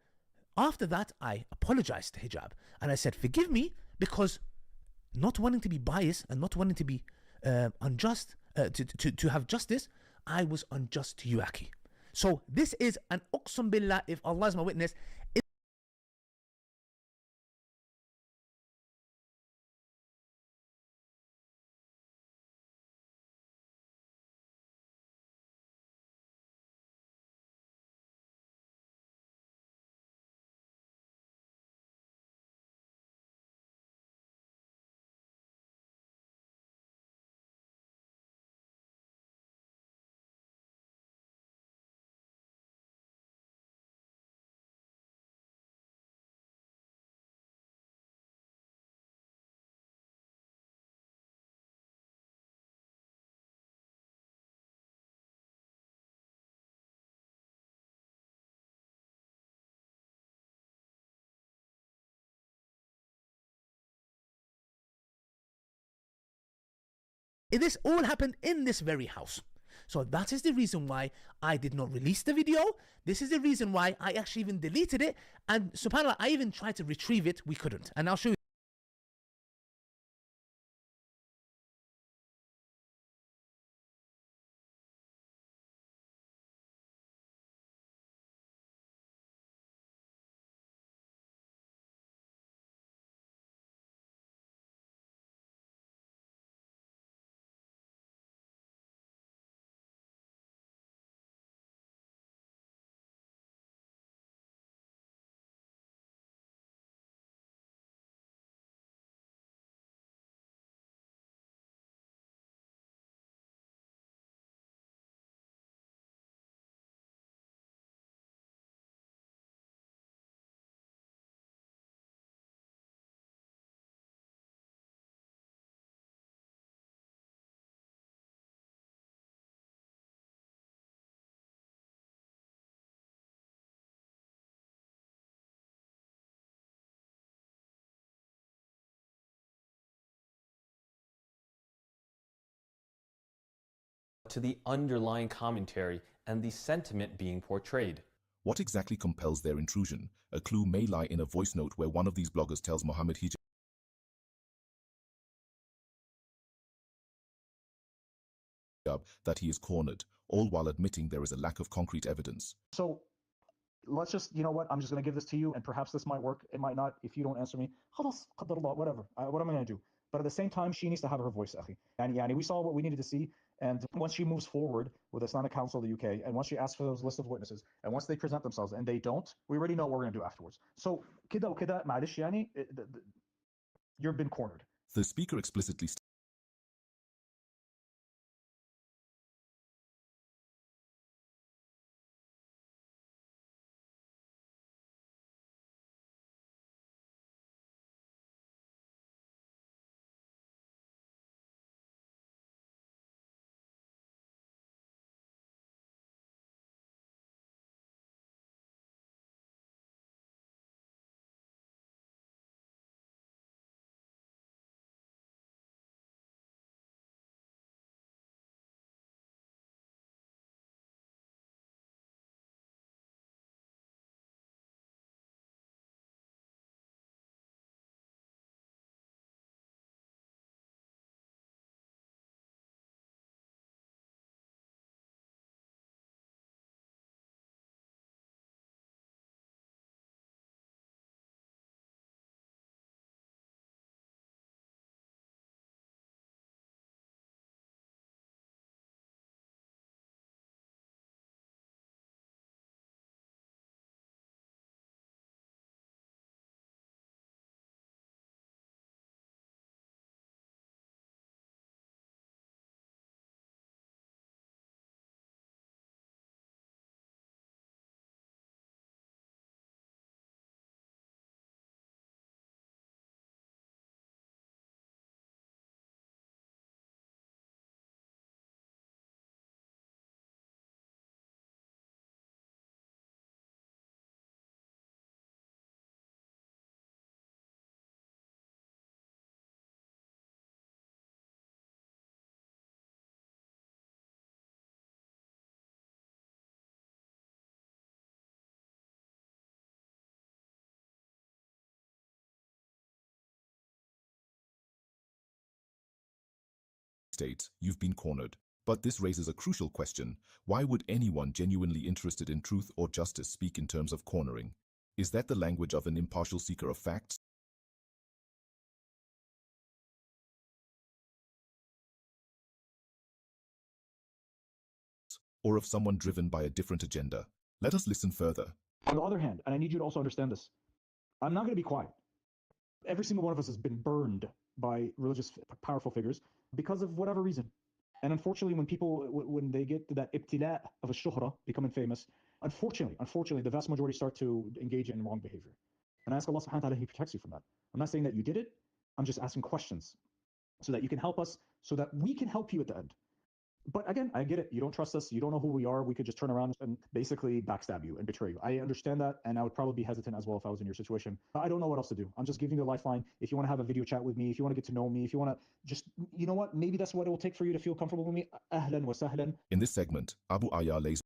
after that, I apologized to Hijab and I said, forgive me, because not wanting to be biased and not wanting to be unjust, to have justice, I was unjust to you, Aki. So this is an uqsum billah, if Allah is my witness. This all happened in this very house. So that is the reason why I did not release the video. This is the reason why I actually even deleted it. And subhanAllah, I even tried to retrieve it. We couldn't. And I'll show you. To the underlying commentary and the sentiment being portrayed. What exactly compels their intrusion? A clue may lie in a voice note where one of these bloggers tells Mohammed Hijab that he is cornered, all while admitting there is a lack of concrete evidence. So let's just, you know what, I'm just going to give this to you, and perhaps this might work, it might not. If you don't answer me, khalas, qadar Allah, whatever. What am I going to do? But at the same time, she needs to have her voice, akhi. And we saw what we needed to see. And once she moves forward with the Islamic Council of the UK, and once she asks for those list of witnesses, and once they present themselves and they don't, we already know what we're going to do afterwards. So, kida kida, ma'alish yani, you've been cornered. The speaker explicitly States, you've been cornered. But this raises a crucial question. Why would anyone genuinely interested in truth or justice speak in terms of cornering? Is that the language of an impartial seeker of facts? Or of someone driven by a different agenda? Let us listen further. On the other hand, and I need you to also understand this, I'm not going to be quiet. Every single one of us has been burned by religious powerful figures because of whatever reason. And unfortunately, when people, when they get to that ibtila of a shuhra, becoming famous, unfortunately, the vast majority start to engage in wrong behavior. And I ask Allah subhanahu wa ta'ala, He protects you from that. I'm not saying that you did it. I'm just asking questions so that you can help us, so that we can help you at the end. But again, I get it. You don't trust us. You don't know who we are. We could just turn around and basically backstab you and betray you. I understand that, and I would probably be hesitant as well if I was in your situation. I don't know what else to do. I'm just giving you a lifeline. If you want to have a video chat with me, if you want to get to know me, if you want to just, you know what, maybe that's what it will take for you to feel comfortable with me. Ahlan wa sahlan. In this segment, Abu Aya lays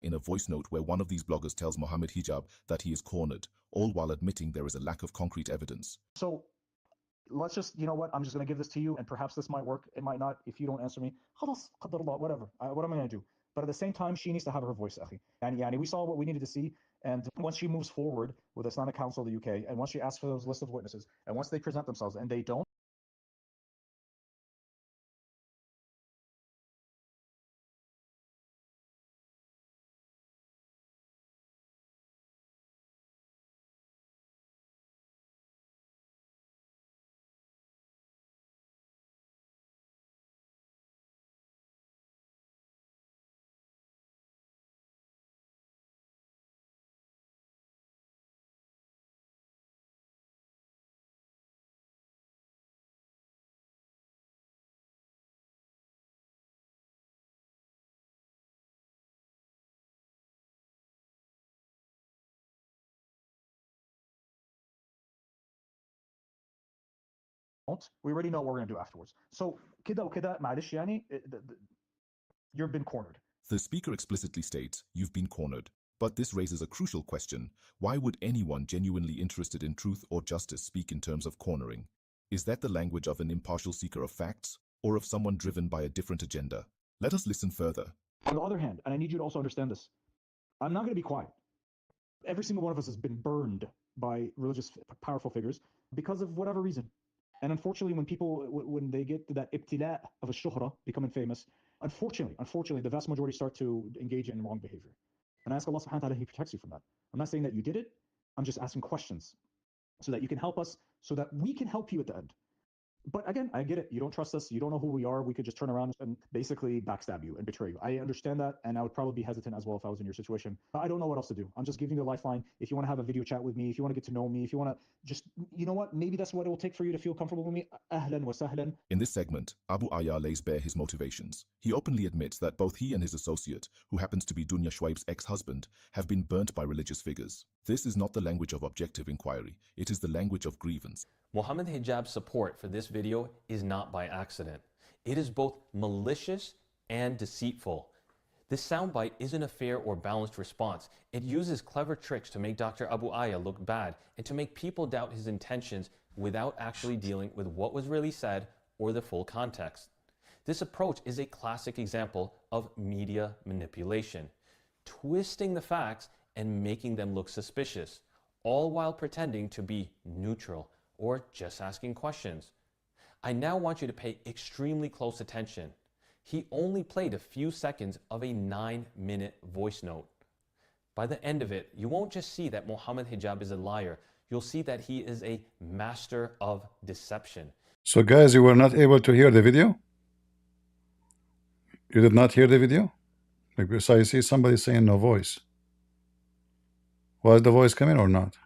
in a voice note where one of these bloggers tells Mohammed Hijab that he is cornered, all while admitting there is a lack of concrete evidence. So let's just, you know what, I'm just going to give this to you, and perhaps this might work. It might not. If you don't answer me, khalas, qadar Allah, whatever. What am I going to do? But at the same time, she needs to have her voice, akhi. And we saw what we needed to see. And once she moves forward with the Islamic Council of the UK, and once she asks for those list of witnesses, and once they present themselves and they don't, we already know what we're going to do afterwards. So كده وكده معلش يعني you've been cornered. The speaker explicitly states, you've been cornered. But this raises a crucial question. Why would anyone genuinely interested in truth or justice speak in terms of cornering? Is that the language of an impartial seeker of facts, or of someone driven by a different agenda? Let us listen further. On the other hand, and I need you to also understand this, I'm not going to be quiet. Every single one of us has been burned by religious powerful figures because of whatever reason. And unfortunately, when people, when they get to that ibtila of a shuhra, becoming famous, unfortunately, the vast majority start to engage in wrong behavior. And I ask Allah subhanahu wa ta'ala, He protects you from that. I'm not saying that you did it. I'm just asking questions so that you can help us, so that we can help you at the end. But again, I get it. You don't trust us. You don't know who we are. We could just turn around and basically backstab you and betray you. I understand that, and I would probably be hesitant as well if I was in your situation. I don't know what else to do. I'm just giving you a lifeline. If you want to have a video chat with me, if you want to get to know me, if you want to just, you know what, maybe that's what it will take for you to feel comfortable with me. Ahlan wa sahlan. In this segment, Abu Aya lays bare his motivations. He openly admits that both he and his associate, who happens to be Dunya Shwaib's ex-husband, have been burnt by religious figures. This is not the language of objective inquiry. It is the language of grievance. Mohammed Hijab's support for this video is not by accident. It is both malicious and deceitful. This soundbite isn't a fair or balanced response. It uses clever tricks to make Dr. Abu Aya look bad and to make people doubt his intentions without actually dealing with what was really said or the full context. This approach is a classic example of media manipulation, twisting the facts and making them look suspicious, all while pretending to be neutral or just asking questions. I now want you to pay extremely close attention. He only played a few seconds of a 9-minute voice note. By the end of it, you won't just see that Muhammad Hijab is a liar. You'll see that he is a master of deception. So guys, you were not able to hear the video? You did not hear the video? Because I see somebody saying no voice. Was the voice coming or not?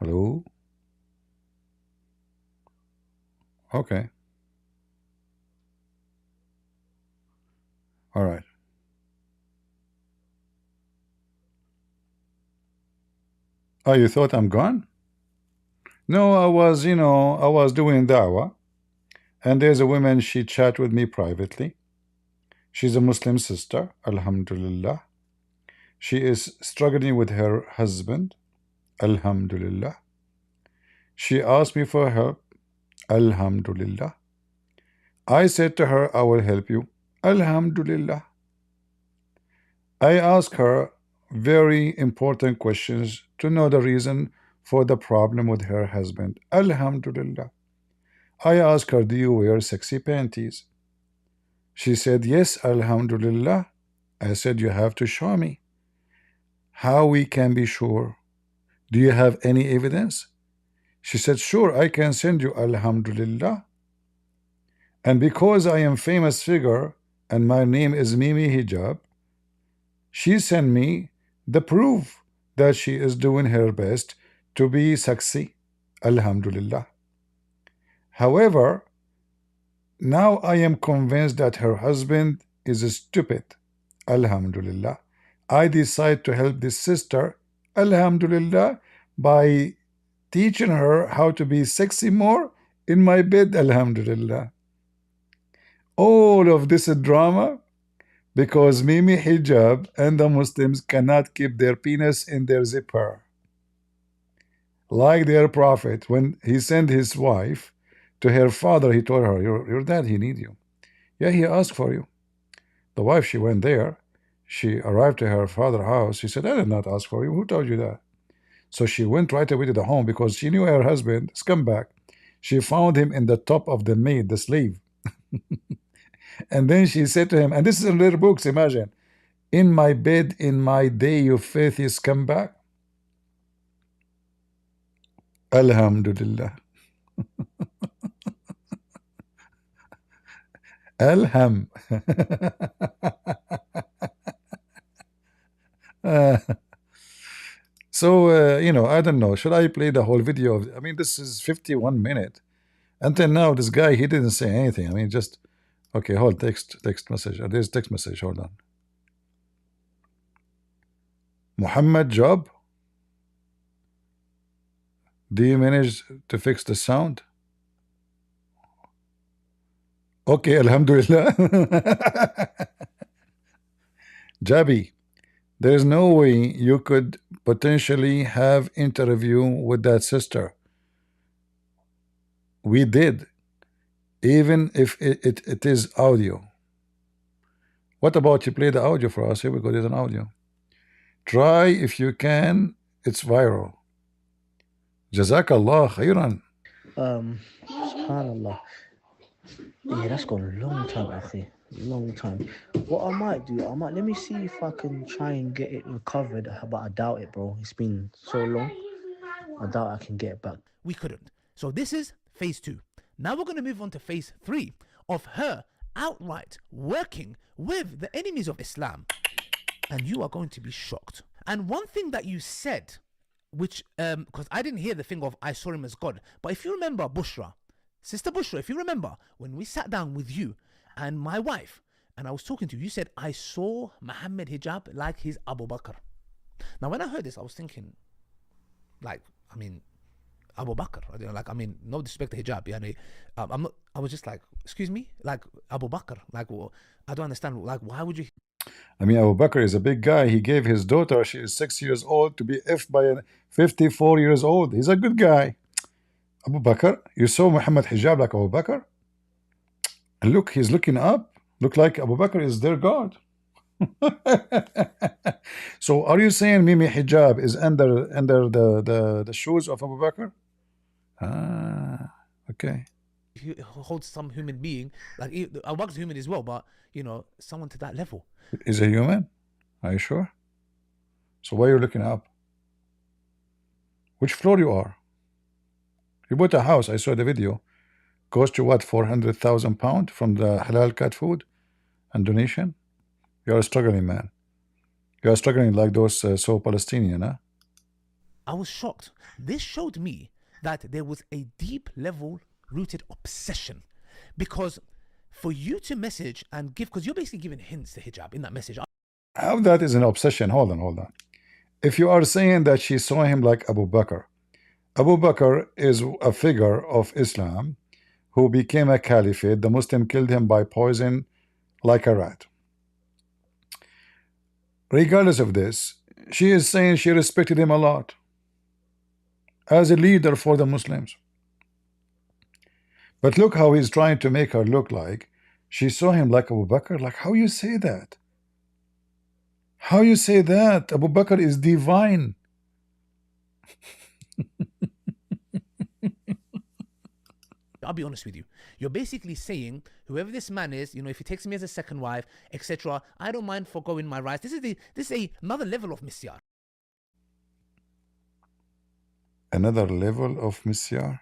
Hello? Okay. All right. Oh, you thought I'm gone? No, I was, I was doing dawah, and there's a woman, she chat with me privately. She's a Muslim sister, alhamdulillah. She is struggling with her husband, alhamdulillah. She asked me for help, alhamdulillah. I said to her, I will help you, alhamdulillah. I asked her very important questions to know the reason for the problem with her husband, alhamdulillah. I asked her, do you wear sexy panties? She said, yes, alhamdulillah. I said, you have to show me. How we can be sure? Do you have any evidence? She said, sure, I can send you, alhamdulillah. And because I am famous figure and my name is Mimi Hijab, she sent me the proof that she is doing her best to be sexy, alhamdulillah. However, now I am convinced that her husband is stupid, alhamdulillah. I decide to help this sister, alhamdulillah, by teaching her how to be sexy more in my bed, alhamdulillah. All of this drama because Mimi Hijab and the Muslims cannot keep their penis in their zipper. Like their prophet, when he sent his wife to her father, he told her, your dad, he need you. Yeah, he asked for you. The wife, she went there. She arrived to her father's house. She said, I did not ask for you. Who told you that? So she went right away to the home because she knew her husband, scumbag. She found him in the top of the maid, the slave. And then she said to him, and this is in their books, imagine, in my bed, in my day, you filthy scumbag. Alhamdulillah. Alham. So, I don't know. Should I play the whole video? I mean, this is 51 minutes. Until now, this guy, he didn't say anything. I mean, just, okay, hold, text message. There's text message, hold on. Muhammad job? Do you manage to fix the sound? Okay, alhamdulillah. Jabi, there is no way you could potentially have interview with that sister. We did, even if it is audio. What about you play the audio for us? Here we go, there's an audio. Try if you can, it's viral. Jazakallah khairan. Subhanallah. Yeah, that's gone a long time, actually. Long time. What I might do, let me see if I can try and get it recovered, but I doubt it, bro. It's been so long. I doubt I can get it back. We couldn't. So this is phase 2. Now we're going to move on to phase 3 of her outright working with the enemies of Islam. And you are going to be shocked. And one thing that you said, which, because I didn't hear the thing of I saw him as God, but if you remember Bushra, Sister Bushra, if you remember, when we sat down with you and my wife, and I was talking to you, you said, I saw Muhammad Hijab like he's Abu Bakr. Now, when I heard this, I was thinking, like, I mean, Abu Bakr, you know, like, I mean, no disrespect to Hijab, yani, I was just like, excuse me, like, Abu Bakr, like, well, I don't understand, like, why would you? I mean, Abu Bakr is a big guy. He gave his daughter, she is 6 years old, to be effed by a 54 years old. He's a good guy. Abu Bakr, you saw Muhammad Hijab like Abu Bakr? And look, he's looking up. Look like Abu Bakr is their God. So are you saying Mimi Hijab is under the shoes of Abu Bakr? Ah, okay. he holds some human being, like a bug's human as well, but someone to that level. Is a human? Are you sure? So why are you looking up? Which floor you are? You bought a house, I saw the video. Cost you what, 400,000 pounds from the halal cat food and donation? You are struggling, man. You are struggling like those so Palestinian, huh? I was shocked. This showed me that there was a deep level rooted obsession, because for you to message and give, because you're basically giving hints to hijab in that message. How that is an obsession? Hold on. If you are saying that she saw him like Abu Bakr is a figure of Islam who became a caliphate. The Muslim killed him by poison like a rat. Regardless of this, she is saying she respected him a lot as a leader for the Muslims. But look how he's trying to make her look like she saw him like Abu Bakr. Like, how you say that? How you say that? Abu Bakr is divine. I'll be honest with you. You're basically saying whoever this man is, if he takes me as a second wife, etc., I don't mind foregoing my rights. This is another level of misyar. Another level of misyar.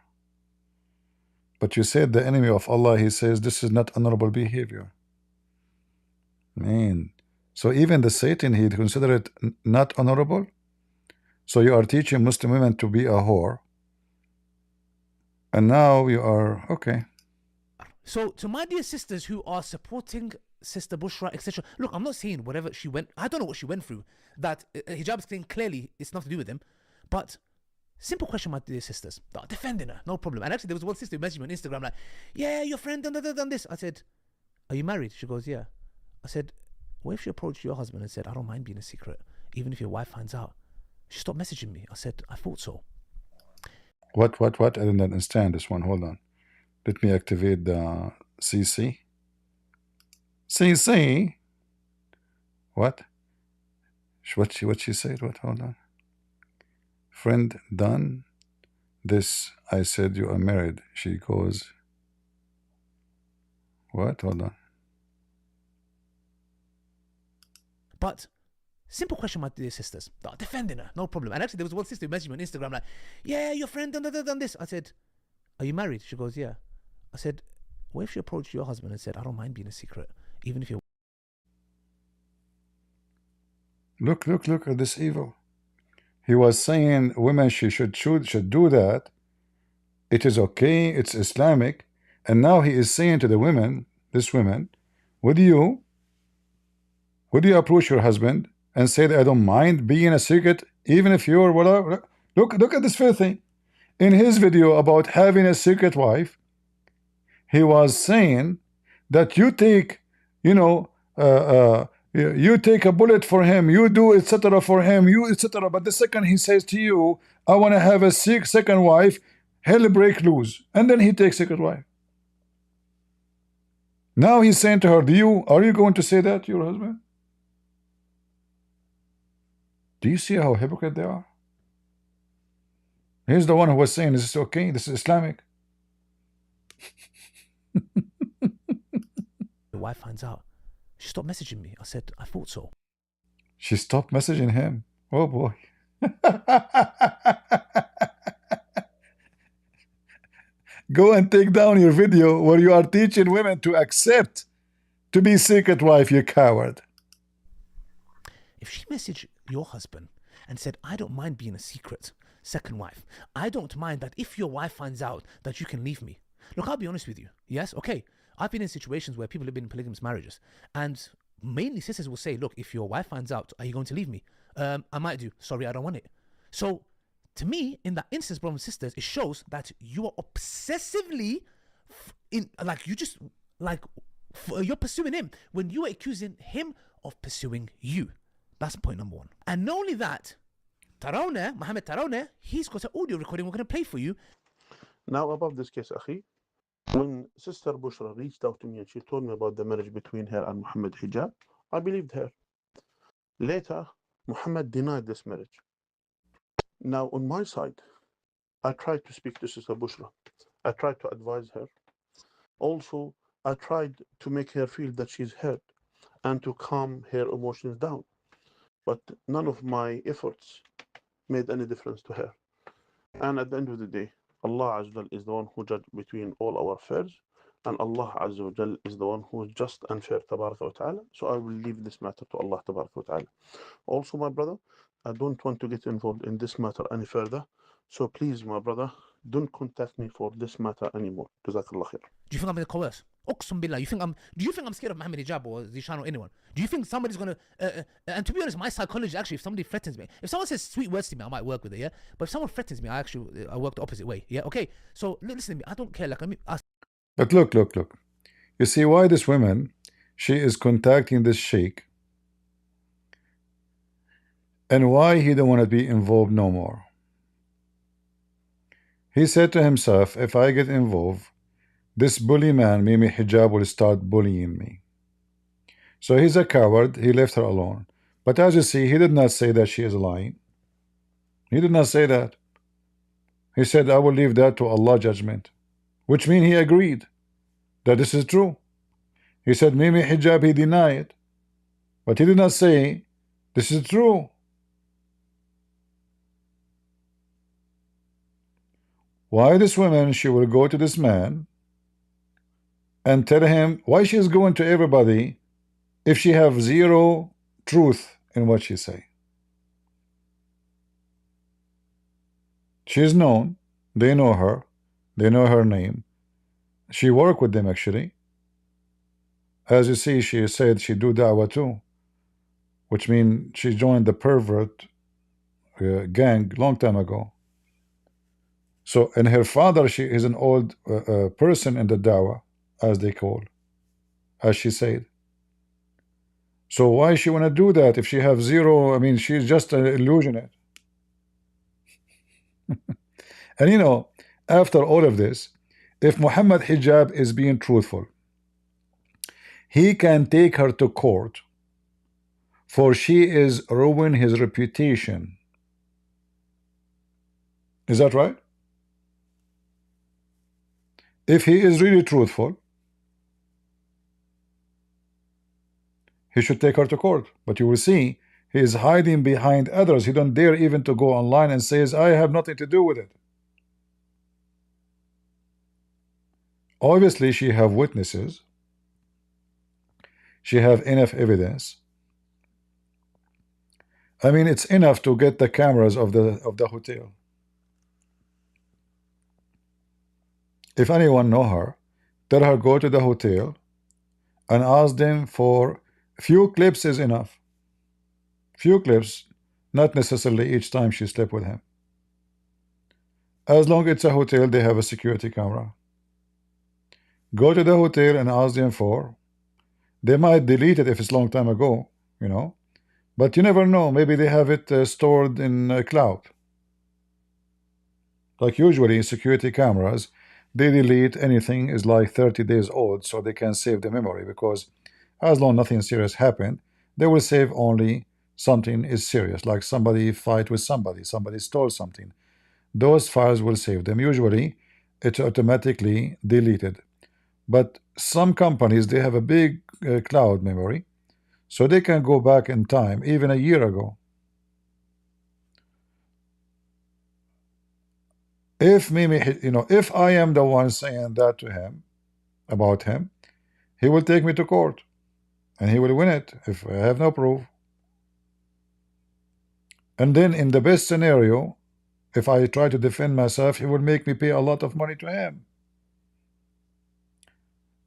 But you said the enemy of Allah, he says this is not honorable behavior. Man. So even the Satan, he'd consider it not honorable. So you are teaching Muslim women to be a whore. And now you are, okay. So to my dear sisters who are supporting Sister Bushra, etc. Look, I'm not saying whatever she went, I don't know what she went through. That hijab is saying clearly it's nothing to do with him. But simple question, my dear sisters. Defending her, no problem. And actually there was one sister who messaged me on Instagram like, yeah, your friend done this. I said, are you married? She goes, yeah. I said, what if she approached your husband and said, I don't mind being a secret, even if your wife finds out? She stopped messaging me. I said, I thought so. What? I didn't understand this one. Hold on. Let me activate the CC. CC? What? What she said? What? Hold on. Friend done this. I said you are married. She goes, what? Hold on. But simple question, my dear sisters. Defending her, no problem. And actually there was one sister who messaged me on Instagram like, yeah, your friend done this. I said, are you married? She goes, yeah. I said, what if she approached your husband and said, I don't mind being a secret, even if you're... Look at this evil. He was saying women should do that. It is okay, it's Islamic. And now he is saying to the women, this woman, would you approach your husband and say that I don't mind being a secret, even if you're whatever? Look at this filthy. In his video about having a secret wife, he was saying that you take, you take a bullet for him, you do etc. for him, you etc. But the second he says to you, I want to have a second wife, hell break loose, and then he takes second wife. Now he's saying to her, are you going to say that to your husband? Do you see how hypocrite they are? He's the one who was saying this is okay, this is Islamic. Your wife finds out. She stopped messaging me. I said, I thought so. She stopped messaging him. Oh boy. Go and take down your video where you are teaching women to accept to be secret wife, you coward. If she messaged your husband and said, I don't mind being a secret second wife, I don't mind that if your wife finds out that you can leave me. Look, I'll be honest with you. Yes, okay. I've been in situations where people have been in polygamous marriages, and mainly sisters will say, look, if your wife finds out, are you going to leave me? I might do. Sorry, I don't want it. So to me, in that instance, brothers and sisters, it shows that you are obsessively you're pursuing him when you are accusing him of pursuing you. That's point number one. And not only that, Mohammed Tarawne, he's got an audio recording we're going to play for you. Now about this case, Akhi, when Sister Bushra reached out to me and she told me about the marriage between her and Muhammad Hijab, I believed her. Later, Muhammad denied this marriage. Now, on my side, I tried to speak to Sister Bushra. I tried to advise her. Also, I tried to make her feel that she's hurt and to calm her emotions down. But none of my efforts made any difference to her. And at the end of the day, Allah Azza wa Jal is the one who judges between all our affairs, and Allah Azza wa Jal is the one who is just and fair, tabaraka wa ta'ala. So I will leave this matter to Allah, tabaraka wa ta'ala. Also, my brother, I don't want to get involved in this matter any further. So please, my brother, don't contact me for this matter anymore. Jazakallah khair. Do you think I'm gonna coerce? Uqsum billah. Do you think I'm scared of Mohammed Hijab or Zishan or anyone? Do you think somebody's gonna and to be honest, my psychology actually, if somebody threatens me, if someone says sweet words to me, I might work with it, yeah? But if someone threatens me, I work the opposite way. Yeah, okay. So listen to me, I don't care, like But look. You see why this woman, she is contacting this sheikh, and why he don't want to be involved no more. He said to himself, if I get involved, this bully man, Mimi Hijab, will start bullying me. So he's a coward, he left her alone. But as you see, he did not say that she is lying. He did not say that. He said, I will leave that to Allah judgment. Which means he agreed that this is true. He said, Mimi Hijab, he denied. But he did not say, this is true. Why this woman, she will go to this man and tell him why she is going to everybody if she have zero truth in what she say. She is known, they know her, they know her name. She work with them actually. As you see, she said she do da'wah too, which means she joined the pervert gang long time ago. So, and her father, she is an old person in the dawah, as they call, as she said. So why she want to do that if she have zero? I mean, she's just an illusionist. And you know, after all of this, if Muhammad Hijab is being truthful, he can take her to court, for she is ruining his reputation. Is that right? If he is really truthful, he should take her to court. But you will see, he is hiding behind others. He don't dare even to go online and says, I have nothing to do with it. Obviously, she have witnesses. She have enough evidence. I mean, it's enough to get the cameras of the hotel. If anyone know her, tell her go to the hotel and ask them for few clips is enough. Few clips, not necessarily each time she slept with him. As long as it's a hotel, they have a security camera. Go to the hotel and ask them for. They might delete it if it's a long time ago, you know. But you never know. Maybe they have it stored in cloud. Like usually security cameras, they delete anything is like 30 days old, so they can save the memory, because as long as nothing serious happened, they will save only something is serious, like somebody fight with somebody stole something. Those files will save them. Usually it's automatically deleted. But some companies, they have a big cloud memory, so they can go back in time, even a year ago. If Mimi, you know, if I am the one saying that to him about him, he will take me to court and he will win it if I have no proof. And then in the best scenario, if I try to defend myself, he will make me pay a lot of money to him.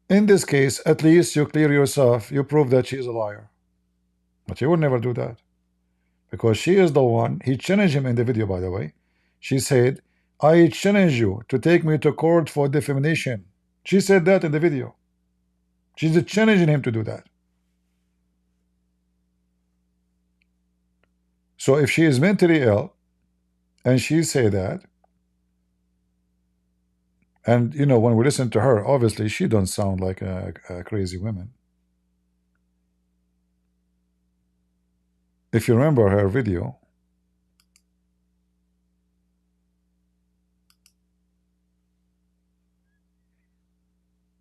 In this case, at least you clear yourself, you prove that she is a liar. But she would never do that, because she is the one. He challenged him in the video, by the way. She said, I challenge you to take me to court for defamation. She said that in the video. She's challenging him to do that. So if she is mentally ill and she say that, and you know, when we listen to her, obviously she don't sound like a crazy woman. If you remember her video,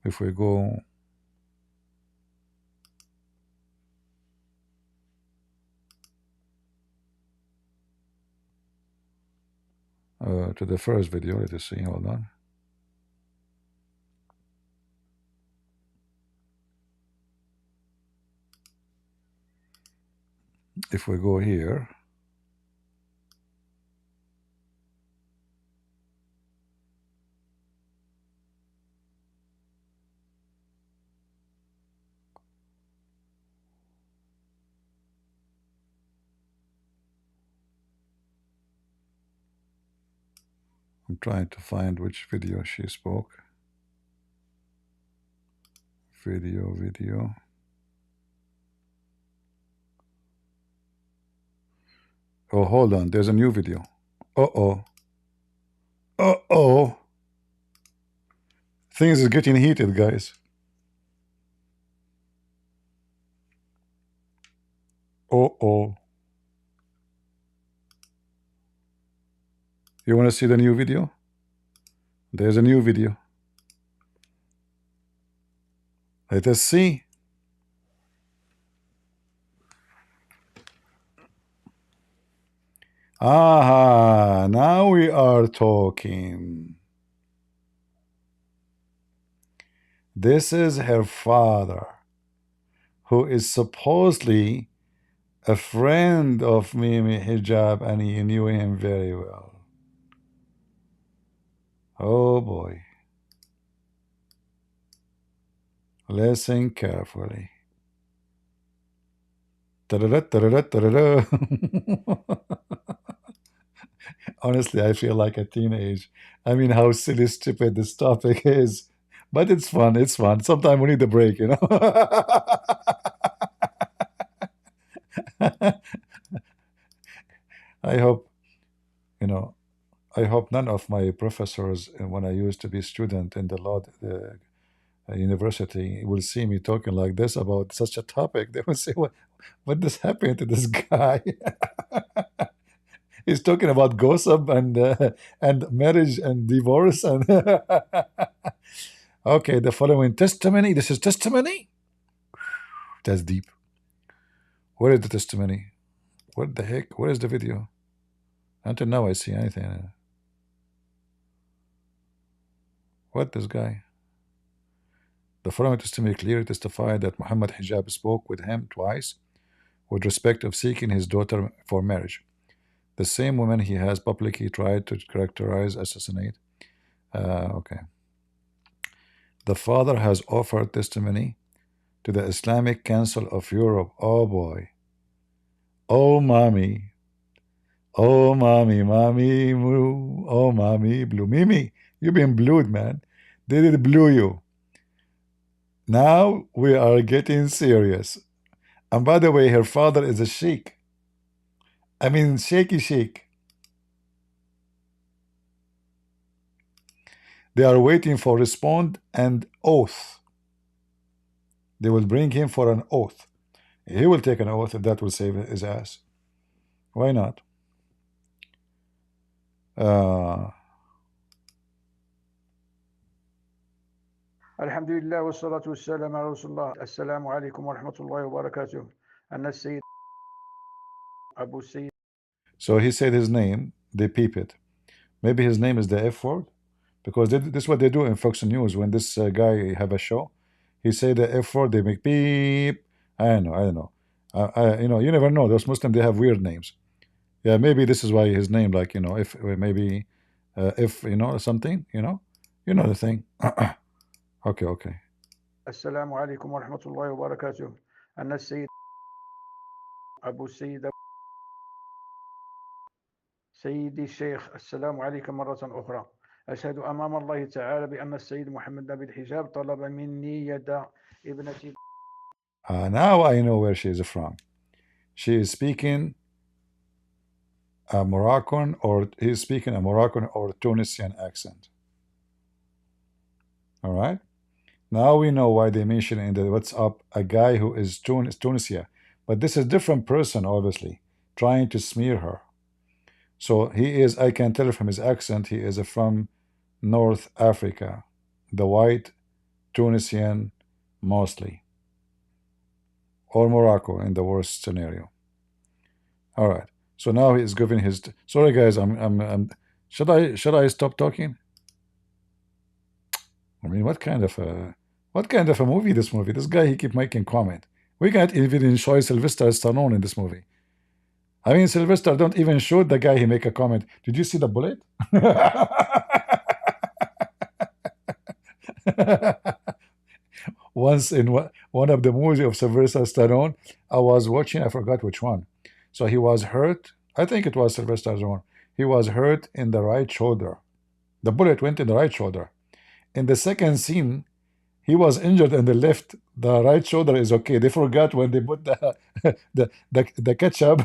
If we go to the first video, let us see, hold on. If we go here, I'm trying to find which video she spoke. Video. Oh, hold on, there's a new video. Uh-oh. Uh-oh. Things are getting heated, guys. Uh-oh. You want to see the new video? There's a new video. Let us see. Aha, now we are talking. This is her father, who is supposedly a friend of Mimi Hijab, and he knew him very well. Oh boy. Listen carefully. Ta-da-da, ta-da-da, ta-da-da. Honestly, I feel like a teenage. I mean, how silly, stupid this topic is. But it's fun. It's fun. Sometimes we need a break, you know. I hope, you know, I hope none of my professors, when I used to be student in the law university, will see me talking like this about such a topic. They will say, what this happened to this guy? He's talking about gossip and marriage and divorce and okay, the following testimony. This is testimony. That's deep. Where is the testimony? What the heck? Where is the video? Until now, I see anything. What, this guy? The following testimony clearly testified that Muhammad Hijab spoke with him twice with respect of seeking his daughter for marriage. The same woman he has publicly tried to characterize, assassinate. Okay. The father has offered testimony to the Islamic Council of Europe. Oh boy. Oh mommy. Oh mommy, mommy, moo. Oh mommy, blue. Mimi, you've been blued, man. They did blue you. Now we are getting serious. And by the way, her father is a sheikh. I mean, shaky sheikh. They are waiting for respond and oath. They will bring him for an oath. He will take an oath if that will save his ass. Why not? Alhamdulillah wa salatu wa salam ala Rasulullah. Assalamu alaikum wa rahmatullahi wa barakatuh. And Sayyid Abu Sayyid. So he said his name, they peep it. Maybe his name is the F word, because this is what they do in Fox News when this guy have a show. He say the F word, they make beep. I don't know. You know, you never know. Those Muslims, they have weird names. Yeah, maybe this is why his name, like, you know, if maybe if, you know, something, you know the thing. Okay. Assalamu alaikum wa rahmatullahi wa barakatuh. And Sayyid Abu Sayyid سيدي الشيخ السلام عليك مرة أخرى أشهد أمام الله تعالى بأن السيد محمد نبي الحجاب طلب مني يد ابنتي. Now I know where she is from. She is speaking a Moroccan, or he's speaking a Moroccan or Tunisian accent. All right. Now we know why they mention in the WhatsApp a guy who is Tunisia, but this is a different person, obviously, trying to smear her. So he is, I can tell from his accent, he is from North Africa, the white Tunisian mostly, or Morocco in the worst scenario. All right. So now he's giving his. Sorry, guys. Should I stop talking? I mean, what kind of a movie this movie? This guy, he keep making comment. We can't even enjoy Sylvester Stallone in this movie. I mean, Sylvester don't even shoot the guy. He make a comment. Did you see the bullet? Once in one of the movies of Sylvester Stallone, I was watching. I forgot which one. So he was hurt. I think it was Sylvester Stallone. He was hurt in the right shoulder. The bullet went in the right shoulder. In the second scene, he was injured in the left. The right shoulder is okay. They forgot when they put the the ketchup.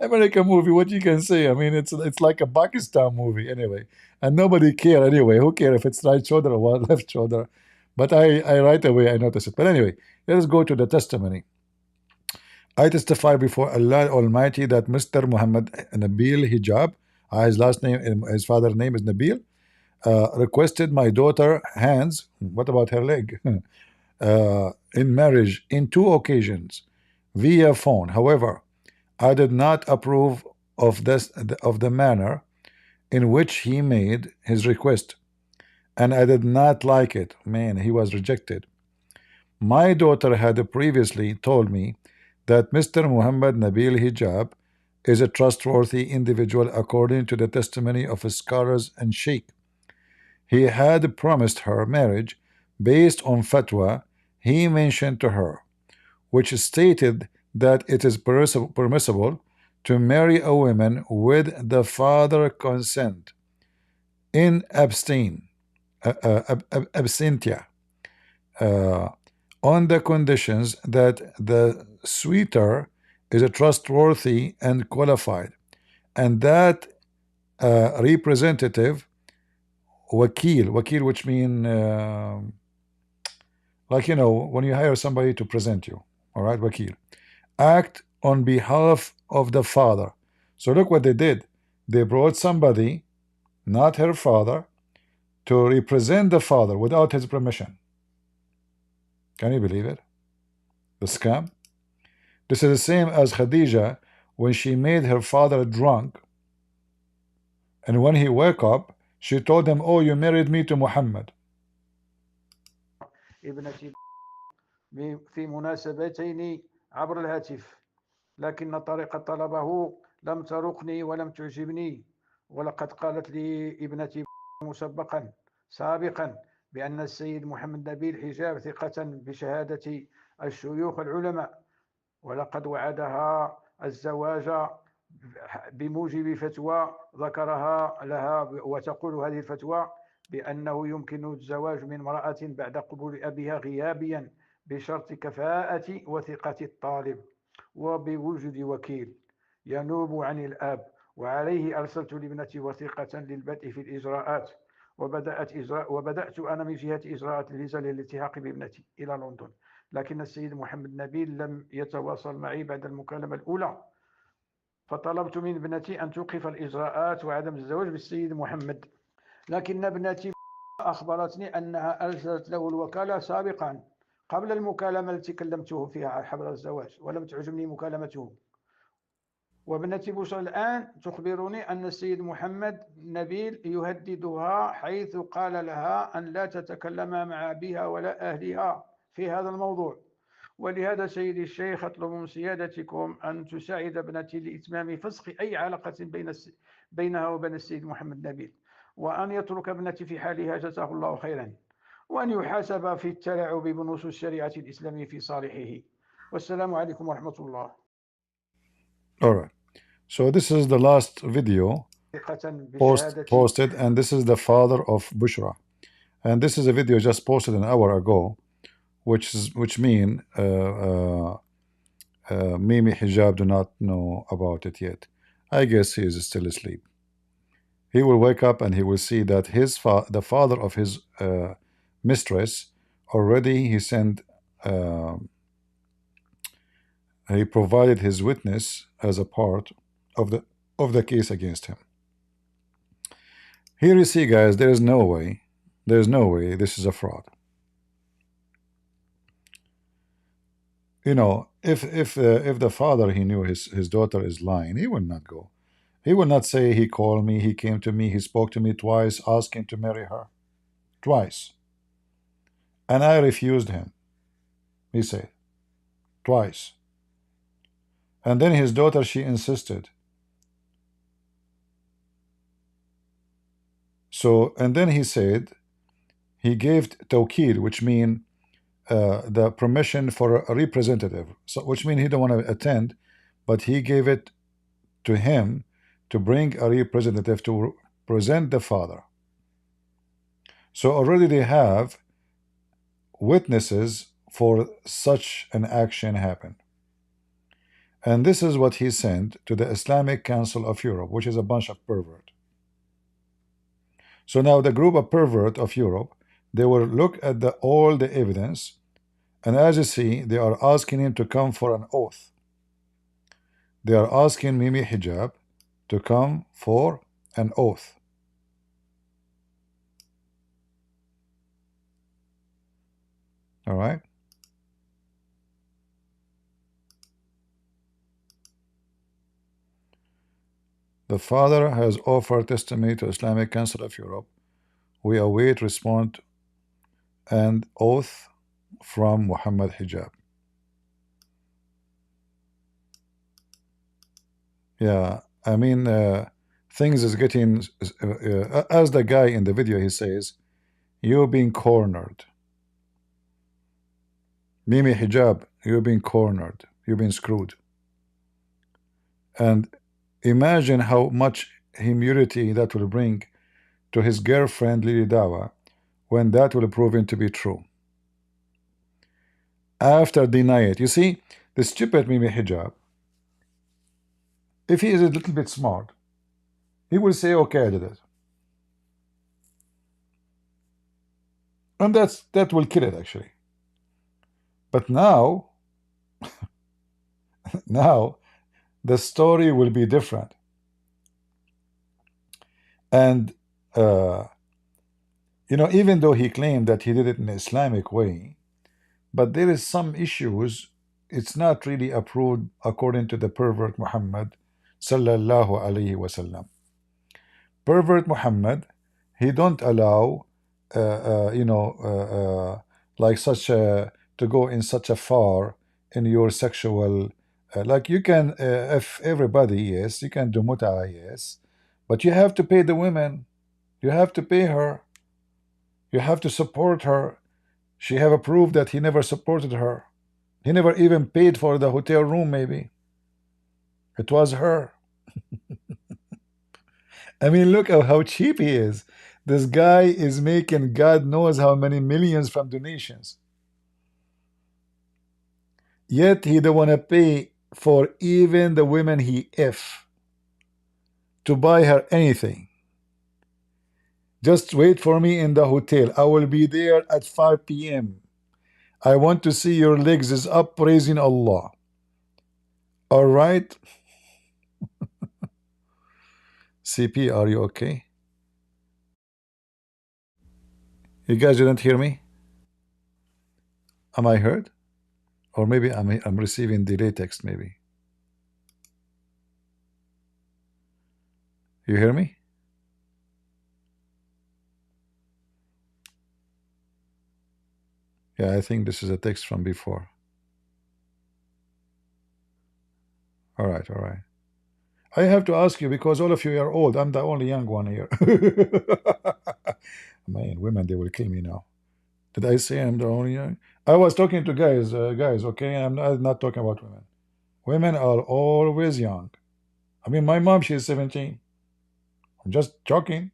American movie. What you can say? I mean, it's like a Pakistan movie anyway, and nobody care anyway. Who care if it's right shoulder or left shoulder? But I right away I noticed it. But anyway, let's go to the testimony. I testify before Allah Almighty that Mr. Muhammad Nabil Hijab, his last name, his father's name is Nabil, requested my daughter hands. What about her leg? In marriage in 2 occasions via phone. However, I did not approve of the manner in which he made his request, and I did not like it. Man, he was rejected. My daughter had previously told me that Mr. Muhammad Nabil Hijab is a trustworthy individual according to the testimony of scholars and sheikh. He had promised her marriage based on fatwa he mentioned to her, which stated that it is permissible to marry a woman with the father consent in absentia, on the conditions that the suitor is a trustworthy and qualified, and that representative wakil, which mean like, you know, when you hire somebody to present you, all right, wakil, act on behalf of the father. So look what they did. They brought somebody, not her father, to represent the father without his permission. Can you believe it? The scam. This is the same as Khadija when she made her father drunk, and when he woke up, she told him, oh, you married me to Muhammad. ابنتي في مناسبتين عبر الهاتف، لكن طريقة طلبه لم ترقني ولم تعجبني، ولقد قالت لي ابنتي سابقا بأن السيد محمد نبيل حجاب ثقة بشهادة الشيوخ العلماء، ولقد وعدها الزواج بموجب فتوى ذكرها لها، وتقول هذه الفتوى بأنه يمكن الزواج من امرأة بعد قبول أبيها غيابيا بشرط كفاءة وثقة الطالب وبوجود وكيل ينوب عن الأب، وعليه أرسلت لابنتي وثيقة للبدء في الإجراءات، وبدأت أنا من جهة إجراءات الفيزا للالتحاق بابنتي إلى لندن، لكن السيد محمد نبيل لم يتواصل معي بعد المكالمة الأولى، فطلبت من ابنتي أن توقف الإجراءات وعدم الزواج بالسيد محمد، لكن ابنتي أخبرتني أنها أرسلت له الوكالة سابقا قبل المكالمة التي كلمته فيها حول الزواج، ولم تعجبني مكالمته. وابنتي بشرى الآن تخبرني أن السيد محمد نبيل يهددها، حيث قال لها أن لا تتكلم مع أبيها ولا أهلها في هذا الموضوع. ولهذا سيدي الشيخ أطلب من سيادتكم أن تساعد ابنتي لإتمام فسخ أي علاقة بينها وبين السيد محمد نبيل، وأن يترك ابنتي في حالها جزاه الله خيرا، وأن يحاسب في التلاعب بنصوص الشريعة الإسلامية في صالحه. والسلام عليكم ورحمة الله. All right. So this is the last video posted, and this is the father of Bushra, and this is a video just posted an hour ago, which mean Mimi Hijab do not know about it yet. I guess he is still asleep. He will wake up and he will see that the father of his mistress already he sent. He provided his witness as a part of the case against him. Here you see, guys, there's no way this is a fraud. You know, if the father, he knew his daughter is lying, he would not go. He would not say he called me, he came to me, he spoke to me twice, asking to marry her. Twice. And I refused him. He said. Twice. And then his daughter, she insisted. So, and then he said, he gave tawkil, which means the permission for a representative, so which means he don't want to attend, but he gave it to him to bring a representative to present the father. So already they have witnesses for such an action happen. And this is what he sent to the Islamic Council of Europe, which is a bunch of pervert. So now the group of pervert of Europe, they will look at all the evidence, and as you see, they are asking him to come for an oath. They are asking Mimi Hijab to come for an oath. All right. The father has offered testimony to Islamic Council of Europe. We await response and oath from Muhammad Hijab. Yeah, I mean, things is getting, as the guy in the video, he says, you're being cornered. Mimi Hijab, you're being cornered. You've been screwed. And imagine how much humility that will bring to his girlfriend Lily Dawah when that will prove to be true. After deny it. You see, the stupid Mimi Hijab, if he is a little bit smart, he will say, okay, I did it. And that will kill it, actually. But now, now, the story will be different. And, you know, even though he claimed that he did it in an Islamic way, but there is some issues, it's not really approved according to the pervert Muhammad sallallahu alayhi wasallam. Pervert Muhammad, he don't allow, you know, like such a, to go in such a far in your sexual, like you can, if everybody, yes, you can do mut'a, yes, but you have to pay the women, you have to pay her, you have to support her. She have approved that he never supported her. He never even paid for the hotel room, maybe. It was her. I mean, look at how cheap he is. This guy is making God knows how many millions from donations. Yet he don't want to pay for even the women he F to buy her anything. Just wait for me in the hotel. I will be there at 5 p.m. I want to see your legs is up praising Allah. All right? CP, are you okay? You guys didn't hear me? Am I heard? Or maybe I'm receiving delay text, maybe. You hear me? Yeah, I think this is a text from before. All right, all right. I have to ask you because all of you are old. I'm the only young one here. Man, women, they will kill me now. Did I say I'm the only young? I was talking to guys, okay? I'm not talking about women. Women are always young. I mean, my mom, she's 17. I'm just joking.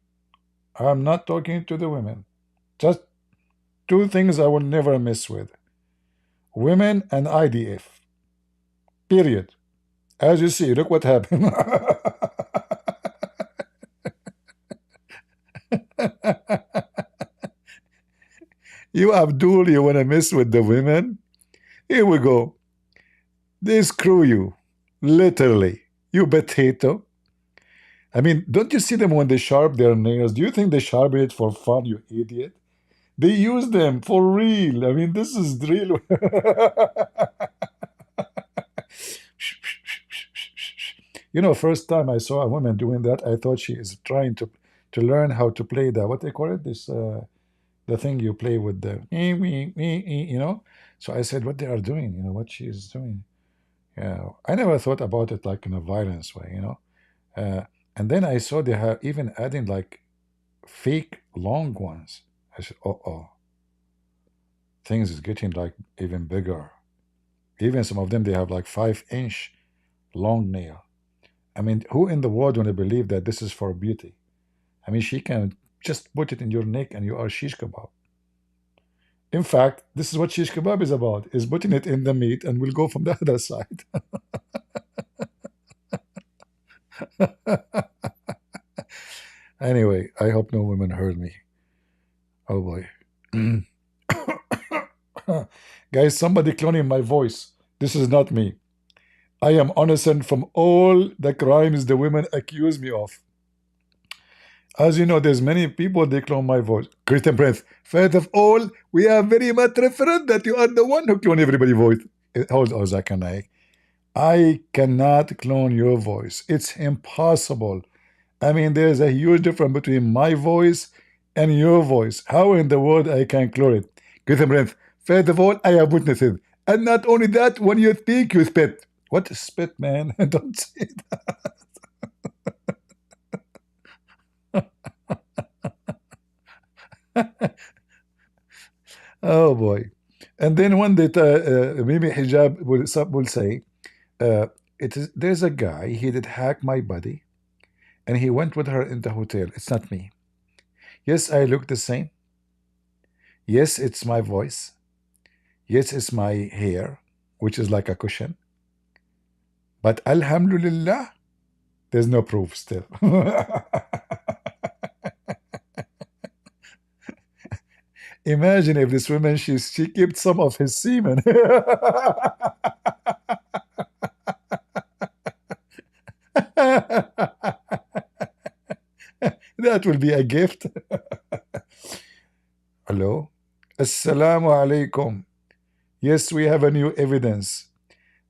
I'm not talking to the women. Just two things I will never mess with. Women and IDF. Period. As you see, look what happened. You, Abdul, you want to mess with the women? Here we go. They screw you. Literally. You potato. I mean, don't you see them when they sharp their nails? Do you think they sharpen it for fun, you idiot? They use them for real. I mean, this is real. You know, first time I saw a woman doing that, I thought she is trying to learn how to play the, what they call it, this the thing you play with the, you know. So I said, what they are doing, you know, what she is doing. Yeah, I never thought about it like in a violence way, you know. And then I saw they are even adding like fake long ones. I said, oh, things is getting like even bigger. Even some of them, they have like 5-inch long nail. I mean, who in the world want to believe that this is for beauty? I mean, she can just put it in your neck and you are shish kebab. In fact, this is what shish kebab is about, is putting it in the meat and we'll go from the other side. Anyway, I hope no women heard me. Oh boy. Guys, somebody cloning my voice. This is not me. I am innocent from all the crimes the women accuse me of. As you know, there's many people they clone my voice. Christian Prince, first of all, we are very much referred that you are the one who clone everybody's voice. Hold on, Zakir Naik. I cannot clone your voice. It's impossible. I mean, there's a huge difference between my voice and your voice. How in the world I can clone it? Christian Prince, first of all, I have witnesses. And not only that, when you speak, you spit. What is spit, man? Don't say that. Oh boy. And then one day, maybe Hijab will say, there's a guy, he did hack my body, and he went with her in the hotel. It's not me. Yes, I look the same. Yes, it's my voice. Yes, it's my hair, which is like a cushion. But alhamdulillah, there's no proof still. Imagine if this woman, she kept some of his semen. That will be a gift. Hello? Assalamu alaikum. Yes, we have a new evidence.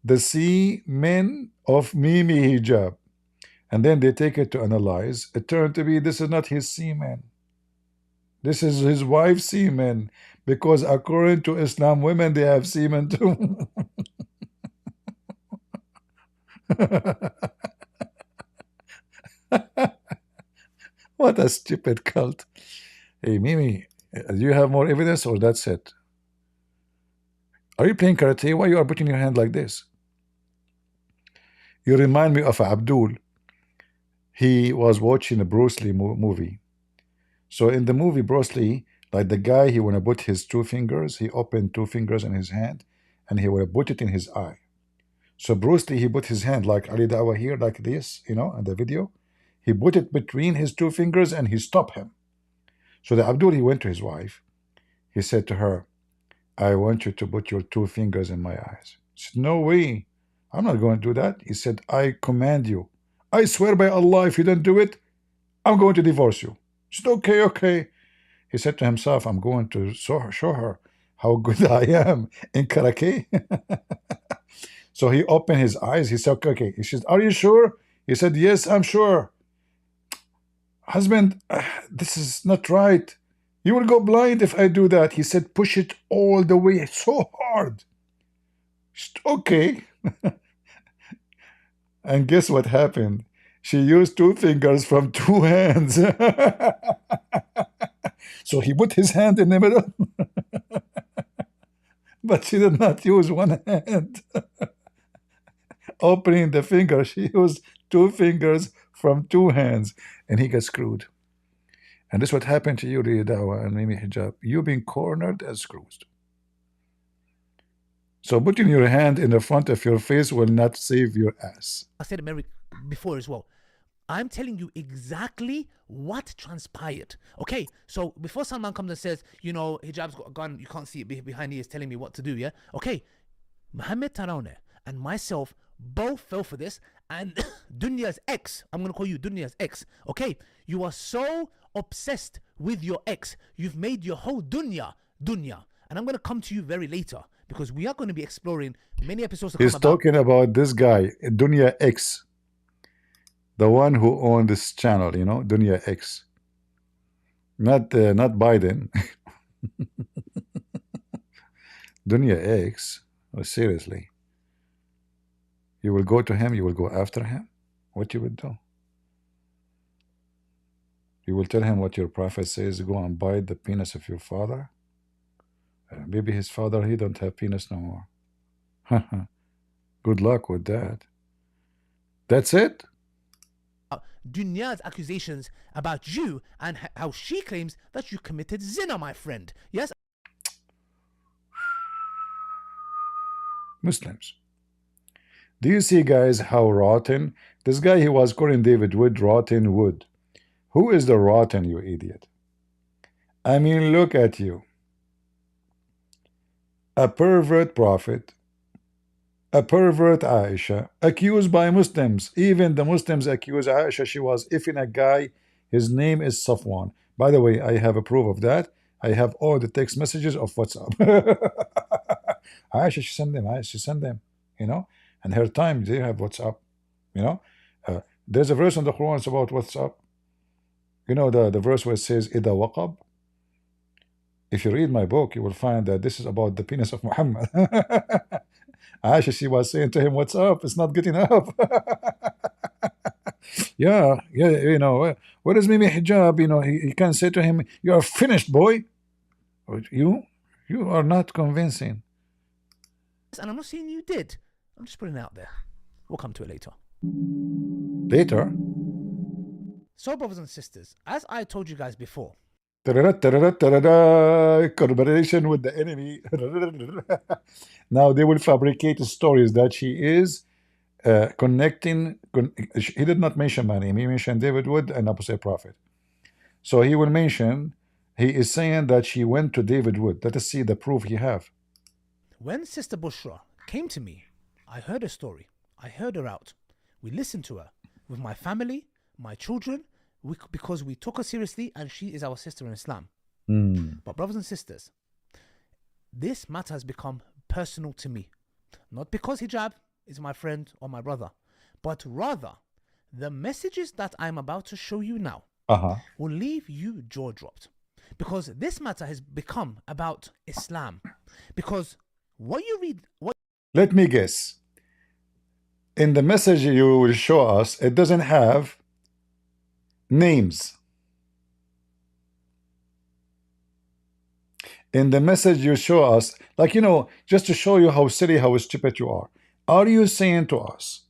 The semen of Mimi Hijab. And then they take it to analyze. It turned to be this is not his semen. This is his wife's semen. Because according to Islam, women, they have semen too. What a stupid cult. Hey, Mimi, do you have more evidence or that's it? Are you playing karate? Why you are putting your hand like this? You remind me of Abdul. He was watching a Bruce Lee movie. So in the movie Bruce Lee, like the guy, he want to put his 2 fingers, he opened 2 fingers in his hand, and he want to put it in his eye. So Bruce Lee, he put his hand like Ali Dawah here, like this, you know, in the video. He put it between his 2 fingers and he stopped him. So the Abdul, he went to his wife. He said to her, I want you to put your 2 fingers in my eyes. She said, no way. I'm not going to do that. He said, I command you. I swear by Allah, if you don't do it, I'm going to divorce you. She said, okay, okay. He said to himself, I'm going to show her how good I am in karate. So he opened his eyes. He said, okay. He said, are you sure? He said, yes, I'm sure. Husband, this is not right. You will go blind if I do that. He said, push it all the way so hard. She said, okay. And guess what happened? She used 2 fingers from 2 hands. So he put his hand in the middle. But she did not use 1 hand. Opening the finger, she used 2 fingers from 2 hands. And he got screwed. And this is what happened to you, Dawah and Mimi Hijab. You've been cornered and screwed. So putting your hand in the front of your face will not save your ass. I said it before as well. I'm telling you exactly what transpired. Okay, so before someone comes and says, you know, Hijab's got a gun, you can't see it behind me, is telling me what to do, yeah? Okay, Mohammed Tarawne and myself both fell for this. And Dunya's ex, I'm going to call you Dunya's ex, okay? You are so obsessed with your ex. You've made your whole Dunya. And I'm going to come to you very later, because we are going to be exploring many episodes to come He's about. talking about this guy, Dunya X, the one who owned this channel, you know, Dunya X. Not Biden. Dunya X. Oh, seriously. You will go to him, you will go after him? What you would do? You will tell him what your prophet says, go and bite the penis of your father? Maybe his father, he don't have penis no more. Good luck with that. That's it? Dunya's accusations about you and how she claims that you committed zina, my friend. Yes? Muslims. Do you see, guys, how rotten? This guy, he was calling David Wood rotten wood. Who is the rotten, you idiot? I mean, look at you. A pervert prophet, a pervert Aisha, accused by Muslims. Even the Muslims accuse Aisha she was effing a guy. His name is Safwan. By the way, I have a proof of that. I have all the text messages of WhatsApp. Aisha, she sent them. Aisha, she sent them. You know, and her time they have WhatsApp. You know, there's a verse in the Quran about WhatsApp. You know the verse where it says "Ida waqab." If you read my book, you will find that this is about the penis of Muhammad. Aisha, she was saying to him, "What's up? It's not getting up." yeah, you know, what is Mimi Hijab? You know, he can say to him, "You are finished, boy." You are not convincing. And I'm not saying you did. I'm just putting it out there. We'll come to it later. Later? So, brothers and sisters, as I told you guys before, collaboration with the enemy. Now they will fabricate stories that she is connecting. He did not mention my name. He mentioned David Wood and Apostle Prophet. So he will mention, he is saying that she went to David Wood. Let us see the proof he have. when Sister Bushra came to me, I heard her story. I heard her out. We listened to her with my family, my children, because we took her seriously and she is our sister in Islam. But brothers and sisters, this matter has become personal to me. Not because Hijab is my friend or my brother, but rather the messages that I'm about to show you now will leave you jaw dropped. Because this matter has become about Islam. Because what you read... Let me guess. In the message you will show us, it doesn't have names. In the message you show us, like, you know, just to show you how silly, how stupid you are you saying to us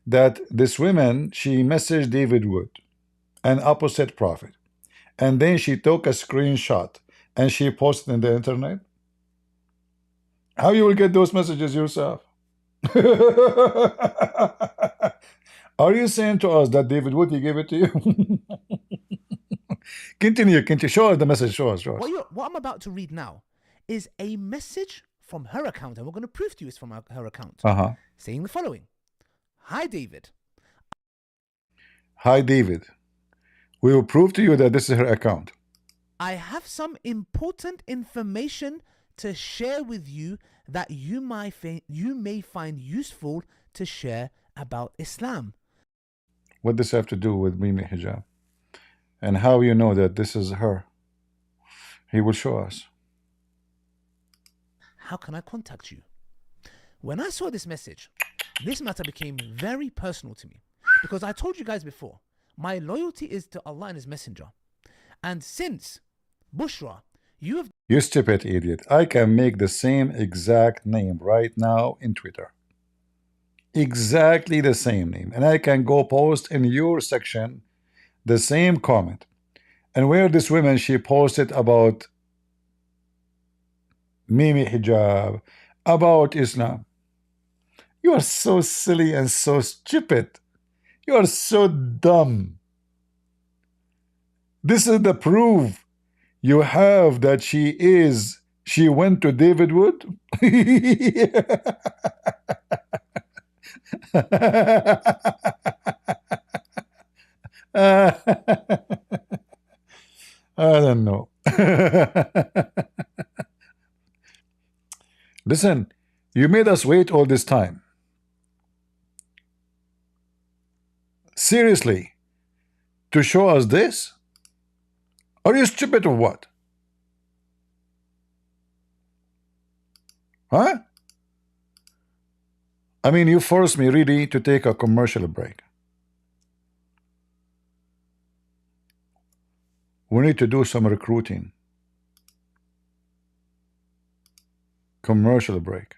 that this woman, she messaged David Wood, an opposite prophet, and then she took a screenshot and she posted in the internet? How you will get those messages yourself? Are you saying to us that David Wood, he gave it to you? Continue. Show us the message. Show us. What I'm about to read now is a message from her account, and we're going to prove to you it's from her account, saying the following. Hi, David. Hi, David. We will prove to you that this is her account. I have some important information to share with you that you may find useful to share about Islam. What does this have to do with Mimi Hijab? And how you know that this is her? He will show us. How can I contact you? When I saw this message, this matter became very personal to me. Because I told you guys before, my loyalty is to Allah and His Messenger. And since, Bushra, you have... You stupid idiot. I can make the same exact name right now in Twitter. Exactly the same name. And I can go post in your section the same comment. And where this woman, she posted about Mimi Hijab, about Islam. You are so silly and so stupid. You are so dumb. This is the proof you have that she went to David Wood. I don't know. Listen, you made us wait all this time. Seriously, to show us this? Are you stupid or what? Huh? I mean, you forced me really to take a commercial break. We need to do some recruiting. Commercial break.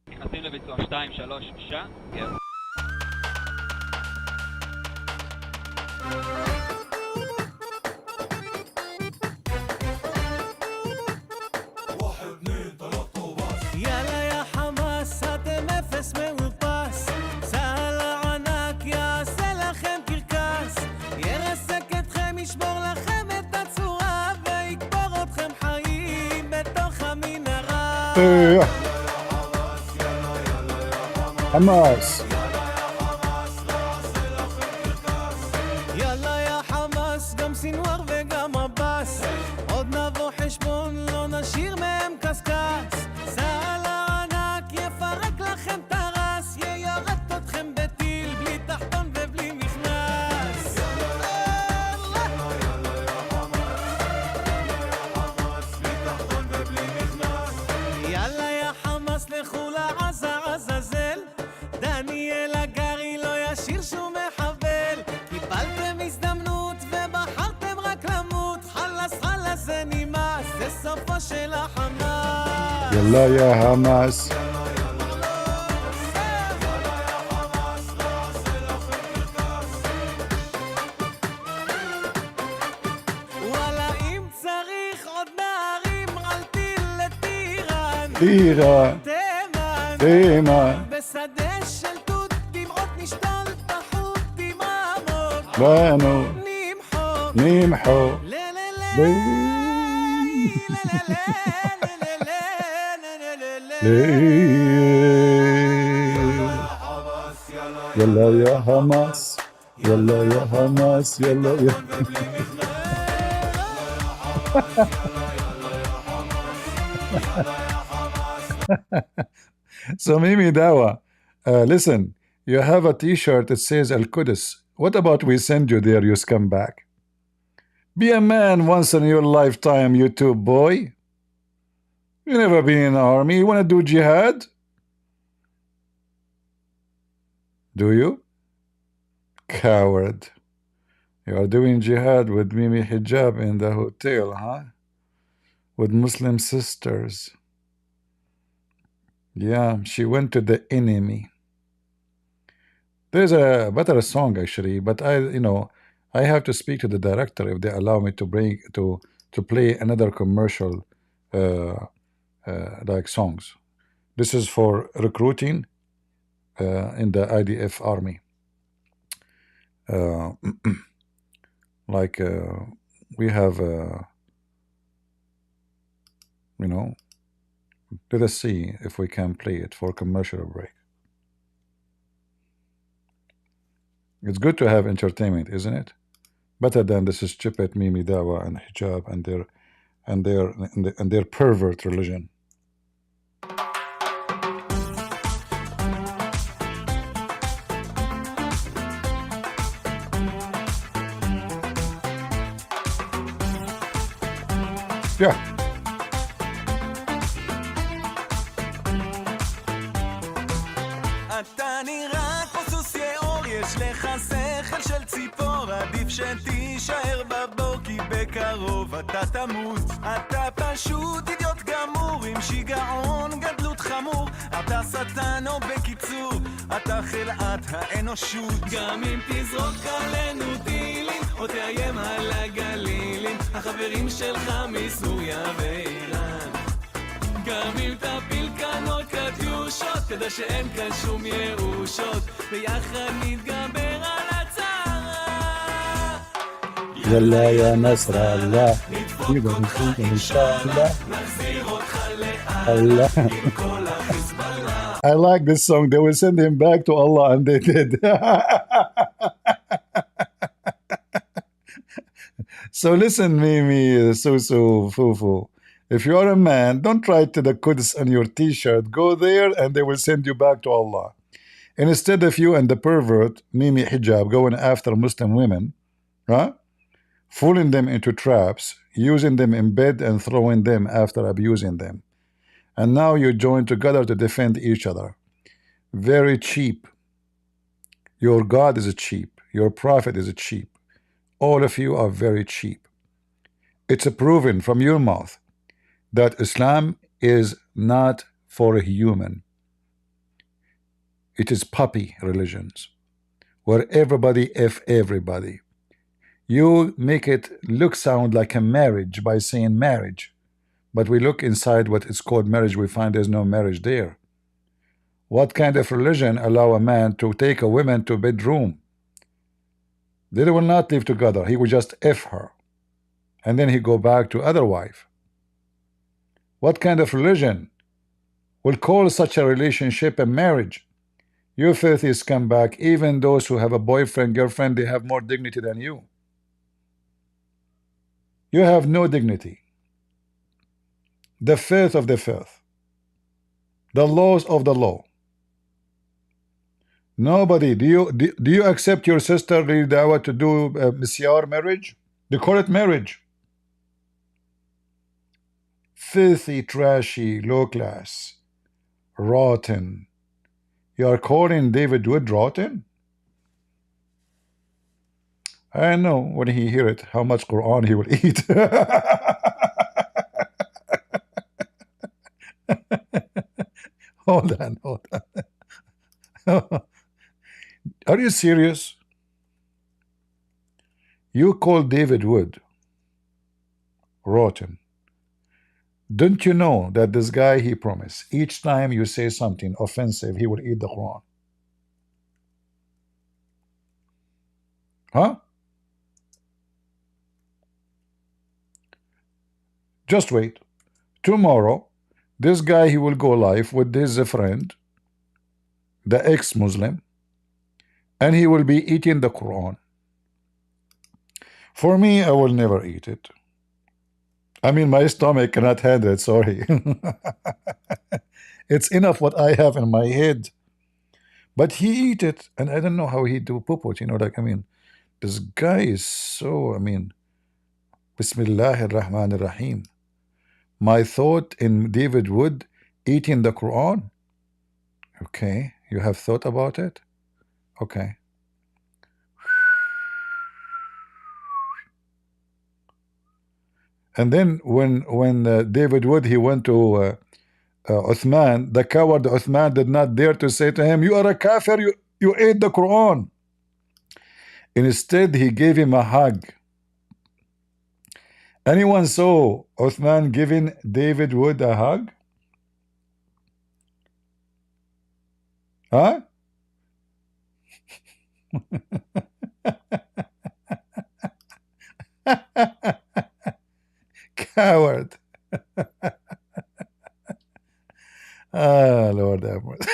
נכנסים לביצוע 2, 3, בבקשה. יאללה יא חמאס, אתם אפס מאופס. צהל הענק יעשה לכם קרקס. ירסק אתכם, ישבור לכם את הצורה, ויקבור אתכם חיים בתוך המנהרה. חמאס. יאללה יא חמאס, גם סינואר וגם עבאס. עוד נבוא חשבון, לא נשאיר מהם קסקס. צהל הענק יפרק לכם טרס, יירט אתכם בטיל, בלי תחתון ובלי מכנס. יאללה יא חמאס, לכו לעזה עזאזל. דניאל הגרי לא ישיר שום מחבל. קיבלתם הזדמנות ובחרתם רק למות. חלאס חלאס זה נמאס, זה סופו של החמאס. יאללה יא חמאס. וואלה אם צריך עוד נערים על טיל לטיראן. טיראן. תימן. בשדה של תות דמעות נשתל תחות דממות. בנו. נמחו. יאללה יא חמאס. יאללה יא חמאס. יאללה יא... So Mimi Dawah, listen, you have a t-shirt that says Al-Qudus. What about we send you there, you scumbag? Be a man once in your lifetime, you two boy. You never been in the army. You want to do jihad? Do you? Coward. You are doing jihad with Mimi Hijab in the hotel, huh? With Muslim sisters. Yeah, she went to the enemy. There's a better song actually, but I have to speak to the director if they allow me to bring to play another commercial like songs. This is for recruiting in the IDF army. Like we have let us see if we can play it for commercial break. It's good to have entertainment, isn't it? Better than this stupid Mimi Dawah and Hijab and their pervert religion. Yeah. אתה נראה כמו סוס יאור, יש לך שכל של ציפור, עדיף שתישאר בבור כי בקרוב אתה תמות. אתה פשוט אידיוט גמור עם שיגעון גדלות חמור, אתה שטן או בקיצור אתה חלאת האנושות. גם אם תזרוק עלינו טילים או תאיים על הגלילים, החברים שלך מסוריה ואיראן. גם אם תפיל כאן עוד קטיושות, תדע שאין כאן שום ירושות, ביחד נתגבר על הצרה. יאללה יא נסראללה, נדבר איתך אינשאללה, נחזיר אותך לאללה עם כל I like this song. They will send him back to Allah, and they did. So listen, Mimi, Susu, Fufu. If you are a man, don't write to the Quds on your t-shirt. Go there and they will send you back to Allah. And instead of you and the pervert, Mimi Hijab, going after Muslim women, right? Fooling them into traps, using them in bed and throwing them after abusing them. And now you join together to defend each other. Very cheap. Your God is cheap. Your prophet is cheap. All of you are very cheap. It's proven from your mouth that Islam is not for a human. It is puppy religions where everybody F everybody. You make it sound like a marriage by saying marriage, but we look inside what is called marriage, we find there's no marriage there. What kind of religion allow a man to take a woman to bedroom? They will not live together. He will just F her, and then he go back to other wife. What kind of religion will call such a relationship a marriage? You filthy scumbag. Even those who have a boyfriend, girlfriend, they have more dignity than you. You have no dignity. The filth of the filth. The laws of the law. Nobody. Do you accept your sister Dawah to do misyar marriage? They call it marriage. Filthy, trashy, low class, rotten. You are calling David Wood rotten? I know when he hear it how much Quran he will eat. Hold on. Are you serious? You call David Wood rotten. Don't you know that this guy, he promised each time you say something offensive, he will eat the Quran? Huh? Just wait. Tomorrow, this guy, he will go live with his friend, the ex-Muslim, and he will be eating the Quran. For me, I will never eat it. I mean, my stomach cannot handle it, sorry. It's enough what I have in my head. But he eat it, and I don't know how he do puput, you know, like, I mean, this guy is so, I mean, Bismillahir Rahmanir Rahim. My thought in David Wood eating the Quran? Okay, you have thought about it? Okay. And then when David Wood, he went to Uthman, the coward Uthman did not dare to say to him, you are a kafir, you ate the Quran. Instead, he gave him a hug. Anyone saw Uthman giving David Wood a hug? Huh? Coward. Ah, Lord have mercy.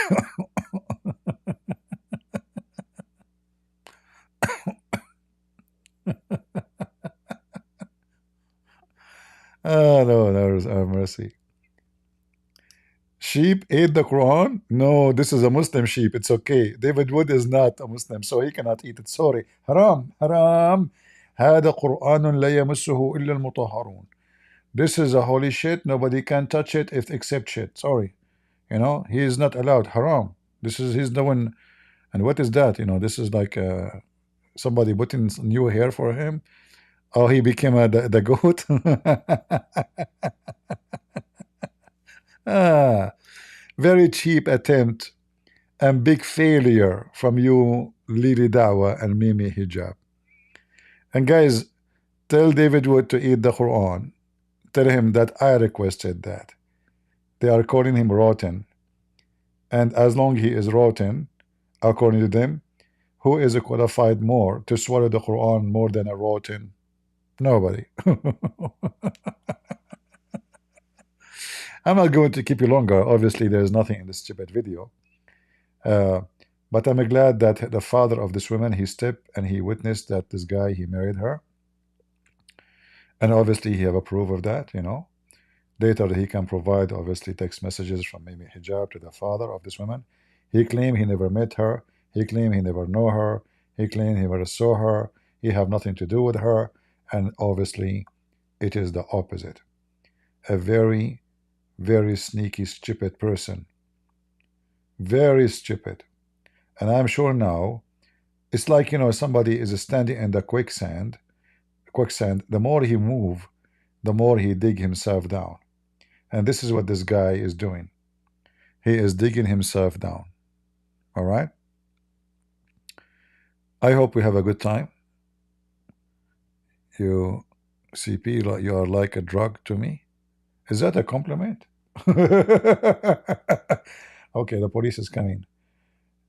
Ah, Lord have mercy. Sheep ate the Quran? No, this is a Muslim sheep. It's okay. David Wood is not a Muslim, so he cannot eat it. Sorry. Haram. Haram. هذا قرآن لا يمسه إلا المطهرون. This is a holy shit. Nobody can touch it except shit. Sorry. You know, he is not allowed. Haram. This is, he's the one. And what is that? You know, this is like somebody putting new hair for him. Oh, he became the goat. Very cheap attempt and big failure from you, Lili Dawah and Mimi Hijab. And guys, tell David Wood to eat the Quran. Tell him that I requested that. They are calling him rotten. And as long he is rotten, according to them, who is qualified more to swallow the Quran more than a rotten? Nobody. I'm not going to keep you longer. Obviously, there is nothing in this stupid video. Uh, but I'm glad that the father of this woman, he stepped and he witnessed that this guy, he married her. And obviously he have a proof of that, you know. Later he can provide obviously text messages from Mimi Hijab to the father of this woman. He claimed he never met her. He claimed he never know her. He claimed he never saw her. He have nothing to do with her. And obviously it is the opposite. A very, very sneaky, stupid person. Very stupid. And I'm sure now, it's like, you know, somebody is standing in the quicksand. The more he move, the more he dig himself down. And this is what this guy is doing. He is digging himself down. All right? I hope we have a good time. You, CP, you are like a drug to me. Is that a compliment? Okay, the police is coming.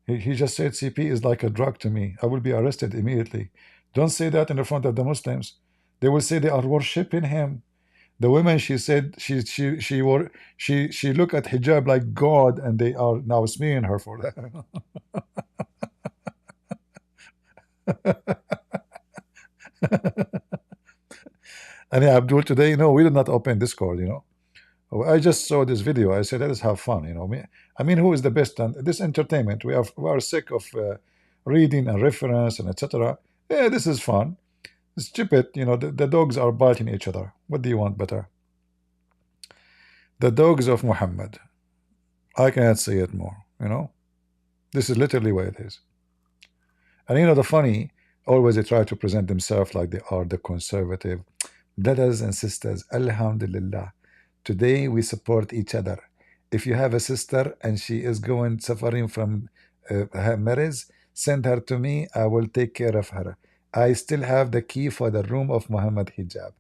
He just said CP is like a drug to me. I will be arrested immediately. Don't say that in the front of the Muslims. They will say they are worshipping him. The women, she said she look at hijab like God, and they are now smearing her for that. And yeah, Abdul, today, no, we did not open Discord, you know. I just saw this video. I said, let us have fun, you know. I mean, who is the best? And this entertainment, we are sick of reading and reference and etc. Yeah, this is fun. It's stupid, you know. The dogs are biting each other. What do you want better? The dogs of Muhammad. I cannot say it more, you know. This is literally what it is. And you know, the funny, always they try to present themselves like they are the conservative. Brothers and sisters, Alhamdulillah. Today we support each other. If you have a sister and she is suffering from her marriage, send her to me. I will take care of her. I still have the key for the room of Muhammad Hijab.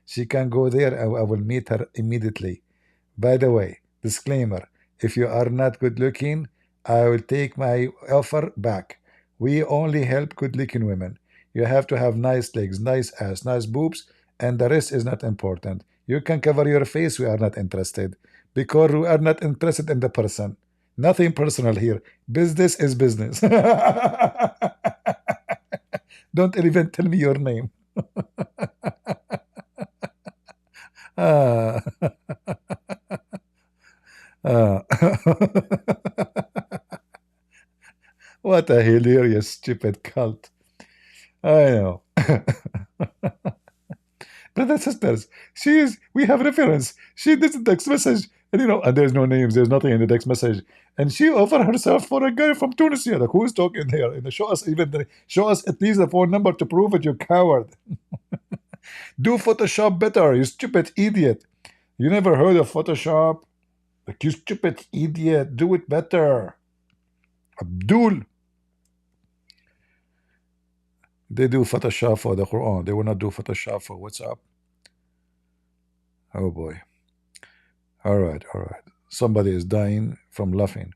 She can go there. I will meet her immediately. By the way, disclaimer, if you are not good looking, I will take my offer back. We only help good looking women. You have to have nice legs, nice ass, nice boobs, and the rest is not important. You can cover your face. We are not interested because we are not interested in the person. Nothing personal here. Business is business. Don't even tell me your name. Ah. What a hilarious, stupid cult. I know. Brothers, sisters, we have reference. She did the text message, and you know, and there's no names, there's nothing in the text message. And she offered herself for a guy from Tunisia. Like, who's talking here? And show us at least the phone number to prove it, you coward. Do Photoshop better, you stupid idiot. You never heard of Photoshop? Like, you stupid idiot, do it better. Abdul. They do Photoshop for the Quran. They will not do Photoshop for WhatsApp. Oh boy. All right. Somebody is dying from laughing.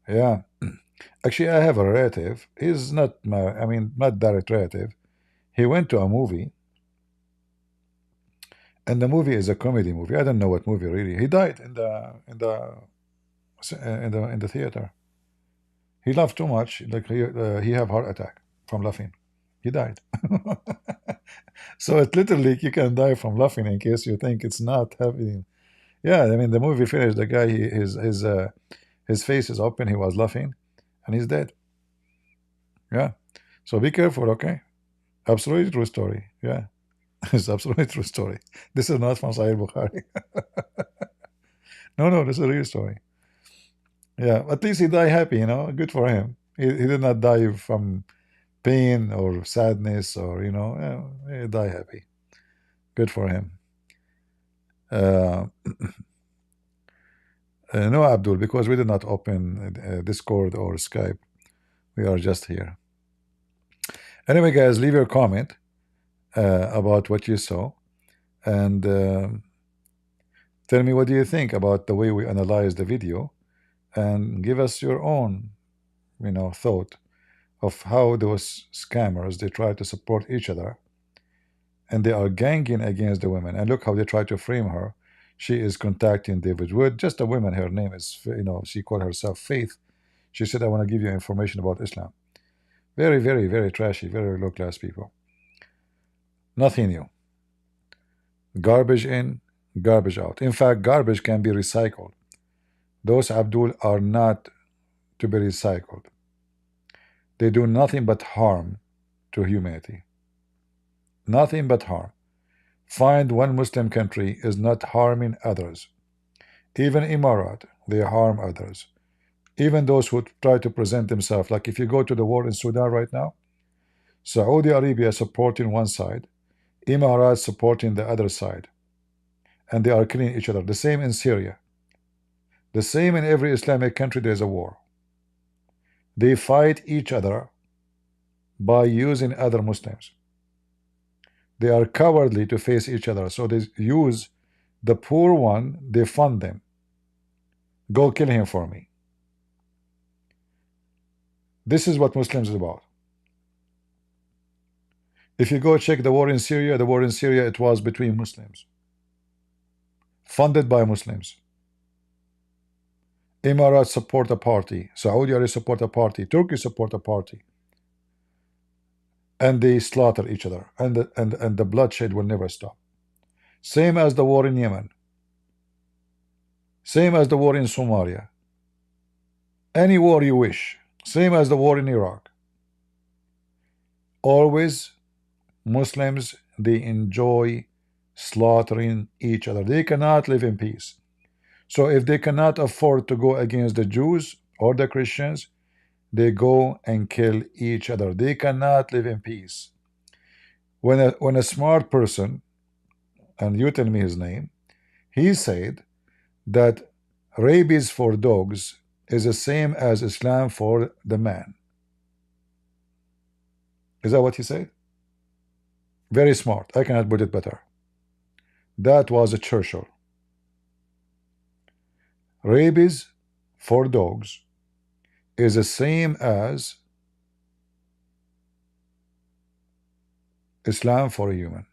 Yeah. Actually, I have a relative. He's not not direct relative. He went to a movie, and the movie is a comedy movie. I don't know what movie really. He died in the theater. He laughed too much. Like he have heart attack from laughing. He died. So it literally, you can die from laughing in case you think it's not happening. Yeah, I mean, the movie finished. The guy, his face is open. He was laughing, and he's dead. Yeah. So be careful, okay? Absolutely true story. Yeah. It's absolutely true story. This is not from Sahih Bukhari. No, this is a real story. Yeah, at least he died happy, you know. Good for him. He did not die from pain or sadness or, you know, he died happy. Good for him. No, Abdul, because we did not open Discord or Skype. We are just here. Anyway, guys, leave your comment about what you saw, and tell me what do you think about the way we analyze the video, and give us your own, you know, thought of how those scammers, they try to support each other, and they are ganging against the women. And look how they try to frame her. She is contacting David Wood, just a woman. Her name is, you know, she called herself Faith. She said, I want to give you information about Islam. Very, very, very trashy, very low class people. Nothing new. Garbage in, garbage out. In fact, garbage can be recycled. Those Abdul are not to be recycled. They do nothing but harm to humanity. Nothing but harm. Find one Muslim country is not harming others. Even Emirat, they harm others. Even those who try to present themselves, like if you go to the war in Sudan right now, Saudi Arabia supporting one side, Emirat supporting the other side, and they are killing each other. The same in Syria. The same in every Islamic country there is a war. They fight each other by using other Muslims. They are cowardly to face each other, so they use the poor one, they fund them. Go kill him for me. This is what Muslims is about. If you go check the war in Syria, it was between Muslims. Funded by Muslims. Emirates support a party. Saudi Arabia support a party. Turkey support a party. And they slaughter each other. And the bloodshed will never stop. Same as the war in Yemen. Same as the war in Somalia. Any war you wish. Same as the war in Iraq. Always Muslims, they enjoy slaughtering each other. They cannot live in peace. So if they cannot afford to go against the Jews or the Christians, they go and kill each other. They cannot live in peace. When a smart person, and you tell me his name, he said that rabies for dogs is the same as Islam for the man. Is that what he said? Very smart. I cannot put it better. That was a Churchill. Rabies for dogs is the same as Islam for a human.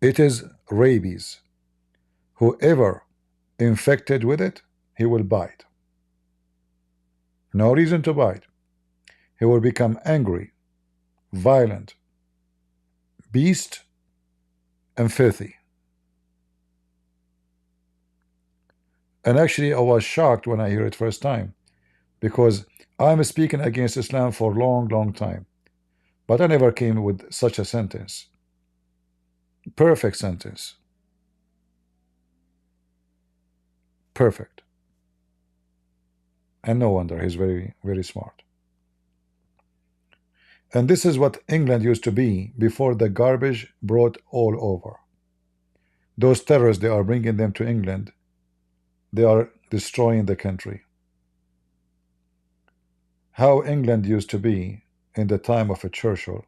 It is rabies. Whoever infected with it, he will bite. No reason to bite. He will become angry, violent, beast, and filthy. And actually, I was shocked when I hear it first time, because I'm speaking against Islam for a long, long time. But I never came with such a sentence. Perfect sentence. Perfect. And no wonder, he's very, very smart. And this is what England used to be before the garbage brought all over. Those terrorists, they are bringing them to England. They are destroying the country. How England used to be in the time of a Churchill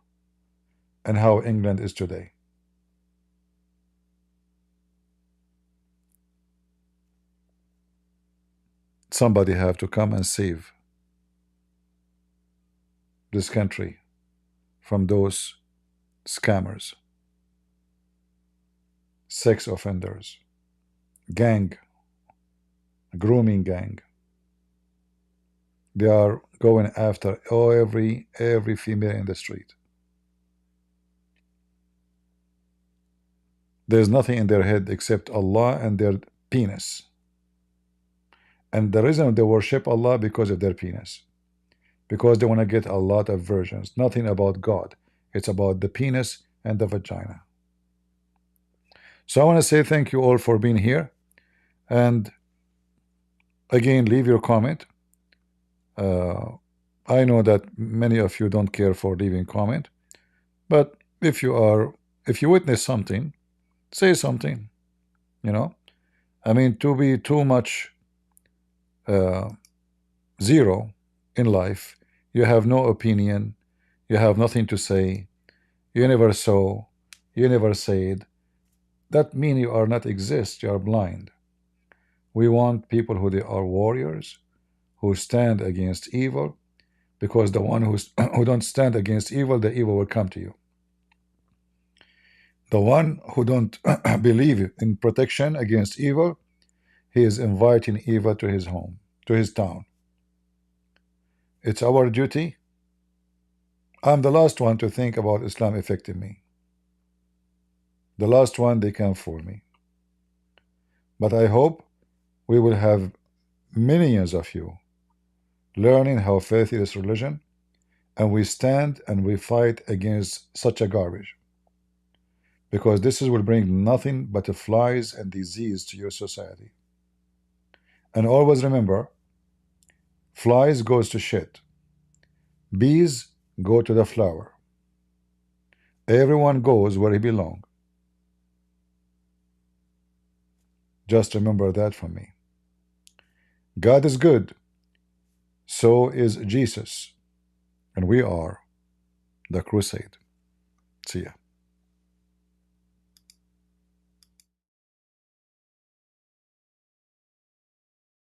and how England is today. Somebody have to come and save this country from those scammers, sex offenders, gang, grooming gang. They are going after every female in the street. There's nothing in their head except Allah and their penis. And the reason they worship Allah because of their penis. Because they want to get a lot of versions. Nothing about God. It's about the penis and the vagina. So I want to say thank you all for being here. And again, leave your comment. I know that many of you don't care for leaving comment. But if you witness something, say something. You know? I mean, to be too much zero in life, you have no opinion, you have nothing to say, you never saw, you never said, that means you are not exist, you are blind. We want people who they are warriors, who stand against evil, because the one who don't stand against evil, the evil will come to you. The one who don't believe in protection against evil, he is inviting Eva to his home, to his town. It's our duty. I'm the last one to think about Islam affecting me. The last one they can fool me. But I hope we will have millions of you learning how faith is religion, and we stand and we fight against such a garbage. Because this will bring nothing but flies and disease to your society. And always remember, flies goes to shit. Bees go to the flower. Everyone goes where he belongs. Just remember that from me. God is good. So is Jesus. And we are the crusade. See ya.